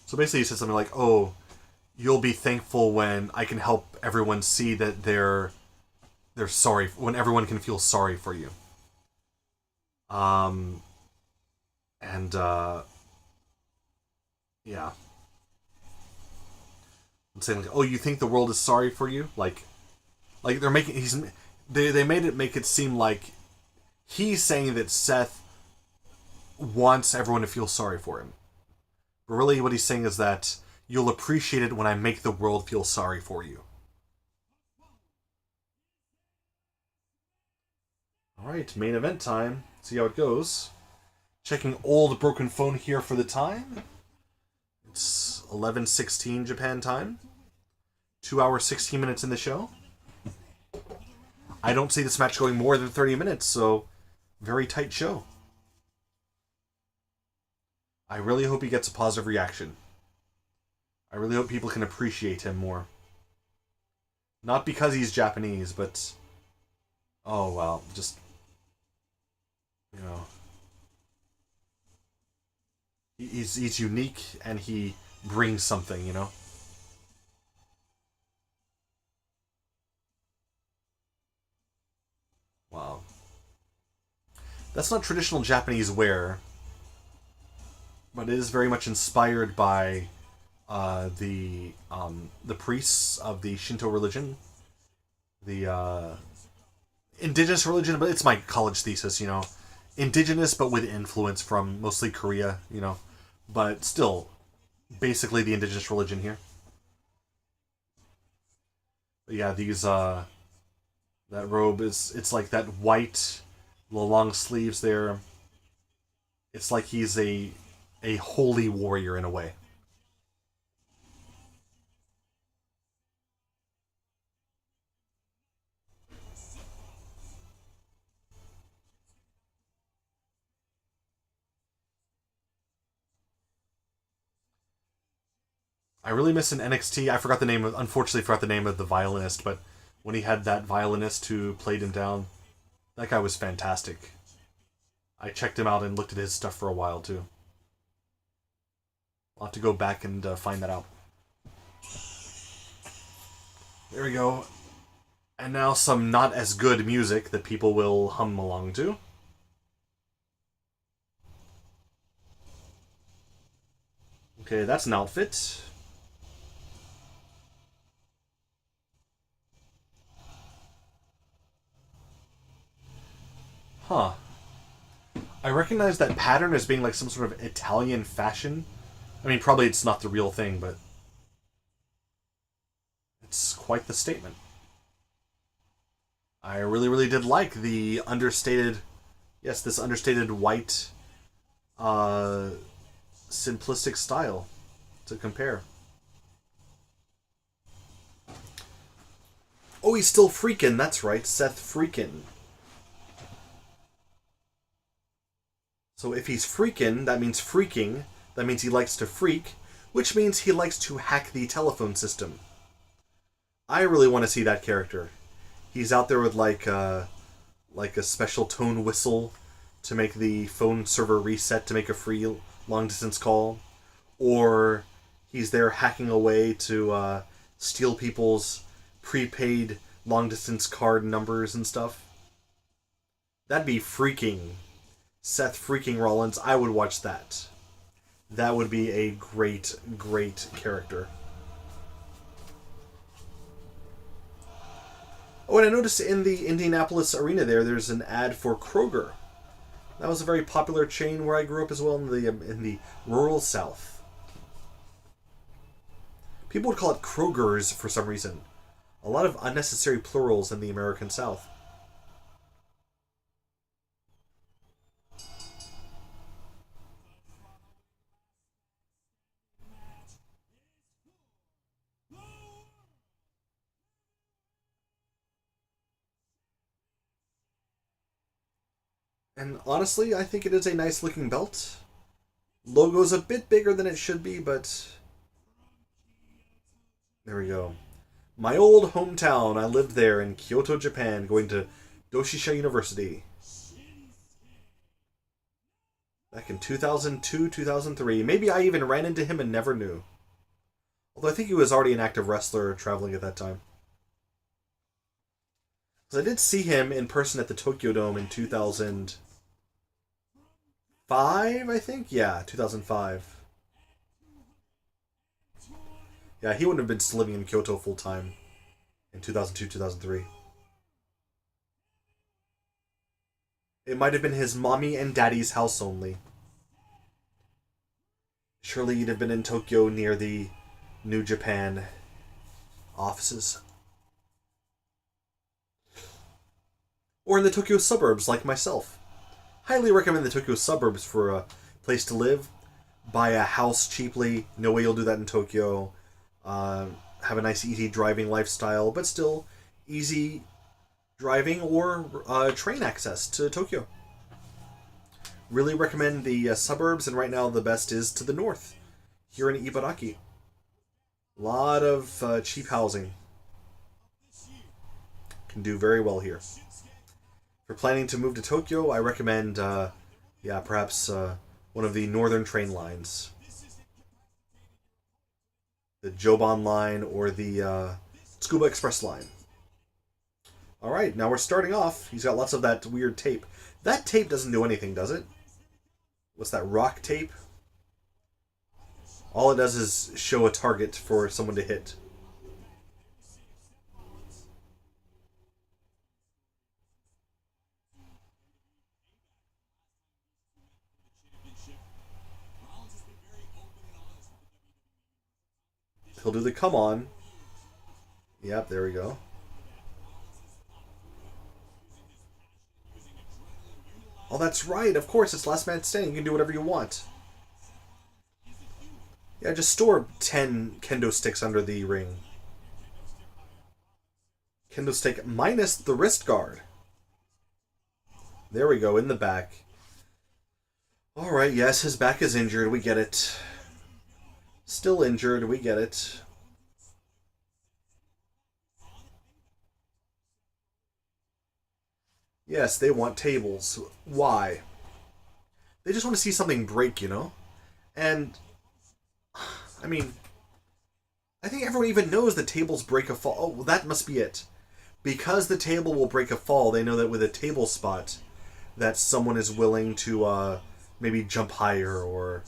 A: So basically he said something like, oh, you'll be thankful when I can help everyone see that they're sorry, when everyone can feel sorry for you. And yeah. I'm saying like, oh, you think the world is sorry for you? Like they're making they made it make it seem like he's saying that Seth wants everyone to feel sorry for him. But really what he's saying is that you'll appreciate it when I make the world feel sorry for you. Alright, main event time. See how it goes. Checking old broken phone here for the time. It's 11:16 Japan time. 2 hours, 16 minutes in the show. I don't see this match going more than 30 minutes, so very tight show. I really hope he gets a positive reaction. I really hope people can appreciate him more. Not because he's Japanese, but... oh, well, just... He's unique, and he brings something, Wow. That's not traditional Japanese wear, but it is very much inspired by the priests of the Shinto religion, the indigenous religion. But it's my college thesis, indigenous but with influence from mostly Korea, but still basically the indigenous religion here. But yeah, these that robe it's like that white, the long sleeves there. It's like he's a holy warrior in a way. I really miss in NXT. I forgot the name of, unfortunately, forgot the name of the violinist, but when he had that violinist who played him down, that guy was fantastic. I checked him out and looked at his stuff for a while too. I'll have to go back and find that out. There we go. And now some not as good music that people will hum along to. Okay, that's an outfit. Huh. I recognize that pattern as being like some sort of Italian fashion. I mean, probably it's not the real thing, but it's quite the statement. I really, really did like the understated, yes, this understated white, uh, simplistic style to compare. Oh, he's still freaking. That's right, Seth Freakin. So if he's freaking, that means freaking. That means he likes to freak, which means he likes to hack the telephone system. I really want to see that character. He's out there with like a special tone whistle to make the phone server reset to make a free long distance call, or he's there hacking away to steal people's prepaid long distance card numbers and stuff. That'd be freaking. Seth freaking Rollins. I would watch that. That would be a great, great character. Oh, and I noticed in the Indianapolis arena there's an ad for Kroger. That was a very popular chain where I grew up as well in the rural South. People would call it Kroger's for some reason. A lot of unnecessary plurals in the American South. And honestly, I think it is a nice looking belt. Logo's a bit bigger than it should be, but there we go. My old hometown. I lived there in Kyoto, Japan, going to Doshisha University. Back in 2002, 2003. Maybe I even ran into him and never knew. Although I think he was already an active wrestler traveling at that time. Because I did see him in person at the Tokyo Dome in 2005, I think? Yeah, 2005. Yeah, he wouldn't have been still living in Kyoto full time in 2002, 2003. It might have been his mommy and daddy's house only. Surely he'd have been in Tokyo near the New Japan offices. Or in the Tokyo suburbs, like myself. Highly recommend the Tokyo suburbs for a place to live. Buy a house cheaply. No way you'll do that in Tokyo. Have a nice, easy driving lifestyle, but still easy driving or train access to Tokyo. Really recommend the suburbs, and right now the best is to the north, here in Ibaraki. A lot of cheap housing. Can do very well here. For planning to move to Tokyo, I recommend, perhaps one of the northern train lines. The Joban line or the Tsukuba Express line. Alright, now we're starting off. He's got lots of that weird tape. That tape doesn't do anything, does it? What's that, rock tape? All it does is show a target for someone to hit. He'll do the come on. Yep, there we go. Oh, that's right. Of course, it's last man standing. You can do whatever you want. Yeah, just store 10 kendo sticks under the ring. Kendo stick minus the wrist guard. There we go, in the back. Alright, yes, his back is injured. We get it. Still injured. We get it. Yes, they want tables. Why? They just want to see something break, you know? And, I mean, I think everyone even knows that tables break a fall. Oh, well, that must be it. Because the table will break a fall, they know that with a table spot, that someone is willing to maybe jump higher or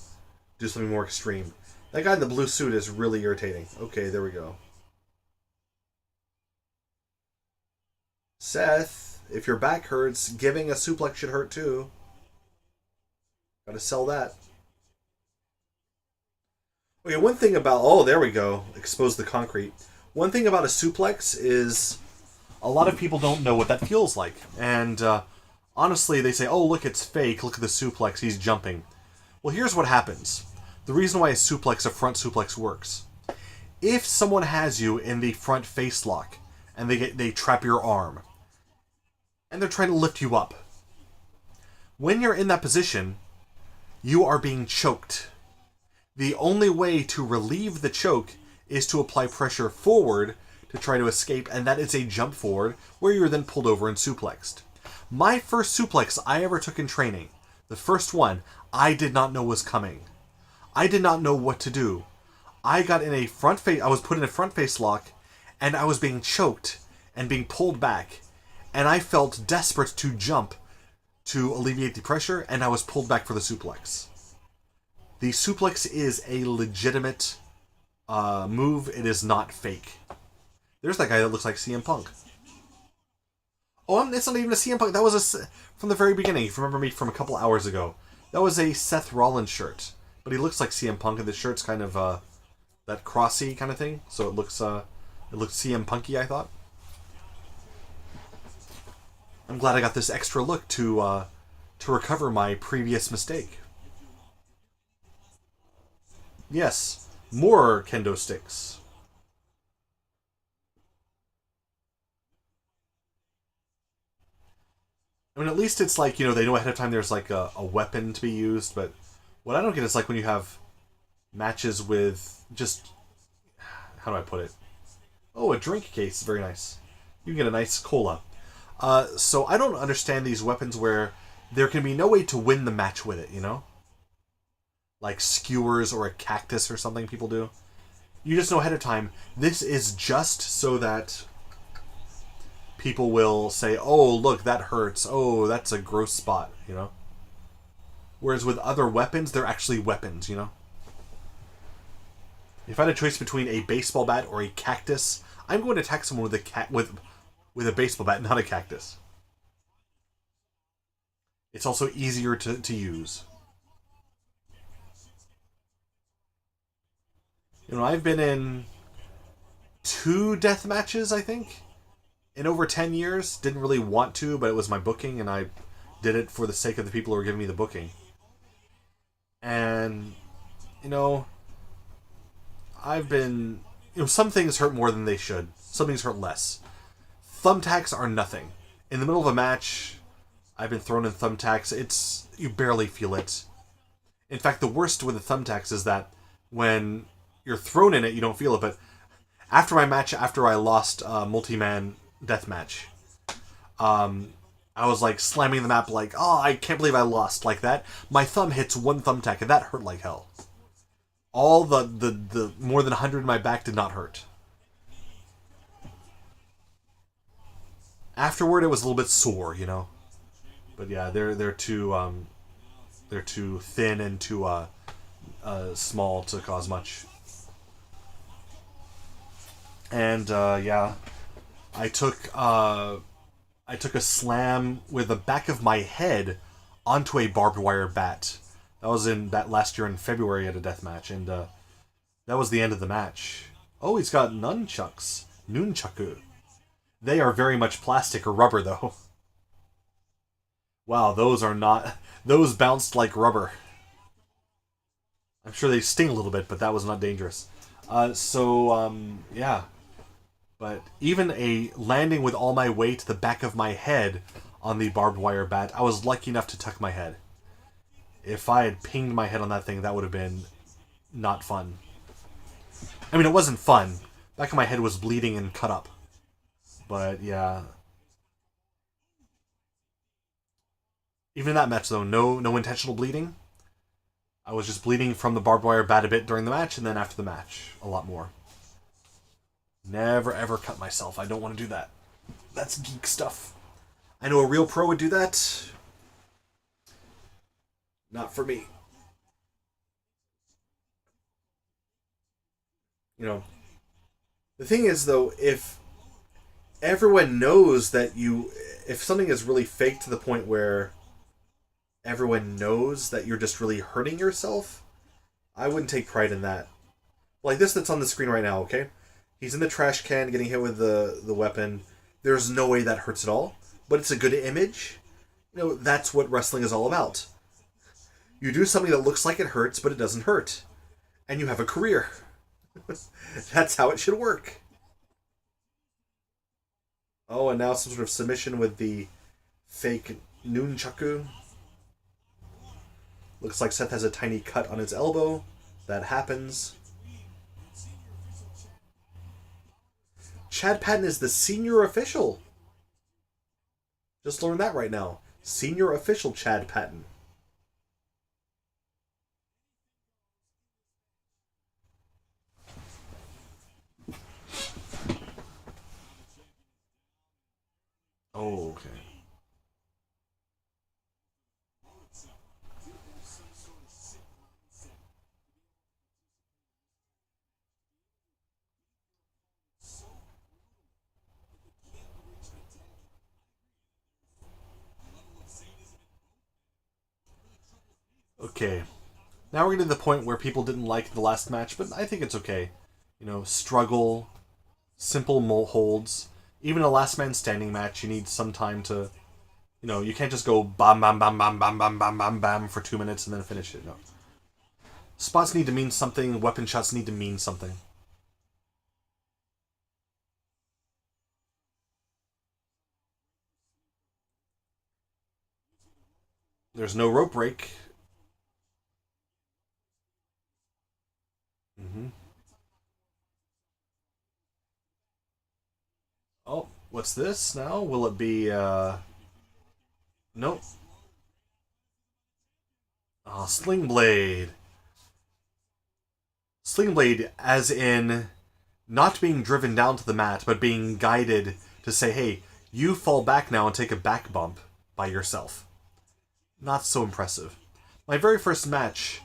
A: do something more extreme. That guy in the blue suit is really irritating. Okay, there we go. Seth, if your back hurts, giving a suplex should hurt too. Gotta sell that. Okay, one thing about... Oh, there we go. Expose the concrete. One thing about a suplex is a lot of people don't know what that feels like. And honestly, they say, oh, look, it's fake. Look at the suplex. He's jumping. Well, here's what happens. The reason why a front suplex works. If someone has you in the front face lock and they trap your arm and they're trying to lift you up, when you're in that position, you are being choked. The only way to relieve the choke is to apply pressure forward to try to escape, and that is a jump forward where you're then pulled over and suplexed. My first suplex I ever took in training, the first one, I did not know was coming. I did not know what to do. I was put in a front face lock, and I was being choked and being pulled back, and I felt desperate to jump to alleviate the pressure, and I was pulled back for the suplex. The suplex is a legitimate move. It is not fake. There's that guy that looks like CM Punk. Oh, it's not even a CM Punk. That was from the very beginning. If you remember me from a couple hours ago, that was a Seth Rollins shirt. But he looks like CM Punk, and the shirt's kind of that crossy kind of thing. So it looks CM Punky, I thought. I'm glad I got this extra look to recover my previous mistake. Yes, more kendo sticks. I mean, at least it's like, they know ahead of time there's like a weapon to be used, but what I don't get is like when you have matches with just... How do I put it? Oh, a drink case. Very nice. You can get a nice cola. So I don't understand these weapons where there can be no way to win the match with it, Like skewers or a cactus or something people do. You just know ahead of time, this is just so that people will say, oh, look, that hurts. Oh, that's a gross spot, Whereas with other weapons, they're actually weapons, If I had a choice between a baseball bat or a cactus, I'm going to attack someone with a baseball bat, not a cactus. It's also easier to use. I've been in 2 death matches, I think, in over 10 years. Didn't really want to, but it was my booking, and I did it for the sake of the people who were giving me the booking. And, I've been... some things hurt more than they should. Some things hurt less. Thumbtacks are nothing. In the middle of a match, I've been thrown in thumbtacks. You barely feel it. In fact, the worst with the thumbtacks is that when you're thrown in it, you don't feel it. But after my match, after I lost multi-man death match, I was like slamming the map like, oh, I can't believe I lost like that. My thumb hits one thumbtack, and that hurt like hell. All the more than 100 in my back did not hurt. Afterward, it was a little bit sore, But yeah, they're too thin and too small to cause much. And yeah, I took a slam with the back of my head onto a barbed wire bat. That was last year in February at a death match, and that was the end of the match. Oh, he's got nunchucks. Nunchaku. They are very much plastic or rubber, though. Wow, those bounced like rubber. I'm sure they sting a little bit, but that was not dangerous. Yeah. But even a landing with all my weight to the back of my head on the barbed wire bat, I was lucky enough to tuck my head. If I had pinged my head on that thing, that would have been not fun. I mean, it wasn't fun. Back of my head was bleeding and cut up. But, yeah. Even in that match, though, no intentional bleeding. I was just bleeding from the barbed wire bat a bit during the match, and then after the match, a lot more. Never ever cut myself. I don't want to do that. That's geek stuff. I know a real pro would do that. Not for me. You know, the thing is though, if everyone knows that if something is really fake to the point where everyone knows that you're just really hurting yourself, I wouldn't take pride in that. Like this that's on the screen right now, okay? He's in the trash can getting hit with the weapon. There's no way that hurts at all, but it's a good image. That's what wrestling is all about. You do something that looks like it hurts, but it doesn't hurt. And you have a career. That's how it should work. Oh, and now some sort of submission with the fake nunchaku. Looks like Seth has a tiny cut on his elbow. That happens. Chad Patton is the senior official. Just learned that right now. Senior official Chad Patton. Oh, okay. Okay. Now we're getting to the point where people didn't like the last match, but I think it's okay. Struggle, simple holds. Even a last man standing match, you need some time to, you can't just go bam, bam, bam, bam, bam, bam, bam, bam, bam for 2 minutes and then finish it. No. Spots need to mean something. Weapon shots need to mean something. There's no rope break. Mm-hmm. Oh, what's this now? Will it be, Nope. Oh, Sling Blade. Sling Blade as in not being driven down to the mat, but being guided to say, hey, you fall back now and take a back bump by yourself. Not so impressive. My very first match,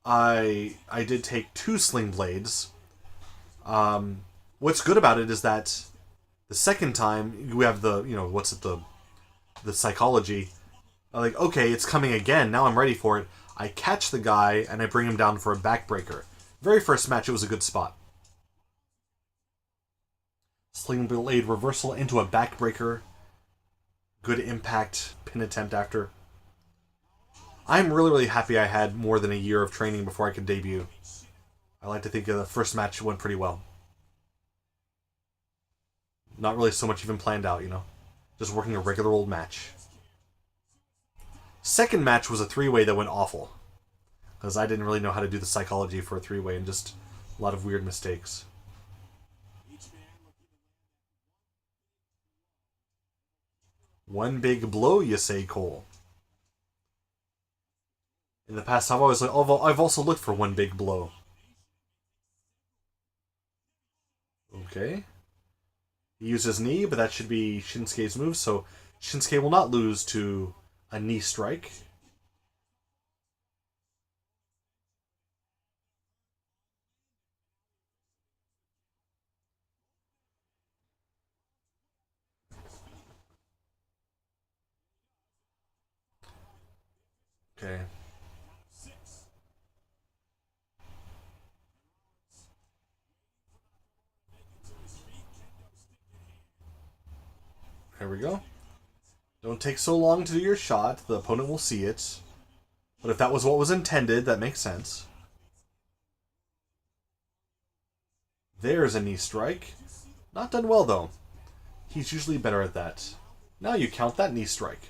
A: I did take 2 Sling Blades. What's good about it is that the second time we have the psychology. Like, okay, it's coming again. Now I'm ready for it. I catch the guy and I bring him down for a backbreaker. Very first match, it was a good spot. Sling Blade reversal into a backbreaker. Good impact. Pin attempt after. I'm really, really happy I had more than a year of training before I could debut. I like to think the first match went pretty well. Not really so much even planned out, Just working a regular old match. Second match was a 3-way that went awful. Because I didn't really know how to do the psychology for a 3-way and just a lot of weird mistakes. One big blow, you say, Cole. In the past, I've also looked for one big blow. Okay. He used his knee, but that should be Shinsuke's move, so Shinsuke will not lose to a knee strike. Okay. There we go. Don't take so long to do your shot. The opponent will see it. But if that was what was intended, that makes sense. There's a knee strike. Not done well, though. He's usually better at that. Now you count that knee strike.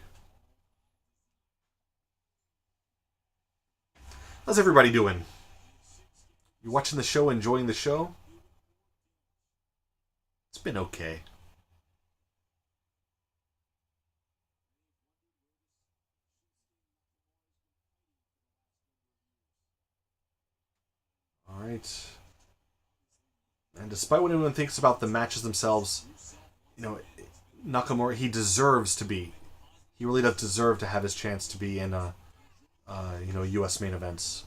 A: How's everybody doing? You watching the show, enjoying the show? It's been okay. Alright. And despite what anyone thinks about the matches themselves, Nakamura, he deserves to be. He really does deserve to have his chance to be in, U.S. main events.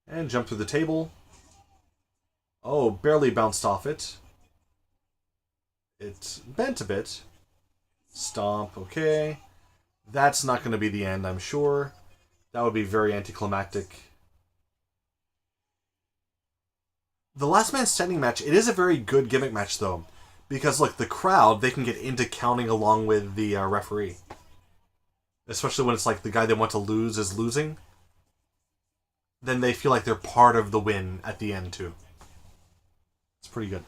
A: And jump through the table. Oh, barely bounced off it. It bent a bit. Stomp, okay. That's not going to be the end, I'm sure. That would be very anticlimactic. The last man standing match, it is a very good gimmick match, though. Because, look, the crowd, they can get into counting along with the referee. Especially when it's like the guy they want to lose is losing. Then they feel like they're part of the win at the end, too. It's pretty good.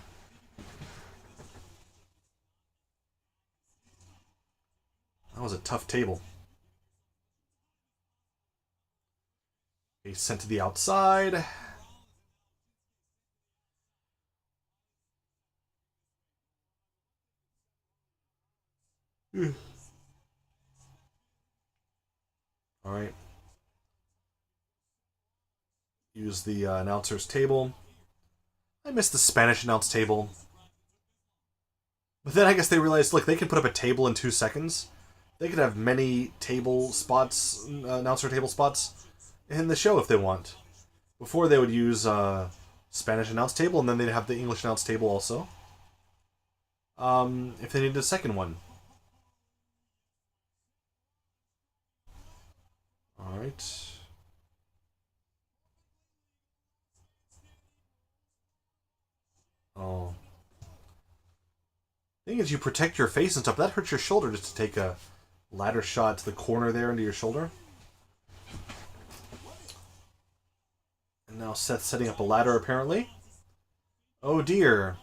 A: That was a tough table. He's sent to the outside. Alright. Use the announcer's table. I missed the Spanish announce table. But then I guess they realized, look, they can put up a table in 2 seconds. They could have many table spots, announcer table spots, in the show if they want. Before they would use Spanish announce table, and then they'd have the English announce table also. If they needed a second one. Alright. Oh. The thing is, you protect your face and stuff. That hurts your shoulder just to take a ladder shot to the corner there into your shoulder. And now Seth's setting up a ladder, apparently. Oh dear.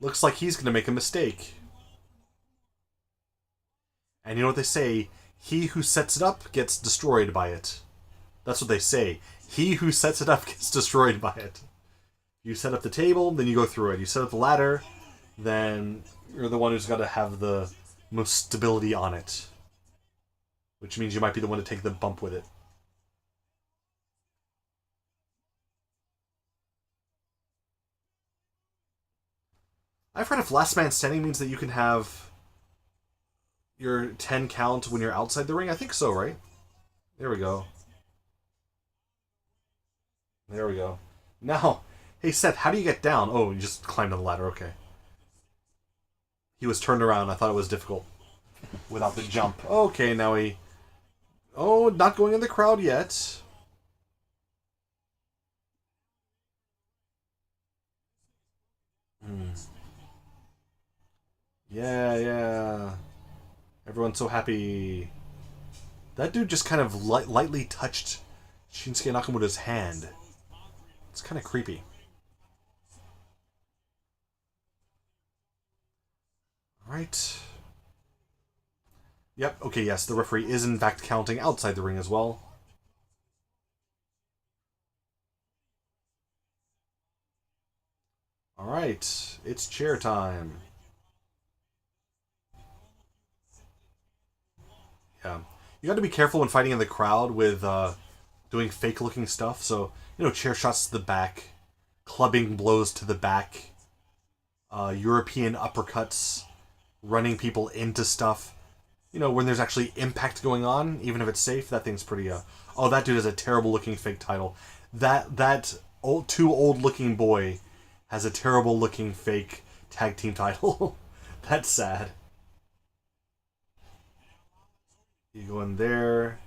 A: Looks like he's going to make a mistake. And you know what they say? He who sets it up gets destroyed by it. That's what they say. He who sets it up gets destroyed by it. You set up the table, then you go through it. You set up the ladder, then you're the one who's got to have the most stability on it. Which means you might be the one to take the bump with it. I've heard if last man standing means that you can have your 10 count when you're outside the ring. I think so, right? There we go. There we go. Now, hey Seth, how do you get down? Oh, you just climbed on the ladder, okay. He was turned around, I thought it was difficult. Without the jump. Okay, now he... Oh, not going in the crowd yet. Yeah. Everyone's so happy. That dude just kind of lightly touched Shinsuke Nakamura's hand. It's kind of creepy. Alright. Yep, okay, yes, the referee is in fact counting outside the ring as well. Alright, it's chair time. Yeah. You got to be careful when fighting in the crowd with doing fake-looking stuff. So, chair shots to the back, clubbing blows to the back, European uppercuts, running people into stuff. When there's actually impact going on, even if it's safe, that thing's pretty... Oh, that dude has a terrible-looking fake title. That too old-looking boy has a terrible-looking fake tag team title. That's sad. You go in there.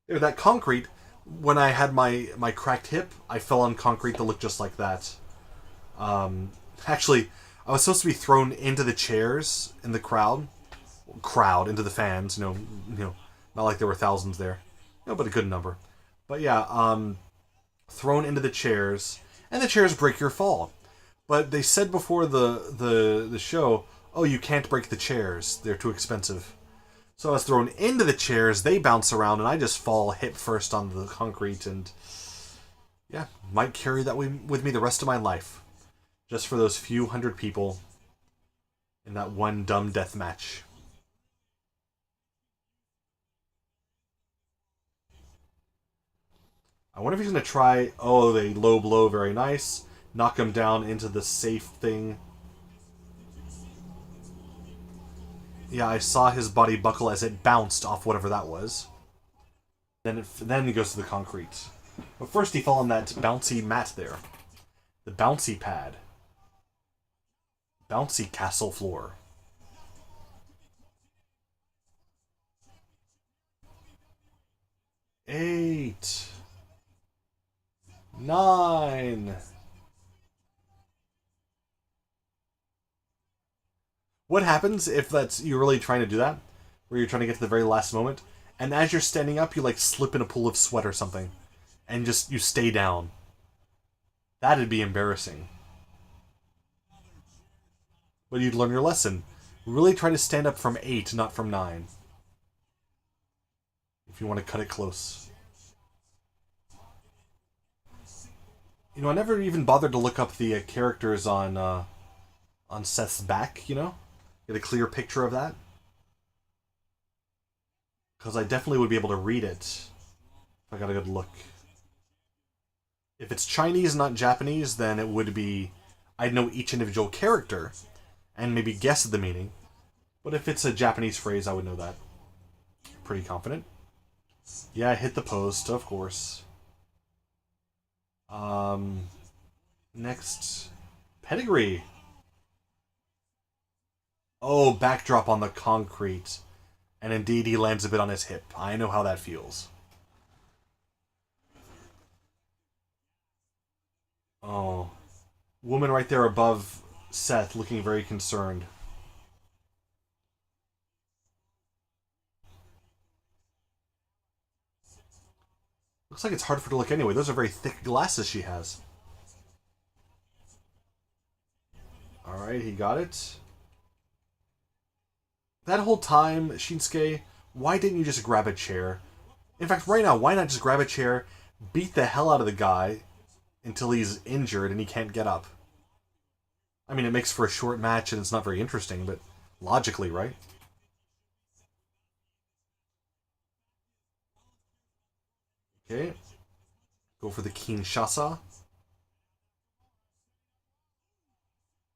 A: That concrete, when I had my cracked hip, I fell on concrete that looked just like that. Actually, I was supposed to be thrown into the chairs in the crowd, into the fans. Not like there were thousands there, but a good number. But yeah, thrown into the chairs, and the chairs break your fall. But they said before the show, oh, you can't break the chairs; they're too expensive. So I was thrown into the chairs, they bounce around, and I just fall hip first on the concrete, and yeah, might carry that with me the rest of my life. Just for those few hundred people in that one dumb death match. I wonder if he's going to try... Oh, the low blow, very nice. Knock him down into the safe thing. Yeah, I saw his body buckle as it bounced off whatever that was. Then he goes to the concrete. But first he fell on that bouncy mat there. The bouncy pad. Bouncy castle floor. Eight. 9. What happens if you're really trying to do that? Where you're trying to get to the very last moment, and as you're standing up, you like slip in a pool of sweat or something, and you stay down. That'd be embarrassing. But you'd learn your lesson. Really try to stand up from 8, not from 9. If you want to cut it close. You know, I never even bothered to look up the characters on Seth's back, you know? Get a clear picture of that. Because I definitely would be able to read it if I got a good look. If it's Chinese, not Japanese, then it would be... I'd know each individual character and maybe guess the meaning. But if it's a Japanese phrase, I would know that. Pretty confident. Yeah, I hit the post, of course. Next. Pedigree. Oh, backdrop on the concrete. And indeed, he lands a bit on his hip. I know how that feels. Oh. Woman right there above Seth, looking very concerned. Looks like it's hard for her to look anyway. Those are very thick glasses she has. Alright, he got it. That whole time, Shinsuke, why didn't you just grab a chair? In fact, right now, why not just grab a chair, beat the hell out of the guy until he's injured and he can't get up? I mean, it makes for a short match and it's not very interesting, but logically, right? Okay. Go for the Kinshasa.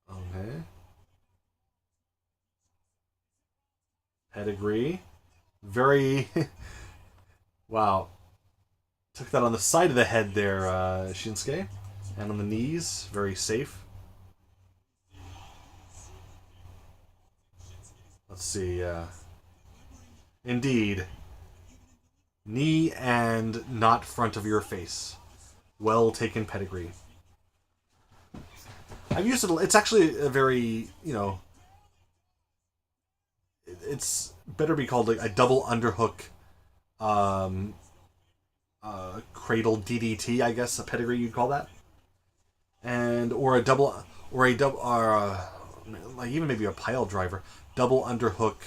A: Okay. Pedigree. Very... wow. Took that on the side of the head there, Shinsuke. And on the knees. Very safe. Let's see. Indeed. Knee and not front of your face. Well taken, Pedigree. I've used it. It's actually a very, you know... It's better be called a double underhook cradle DDT, I guess, a pedigree you'd call that. And, or like even maybe a pile driver. Double underhook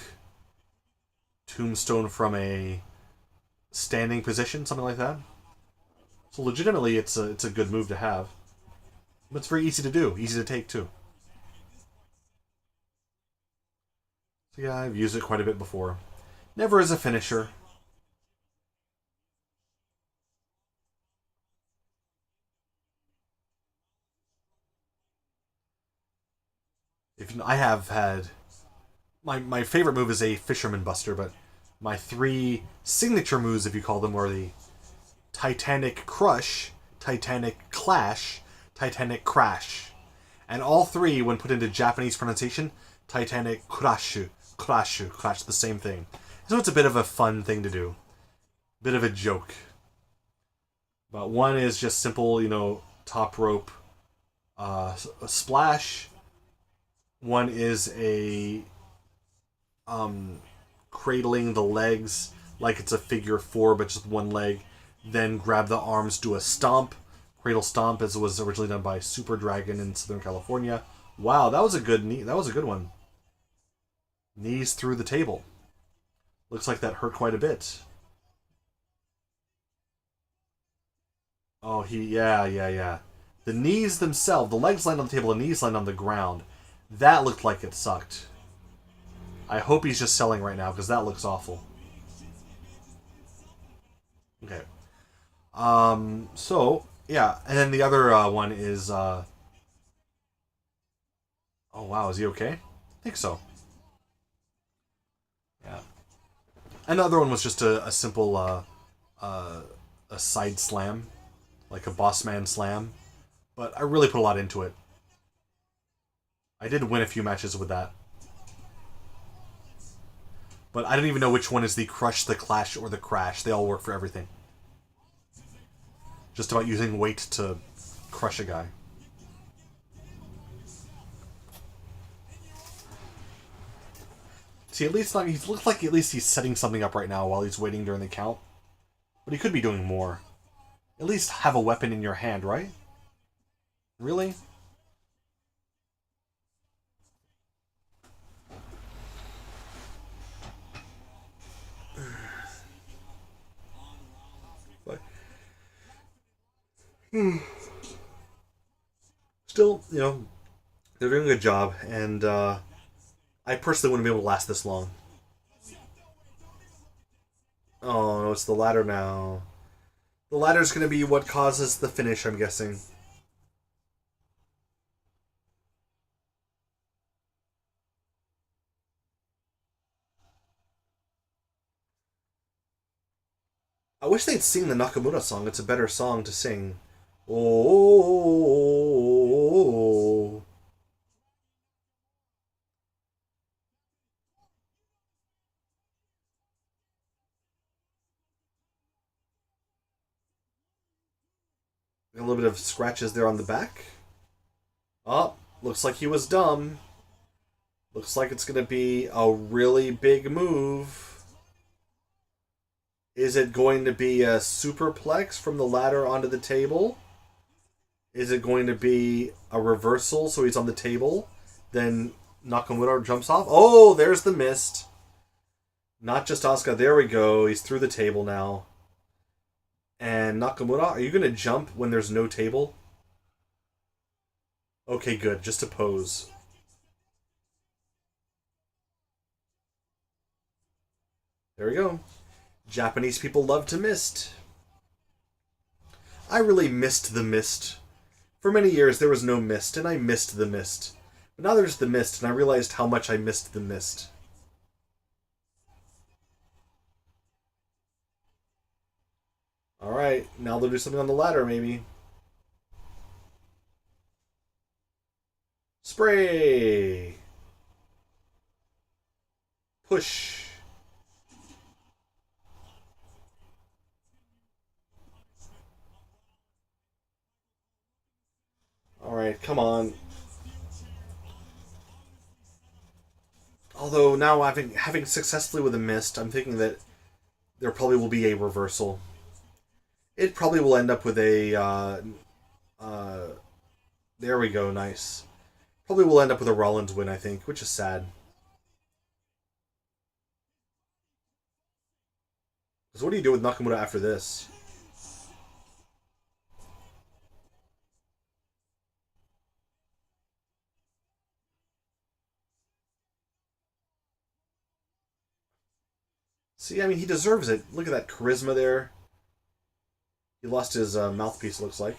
A: tombstone from a standing position, something like that. So legitimately, it's a good move to have. But it's very easy to do, easy to take too. So yeah, I've used it quite a bit before. Never as a finisher. If I have had my favorite move is a Fisherman Buster, but my 3 signature moves, if you call them, are the Titanic Crush, Titanic Clash, Titanic Crash. And all 3, when put into Japanese pronunciation, Titanic Crashu, Crashu, Crash, the same thing. So it's a bit of a fun thing to do. Bit of a joke. But one is just simple, you know, top rope splash. One is a cradling the legs like it's a figure 4, but just one leg. Then grab the arms, do a stomp, cradle stomp, as it was originally done by Super Dragon in Southern California. Wow, that was a good knee. That was a good one. Knees through the table. Looks like that hurt quite a bit. Oh, yeah. The knees themselves, the legs land on the table, the knees land on the ground. That looked like it sucked. I hope he's just selling right now, because that looks awful. Okay. So, yeah. And then the other one is... Oh, wow. Is he okay? I think so. Yeah. And the other one was just a simple a side slam. like a boss man slam. But I really put a lot into it. I did win a few matches with that. But I don't even know which one is the crush, the clash, or the crash. They all work for everything. Just about using weight to crush a guy. See, at least he looks like at least he's setting something up right now while he's waiting during the count. But he could be doing more. At least have a weapon in your hand, right? Really? Still, you know, they're doing a good job, and I personally wouldn't be able to last this long. Oh, no, it's the ladder now. The ladder's going to be what causes the finish, I'm guessing. I wish they'd sing the Nakamura song. It's a better song to sing. Oh. A little bit of scratches there on the back. Oh, looks like he was dumb. Looks like it's going to be a really big move. Is it going to be a superplex from the ladder onto the table? Is it going to be a reversal so he's on the table? Then Nakamura jumps off. Oh, there's the mist. Not just Asuka. There we go. He's through the table now. And Nakamura, are you going to jump when there's no table? Okay, good. Just a pose. There we go. Japanese people love to mist. I really missed the mist. For many years there was no mist, and I missed the mist. But now there's the mist, and I realized how much I missed the mist. Alright, now they'll do something on the ladder, maybe. Spray! Push! Alright, come on. Although now having successfully with a mist, I'm thinking that there probably will be a reversal. It probably will end up with a there we go, nice. Probably will end up with a Rollins win, I think, which is sad. Because what do you do with Nakamura after this? See, I mean, he deserves it. Look at that charisma there. He lost his mouthpiece, looks like.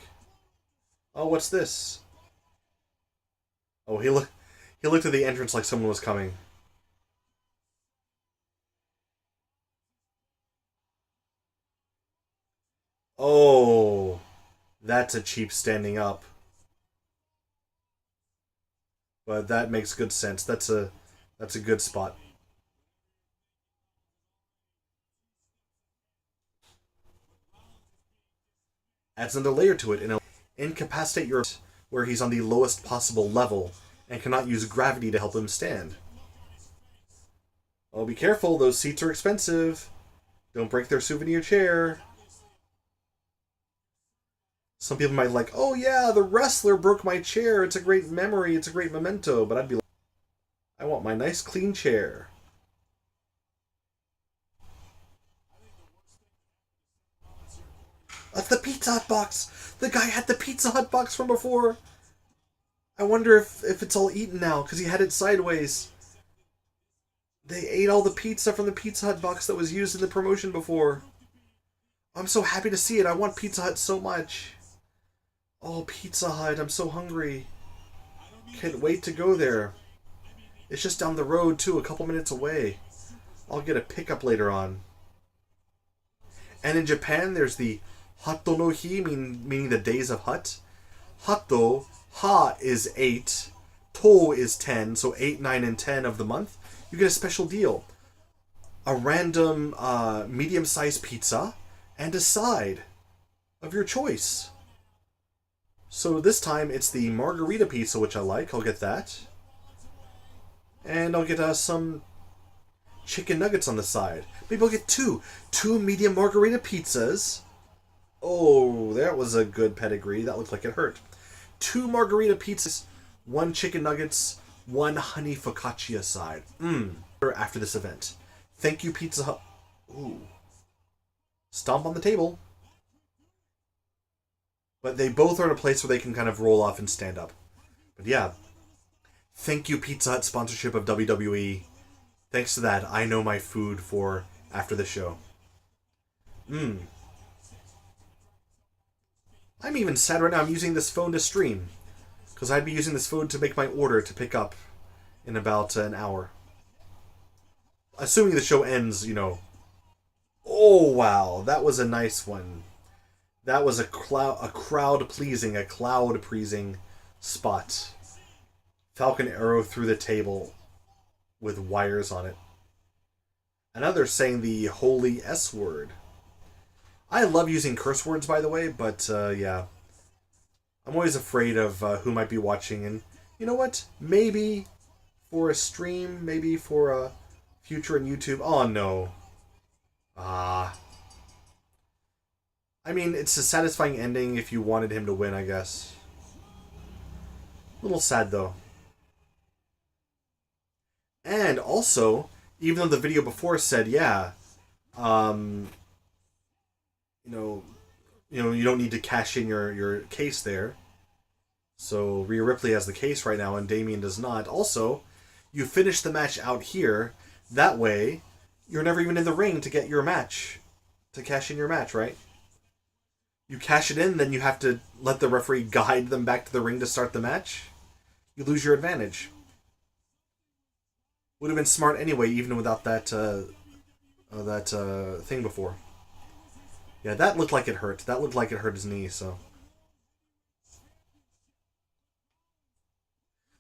A: Oh, what's this? Oh, he looked at the entrance like someone was coming. Oh, that's a cheap standing up. But that makes good sense. That's a good spot. Adds another layer to it. Incapacitate your where he's on the lowest possible level and cannot use gravity to help him stand. Oh, be careful. Those seats are expensive. Don't break their souvenir chair. Some people might like, oh yeah, the wrestler broke my chair. It's a great memory. It's a great memento. But I'd be like, I want my nice clean chair. That's the Pizza Hut box. The guy had the Pizza Hut box from before. I wonder if it's all eaten now because he had it sideways. They ate all the pizza from the Pizza Hut box that was used in the promotion before. I'm so happy to see it. I want Pizza Hut so much. Oh, Pizza Hut. I'm so hungry. Can't wait to go there. It's just down the road, too, a couple minutes away. I'll get a pickup later on. And in Japan, there's the Hatto no hi, meaning the days of Hut. Hatto, ha is 8, to is 10, so 8, 9, and 10 of the month. You get a special deal. A random medium-sized pizza and a side of your choice. So this time it's the margarita pizza, which I like. I'll get that. And I'll get some chicken nuggets on the side. Maybe I'll get two medium margarita pizzas. Oh, that was a good pedigree. That looked like it hurt. 2 margarita pizzas, 1 chicken nuggets, 1 honey focaccia side. After this event. Thank you, Pizza Hut. Ooh. Stomp on the table. But they both are in a place where they can kind of roll off and stand up. But yeah. Thank you, Pizza Hut sponsorship of WWE. Thanks to that, I know my food for after the show. I'm even sad right now I'm using this phone to stream. Because I'd be using this phone to make my order to pick up in about an hour. Assuming the show ends, you know. Oh, wow. That was a nice one. That was a crowd-pleasing spot. Falcon arrow through the table with wires on it. And now they're saying the holy S word. I love using curse words, by the way, but yeah. I'm always afraid of who might be watching, and you know what? Maybe for a stream, maybe for a future on YouTube. Oh, no. I mean, it's a satisfying ending if you wanted him to win, I guess. A little sad, though. And also, even though the video before said, yeah, you don't need to cash in your case there. So Rhea Ripley has the case right now, and Damien does not. Also, you finish the match out here. That way, you're never even in the ring to get your match, to cash in your match, right? You cash it in, then you have to let the referee guide them back to the ring to start the match. You lose your advantage. Would have been smart anyway, even without that thing before. Yeah, that looked like it hurt. That looked like it hurt his knee, so.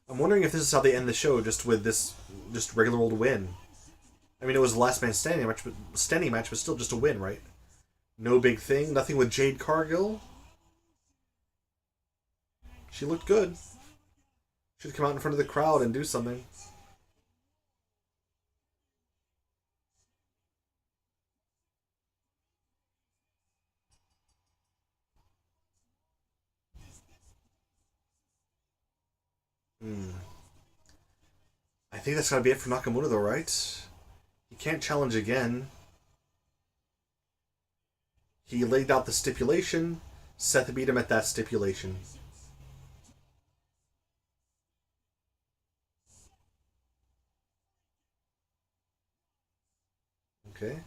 A: I'm wondering if this is how they end the show, just with this, just regular old win. I mean, it was a last man standing match, but still just a win, right? No big thing. Nothing with Jade Cargill. She looked good. Should come out in front of the crowd and do something. I think that's gotta be it for Nakamura, though, right? He can't challenge again. He laid out the stipulation. Seth beat him at that stipulation. Okay.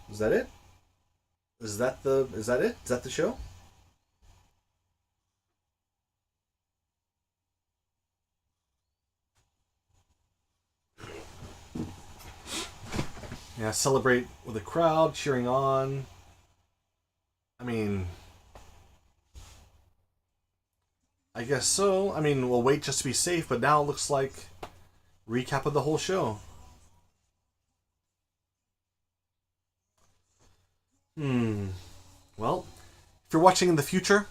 A: Is that it? Is that it? Is that the show? Yeah, celebrate with a crowd cheering on. I mean, I guess so. I mean, we'll wait just to be safe, but now it looks like recap of the whole show. Well, if you're watching in the future,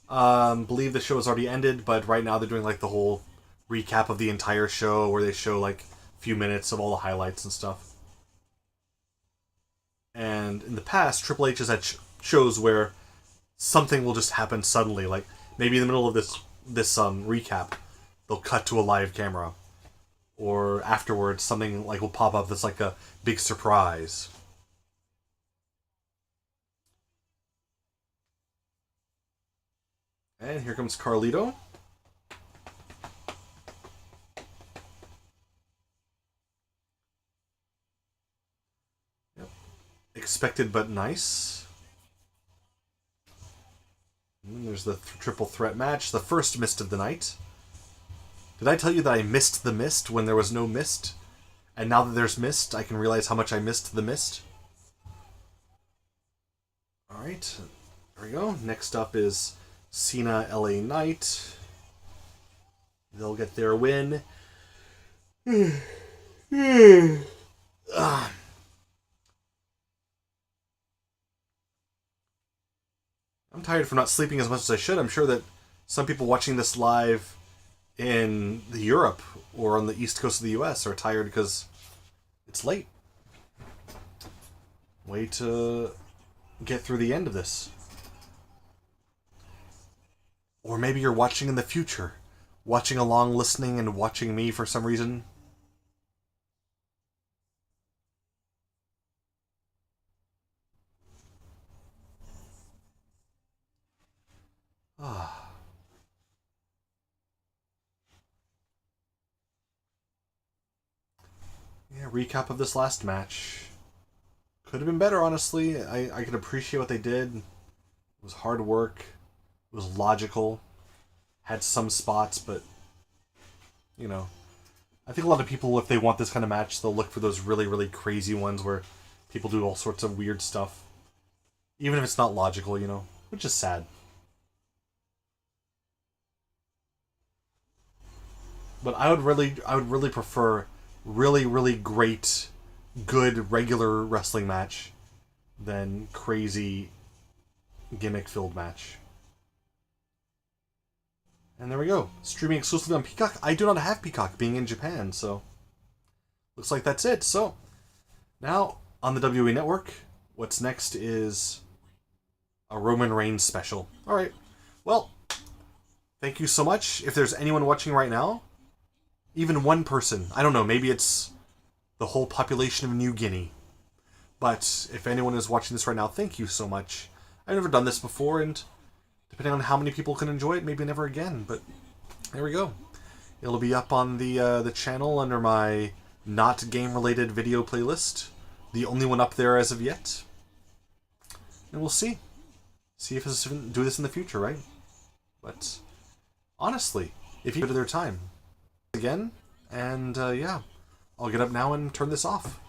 A: believe the show has already ended, but right now they're doing like the whole recap of the entire show where they show like a few minutes of all the highlights and stuff. And in the past, Triple H has had shows where something will just happen suddenly, like maybe in the middle of this recap, they'll cut to a live camera, or afterwards something like will pop up that's like a big surprise. And here comes Carlito. Yep. Expected but nice. And there's the triple threat match, the first mist of the night. Did I tell you that I missed the mist when there was no mist? And now that there's mist, I can realize how much I missed the mist? Alright, there we go. Next up is Cena LA Knight. They'll get their win. I'm tired from not sleeping as much as I should. I'm sure that some people watching this live in Europe or on the east coast of the US are tired because it's late. Way to get through the end of this. Or maybe you're watching in the future, watching along, listening, and watching me for some reason. Ah. Yeah, recap of this last match. Could have been better, honestly. I could appreciate what they did. It was hard work. It was logical. Had some spots, but, you know. I think a lot of people, if they want this kind of match, they'll look for those really, really crazy ones where people do all sorts of weird stuff. Even if it's not logical, you know. Which is sad. But I would really prefer really, really great, good, regular wrestling match than crazy gimmick-filled match. And there we go. Streaming exclusively on Peacock. I do not have Peacock, being in Japan, so looks like that's it. So, now, on the WWE Network, what's next is a Roman Reigns special. Alright, well, thank you so much. If there's anyone watching right now, even one person, I don't know, maybe it's the whole population of New Guinea. But if anyone is watching this right now, thank you so much. I've never done this before, and depending on how many people can enjoy it, maybe never again. But there we go. It'll be up on the channel under my not game-related video playlist. The only one up there as of yet. And we'll see. See if it's do this in the future, right? But honestly, if you go to their time again, and yeah, I'll get up now and turn this off.